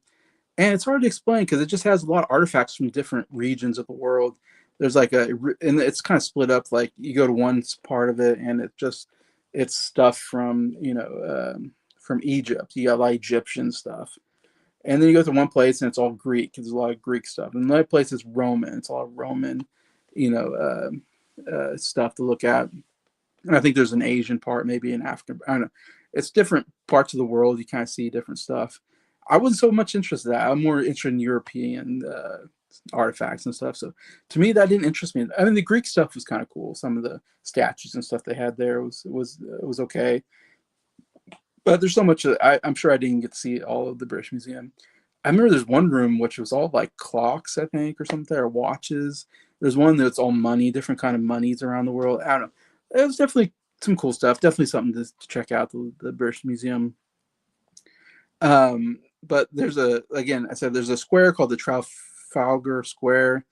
and it's hard to explain because it just has a lot of artifacts from different regions of the world. There's like and it's kind of split up. Like you go to one part of it, and it's stuff from, from Egypt. You got like Egyptian stuff, and then you go to one place and it's all Greek. There's a lot of Greek stuff. And another place is Roman. It's all Roman, you know, stuff to look at. And I think there's an Asian part, maybe an African. I don't know. It's different parts of the world. You kind of see different stuff. I wasn't so much interested in that. I'm more interested in European artifacts and stuff. So to me, that didn't interest me. I mean, the Greek stuff was kind of cool. Some of the statues and stuff they had there was okay. But there's so much I'm sure I didn't get to see all of the British Museum. I remember there's one room which was all like clocks, I think, or something, or watches. There's one that's all money, different kind of monies around the world. I don't know. It was definitely some cool stuff. Definitely something to check out, the British Museum. But again, I said there's a square called the Trafalgar Square.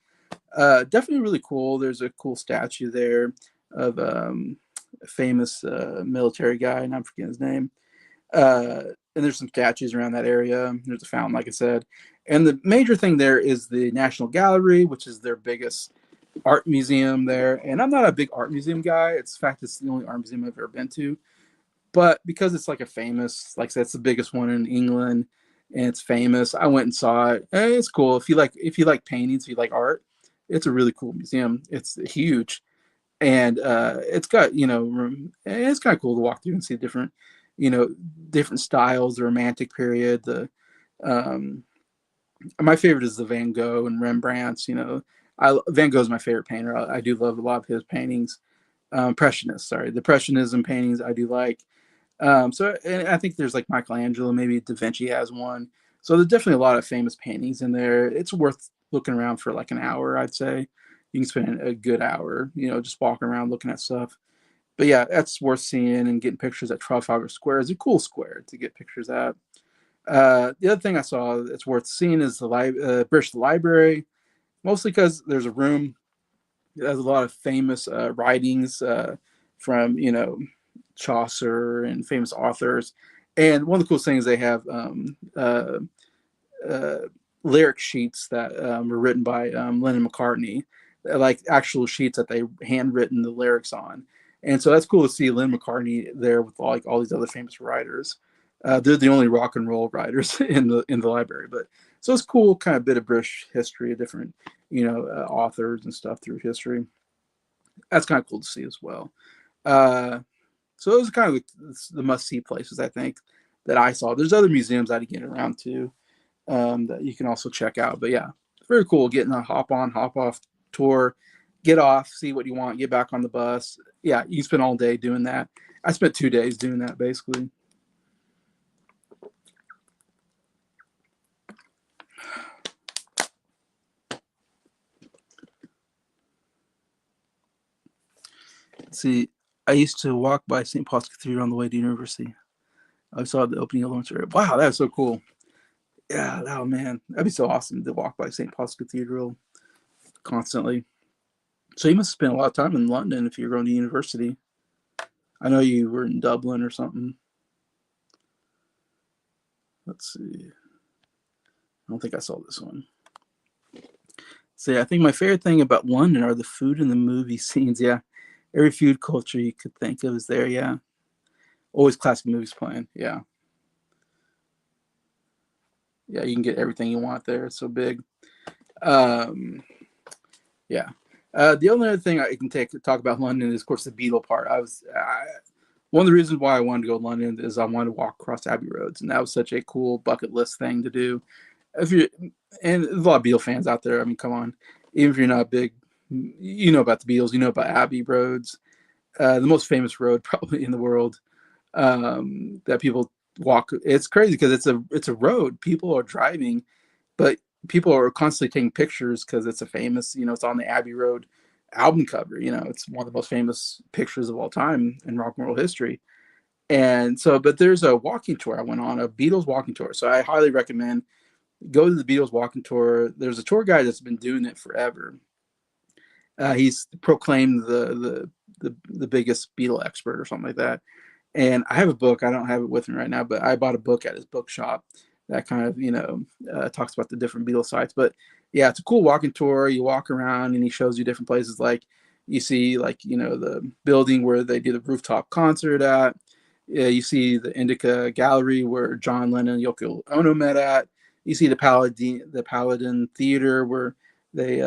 Definitely really cool. There's a cool statue there of a famous military guy, and I'm forgetting his name. And there's some statues around that area. There's a fountain, like I said. And the major thing there is the National Gallery, which is their biggest art museum there. And I'm not a big art museum guy. In fact, it's the only art museum I've ever been to. But because it's like a famous, like I said, it's the biggest one in England, and it's famous. I went and saw it. It's cool. If you like paintings, if you like art, it's a really cool museum. It's huge, and it's got, room. It's kind of cool to walk through and see you know different styles, the Romantic period. The um, My favorite is the Van Gogh and Rembrandt's. Van Gogh is my favorite painter. I do love a lot of his paintings. Impressionist, sorry, the Impressionism paintings I do like. And I think there's like Michelangelo, maybe Da Vinci has one. So there's definitely a lot of famous paintings in there. It's worth looking around for like an hour, I'd say. You can spend a good hour, just walking around looking at stuff. But yeah, that's worth seeing, and getting pictures at Trafalgar Square is a cool square to get pictures at. The other thing I saw that's worth seeing is the British Library, mostly because there's a room that has a lot of famous writings from, Chaucer and famous authors. And one of the coolest things, they have uh, lyric sheets that were written by Lennon McCartney, like actual sheets that they handwritten the lyrics on. And so that's cool to see Lennon McCartney there with like all these other famous writers. They're the only rock and roll writers in the library, but so it's cool, kind of bit of British history, different authors and stuff through history. That's kind of cool to see as well. Uh, so those are kind of the must-see places, I think, that I saw. There's other museums I didn't get around to that you can also check out. But yeah, very cool getting a hop on, hop off tour, get off, see what you want, get back on the bus. Yeah, you spend all day doing that. I spent 2 days doing that, basically. See, I used to walk by St. Paul's Cathedral on the way to university. I saw the opening of Lawrence. Wow, that was so cool. Yeah, oh man, that'd be so awesome to walk by St. Paul's Cathedral constantly. So you must spend a lot of time in London if you're going to university. I know you were in Dublin or something. Let's see. I don't think I saw this one. See, I think my favorite thing about London are the food and the movie scenes. Yeah, every food culture you could think of is there. Yeah, always classic movies playing. Yeah, yeah, you can get everything you want there. It's so big. Um, yeah. The only other thing I can talk about London is, of course, the Beetle part. One of the reasons why I wanted to go to London is I wanted to walk across Abbey Roads, and that was such a cool bucket list thing to do. If you And there's a lot of Beatle fans out there. I mean, come on, even if you're not a big you know about the Beatles, you know about Abbey Roads, the most famous road probably in the world, that people walk. It's crazy because it's a road. People are driving, but people are constantly taking pictures because it's a famous, it's on the Abbey Road album cover. It's one of the most famous pictures of all time in rock and roll history. And so, but there's a walking tour I went on, a Beatles walking tour. So I highly recommend go to the Beatles walking tour. There's a tour guide that's been doing it forever. He's proclaimed the biggest Beatle expert or something like that. And I have a book. I don't have it with me right now, but I bought a book at his bookshop that kind of talks about the different Beatles sites. But yeah, it's a cool walking tour. You walk around and he shows you different places. Like you see, like the building where they did the rooftop concert at. Yeah, you see the Indica Gallery where John Lennon and Yoko Ono met at. You see the Paladin Theater where they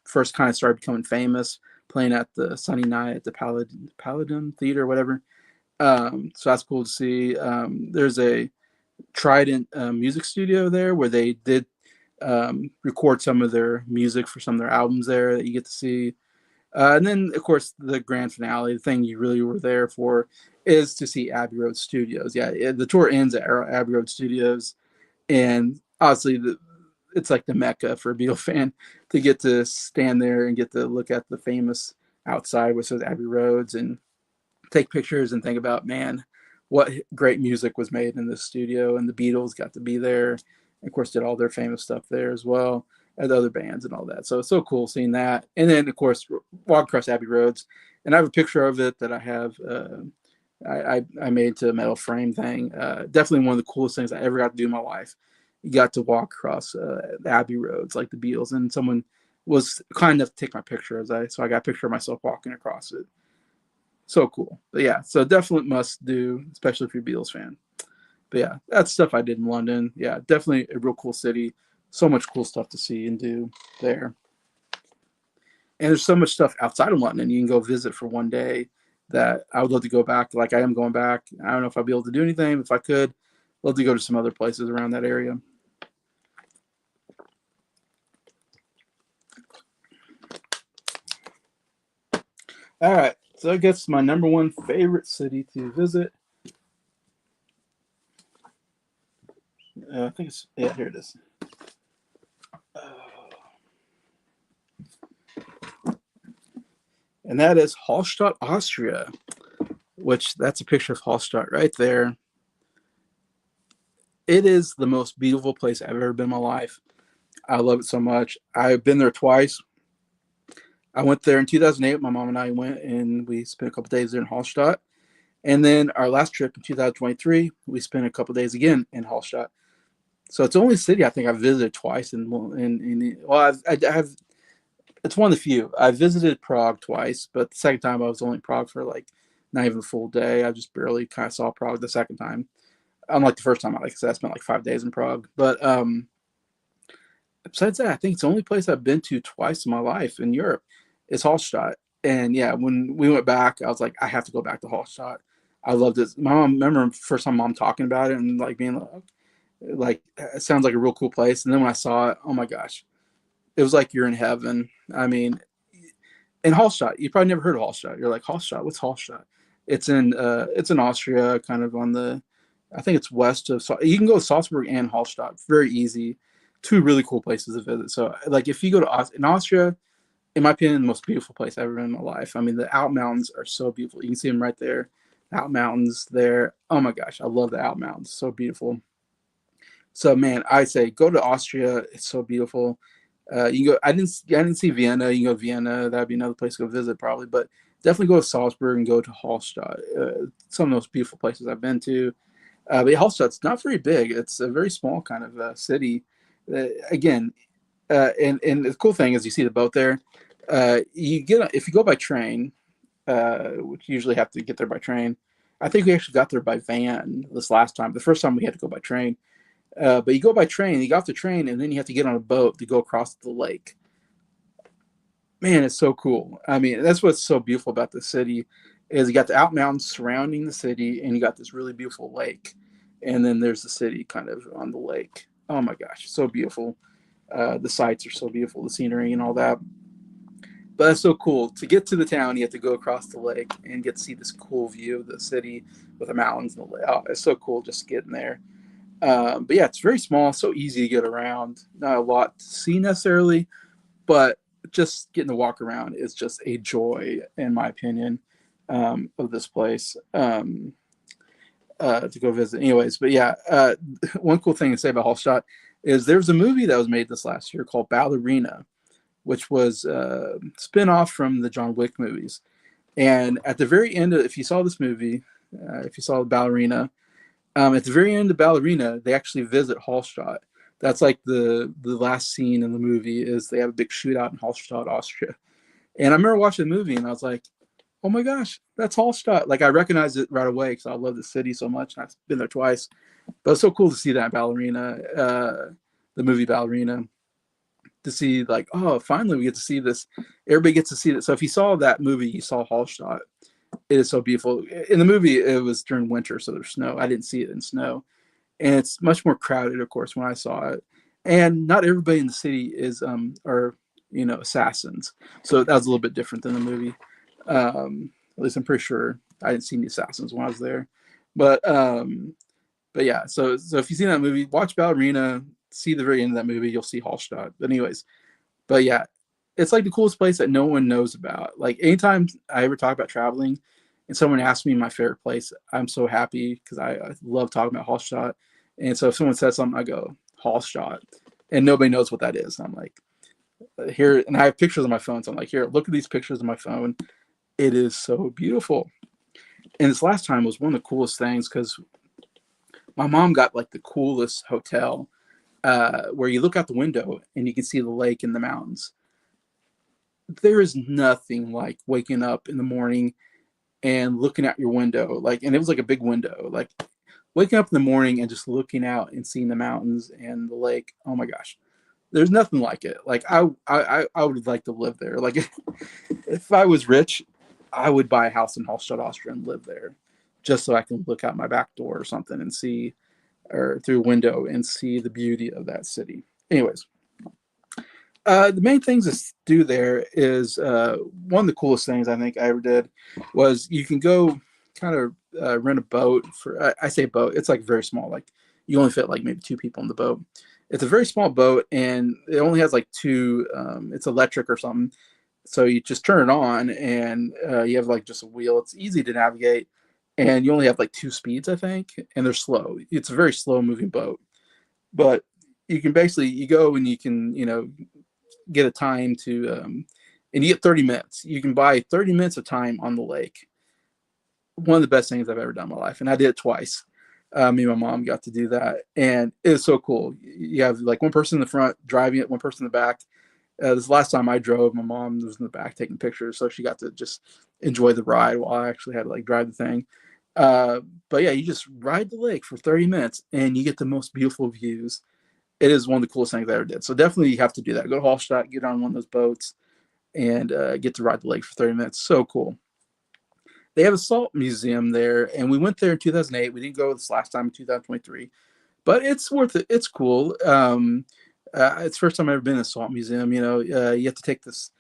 first kind of started becoming famous, playing at the Sunny Night at the Paladin Theater, or whatever. So that's cool to see. There's a Trident music studio there where they did record some of their music for some of their albums there that you get to see. And then, of course, the grand finale, the thing you really were there for, is to see Abbey Road Studios. Yeah, the tour ends at Abbey Road Studios, and obviously it's like the mecca for a Beatle fan to get to stand there and get to look at the famous outside, which is Abbey Roads, and take pictures and think about, man, what great music was made in this studio, and the Beatles got to be there. And of course, did all their famous stuff there as well, and other bands and all that. So it's so cool seeing that. And then, of course, walk across Abbey Roads, and I have a picture of it that I have. I made to a metal frame thing. Definitely one of the coolest things I ever got to do in my life. You got to walk across the Abbey Roads like the Beatles, and someone was kind enough to take my picture so I got a picture of myself walking across it. So cool. But yeah, so definitely must do, especially if you're a Beatles fan. But yeah, that's stuff I did in London. Yeah, definitely a real cool city. So much cool stuff to see and do there. And there's so much stuff outside of London you can go visit for one day that I would love to go back. Like I am going back. I don't know if I'll be able to do anything. If I could, I'd love to go to some other places around that area. All right. So I guess my number one favorite city to visit. I think it's, yeah, here it is. And that is Hallstatt, Austria, which that's a picture of Hallstatt right there. It is the most beautiful place I've ever been in my life. I love it so much. I've been there twice. I went there in 2008. My mom and I went and we spent a couple days there in Hallstatt. And then our last trip in 2023, we spent a couple days again in Hallstatt. So it's the only city I think I've visited twice. I have. It's one of the few. I visited Prague twice, but the second time I was only in Prague for like not even a full day. I just barely kind of saw Prague the second time. Unlike the first time, like I said, I spent like 5 days in Prague. But besides that, I think it's the only place I've been to twice in my life in Europe is Hallstatt. And yeah, when we went back, I was like, I have to go back to Hallstatt. I loved it. My mom, remember first time mom talking about it and like being like it sounds like a real cool place. And then when I saw it, oh my gosh, it was like you're in heaven. I mean, in Hallstatt, you probably never heard of Hallstatt. You're like, Hallstatt, what's Hallstatt? It's in Austria, kind of on the, I think it's west of. You can go to Salzburg and Hallstatt, very easy. Two really cool places to visit. So like if you go to in Austria, in my opinion, the most beautiful place I've ever been in my life. I mean, the Alp Mountains are so beautiful. You can see them right there. Alp Mountains there. Oh my gosh, I love the Alp Mountains. So beautiful. So man, I say go to Austria. It's so beautiful. You can go. I didn't see Vienna. You can go to Vienna. That'd be another place to go visit probably. But definitely go to Salzburg and go to Hallstatt. Some of those beautiful places I've been to. But Hallstatt's not very big. It's a very small kind of city. Again, and the cool thing is you see the boat there. If you go by train, which you usually have to get there by train. I think we actually got there by van this last time. The first time we had to go by train. But you go by train, you got off the train, and then you have to get on a boat to go across the lake. Man, it's so cool. I mean, that's what's so beautiful about the city is you got the Alp Mountains surrounding the city, and you got this really beautiful lake, and then there's the city kind of on the lake. Oh my gosh, so beautiful. The sights are so beautiful, the scenery and all that. But that's so cool. To get to the town, you have to go across the lake and get to see this cool view of the city with the mountains and the lake. Oh, it's so cool just getting there. But yeah, it's very small, so easy to get around. Not a lot to see necessarily, but just getting to walk around is just a joy, in my opinion, of this place to go visit. Anyways, but yeah, one cool thing to say about Hallstatt is there's a movie that was made this last year called Ballerina, which was a spin-off from the John Wick movies. And at the very end, if you saw this movie, if you saw Ballerina, at the very end of Ballerina, they actually visit Hallstatt. That's like the last scene in the movie is they have a big shootout in Hallstatt, Austria. And I remember watching the movie and I was like, oh my gosh, that's Hallstatt. Like I recognized it right away because I love the city so much. And I've been there twice. But it's so cool to see that Ballerina, the movie Ballerina, to see like, oh, finally we get to see this. Everybody gets to see it. So if you saw that movie, you saw Hallstatt. It is so beautiful. In the movie, it was during winter, so there's snow. I didn't see it in snow. And it's much more crowded, of course, when I saw it. And not everybody in the city is are assassins. So that was a little bit different than the movie. At least I'm pretty sure I didn't see any assassins when I was there. But yeah, so if you see that movie, watch Ballerina, see the very end of that movie, you'll see Hallstatt. But anyways, but yeah, it's like the coolest place that no one knows about. Like anytime I ever talk about traveling and someone asks me my favorite place, I'm so happy because I love talking about Hallstatt. And so if someone says something, I go, Hallstatt. And nobody knows what that is. And I'm like, here, and I have pictures on my phone. So I'm like, here, look at these pictures on my phone. It is so beautiful. And this last time was one of the coolest things because my mom got like the coolest hotel where you look out the window and you can see the lake and the mountains. There is nothing like waking up in the morning and looking out your window, like, and it was like a big window, like waking up in the morning and just looking out and seeing the mountains and the lake. Oh my gosh, there's nothing like it. Like I would like to live there. Like if I was rich, I would buy a house in Hallstatt, Austria, and live there, just so I can look out my back door or something and see, or through a window and see the beauty of that city. Anyways, the main things to do there is one of the coolest things I think I ever did was you can go kind of rent a boat for. I say boat, it's like very small. Like you only fit like maybe two people in the boat. It's a very small boat and it only has like two. It's electric or something. So you just turn it on and you have like just a wheel. It's easy to navigate and you only have like two speeds, I think, and they're slow. It's a very slow moving boat, but you can basically you go and you can get a time to and you get 30 minutes. You can buy 30 minutes of time on the lake. One of the best things I've ever done in my life, and I did it twice. Me and my mom got to do that, and it was so cool. You have like one person in the front driving it, one person in the back. This last time I drove, my mom was in the back taking pictures, so she got to just enjoy the ride while I actually had to like drive the thing. But yeah, you just ride the lake for 30 minutes and you get the most beautiful views. It is one of the coolest things I ever did. So definitely you have to do that. Go to Hallstatt, get on one of those boats, and get to ride the lake for 30 minutes. So cool. They have a salt museum there, and we went there in 2008. We didn't go this last time in 2023, but it's worth it. It's cool. It's the first time I've ever been in a salt museum. You have to take this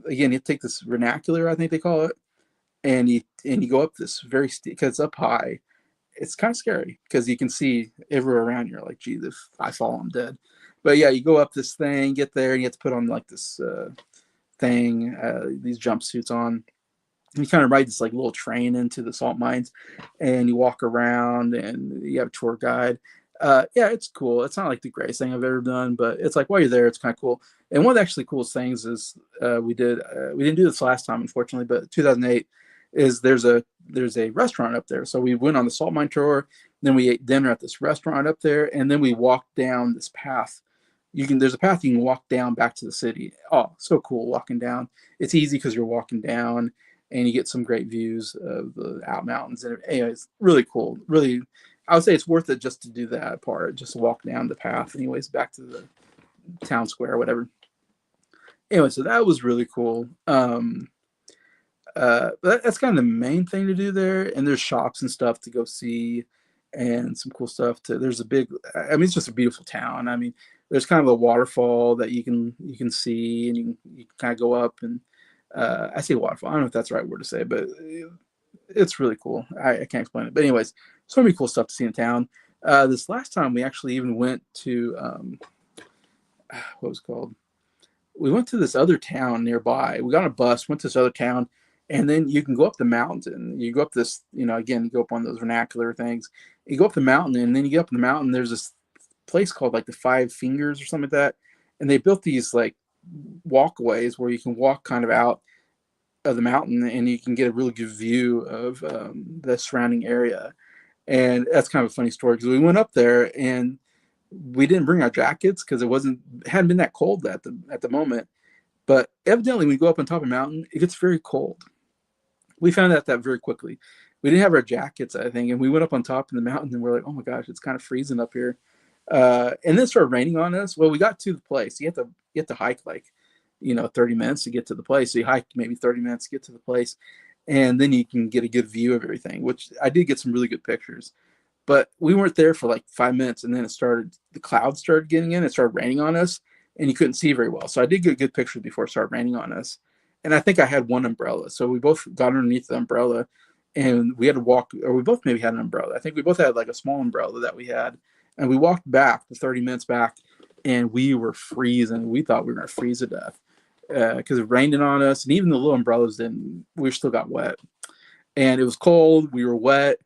again. You have to take this vernacular, I think they call it, and you go up this very steep because it's up high. It's kind of scary because you can see everywhere around you. You're like, geez, if I fall, I'm dead. But yeah, you go up this thing, get there, and you have to put on like this thing, these jumpsuits on. And you kind of ride this like little train into the salt mines, and you walk around, and you have a tour guide. Yeah, it's cool. It's not like the greatest thing I've ever done, but it's like while you're there, it's kind of cool. And one of the actually coolest things is we didn't do this last time, unfortunately, but 2008 is there's a restaurant up there. So we went on the salt mine tour, then we ate dinner at this restaurant up there, and then we walked down this path. There's a path you can walk down back to the city. Oh, so cool walking down. It's easy because you're walking down and you get some great views of the out mountains. And anyways, really cool. Really, I would say it's worth it just to do that part, just to walk down the path. Anyways, back to the town square or whatever. Anyway, so that was really cool. That's kind of the main thing to do there. And there's shops and stuff to go see, and some cool stuff to. There's a big. I mean, it's just a beautiful town. I mean, there's kind of a waterfall that you can see, and you can kind of go up and I say waterfall. I don't know if that's the right word to say, but it's really cool. I can't explain it. But anyways, so many cool stuff to see in town. This last time we actually even went to what was it called? We went to this other town nearby. We got on a bus, went to this other town, and then you can go up the mountain. You go up this, again, you go up on those vernacular things. You go up the mountain, and then you get up the mountain. There's this place called like the Five Fingers or something like that, and they built these like walkways where you can walk kind of out of the mountain, and you can get a really good view of the surrounding area. And that's kind of a funny story because we went up there and we didn't bring our jackets because it hadn't been that cold at the moment. But evidently, when we go up on top of a mountain, it gets very cold. We found out that very quickly. We didn't have our jackets, I think, and we went up on top of the mountain and we're like, oh my gosh, it's kind of freezing up here. And then it started raining on us. Well, we got to the place. You have to hike like 30 minutes to get to the place. So you hike maybe 30 minutes to get to the place, and then you can get a good view of everything, which I did get some really good pictures. But we weren't there for like 5 minutes, and then the clouds started getting in. It started raining on us, and you couldn't see very well. So I did get good pictures before it started raining on us. And I think I had one umbrella. So we both got underneath the umbrella, and we had to walk, or we both maybe had an umbrella. I think we both had like a small umbrella that we had. And we walked back the 30 minutes back, and we were freezing. We thought we were going to freeze to death because it rained on us. And even the little umbrellas didn't, we still got wet. And it was cold. We were wet.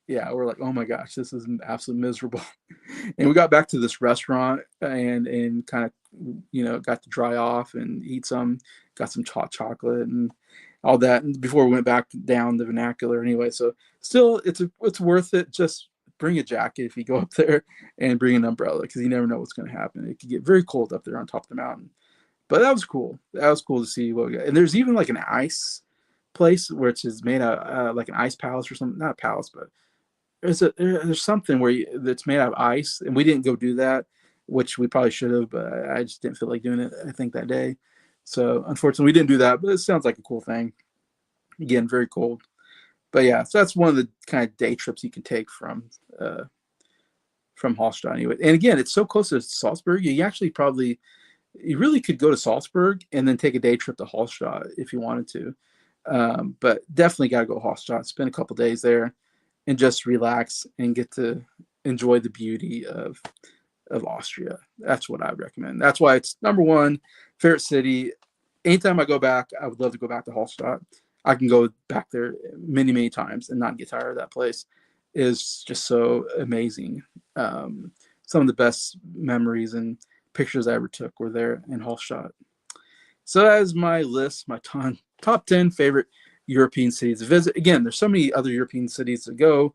Yeah, we're like, oh my gosh, this is absolutely miserable. And we got back to this restaurant and kind of, got to dry off and eat some, got some hot chocolate and all that. And before we went back down the vernacular anyway. So still, it's worth it. Just bring a jacket if you go up there and bring an umbrella because you never know what's going to happen. It could get very cold up there on top of the mountain. But that was cool. That was cool to see what we got. And there's even like an ice place where it's just made out like an ice palace or something. Not a palace, but there's something that's made out of ice, and we didn't go do that, which we probably should have, but I just didn't feel like doing it, I think, that day. So unfortunately, we didn't do that, but it sounds like a cool thing. Again, very cold. But yeah, so that's one of the kind of day trips you can take from Hallstatt anyway. And again, it's so close to Salzburg. You really could go to Salzburg and then take a day trip to Hallstatt if you wanted to. But definitely got to go to Hallstatt, spend a couple days there, and just relax and get to enjoy the beauty of Austria. That's what I recommend. That's why it's number one favorite city. Anytime I go back, I would love to go back to Hallstatt. I can go back there many, many times and not get tired of that place. It is just so amazing. Some of the best memories and pictures I ever took were there in Hallstatt. So that is my list, my top 10 favorite European cities to visit. Again, there's so many other European cities to go.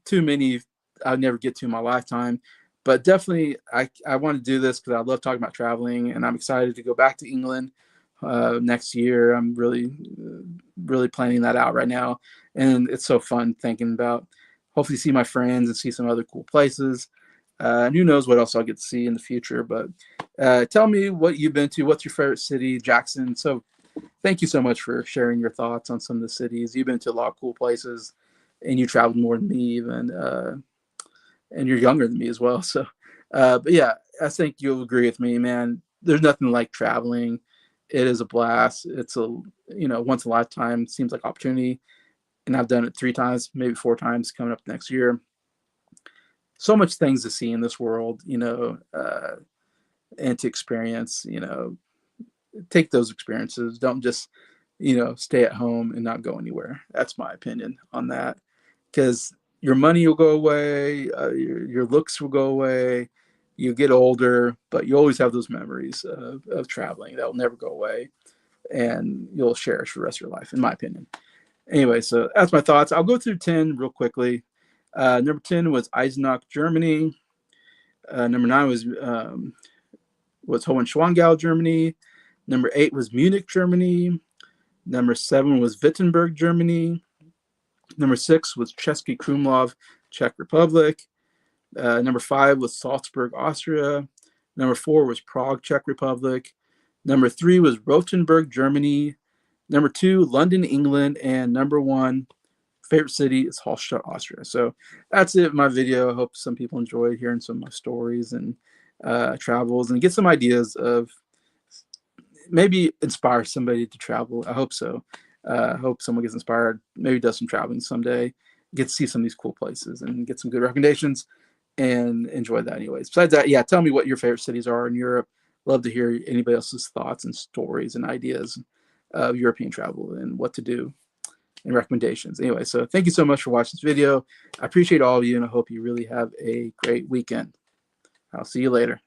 Too many I'll never get to in my lifetime. But definitely, I want to do this because I love talking about traveling, and I'm excited to go back to England next year. I'm really, really planning that out right now, and it's so fun thinking about hopefully see my friends and see some other cool places. And who knows what else I'll get to see in the future. But tell me what you've been to. What's your favorite city, Jackson? So thank you so much for sharing your thoughts on some of the cities. You've been to a lot of cool places, and you traveled more than me even. And you're younger than me as well. So, but yeah, I think you'll agree with me, man. There's nothing like traveling. It is a blast. It's once in a lifetime, seems like opportunity. And I've done it 3 times, maybe 4 times coming up next year. So much things to see in this world, and to experience, take those experiences. Don't just, stay at home and not go anywhere. That's my opinion on that. Because your money will go away, your looks will go away, you get older, but you always have those memories of traveling that will never go away, and you'll cherish for the rest of your life, in my opinion. Anyway, so that's my thoughts. I'll go through 10 real quickly. Number 10 was Eisenach, Germany. Number 9 was Hohenschwangau, Germany. Number 8 was Munich, Germany. Number 7 was Wittenberg, Germany. Number 6 was Český Krumlov, Czech Republic. Number 5 was Salzburg, Austria. Number 4 was Prague, Czech Republic. Number 3 was Rothenburg, Germany. Number 2, London, England. And number 1, favorite city is Hallstatt, Austria. So that's it, my video. I hope some people enjoyed hearing some of my stories and travels and get some ideas of maybe inspire somebody to travel. I hope so. I hope someone gets inspired, maybe does some traveling someday, get to see some of these cool places and get some good recommendations and enjoy that anyways. Besides that, yeah, tell me what your favorite cities are in Europe. Love to hear anybody else's thoughts and stories and ideas of European travel and what to do and recommendations. Anyway, so thank you so much for watching this video. I appreciate all of you, and I hope you really have a great weekend. I'll see you later.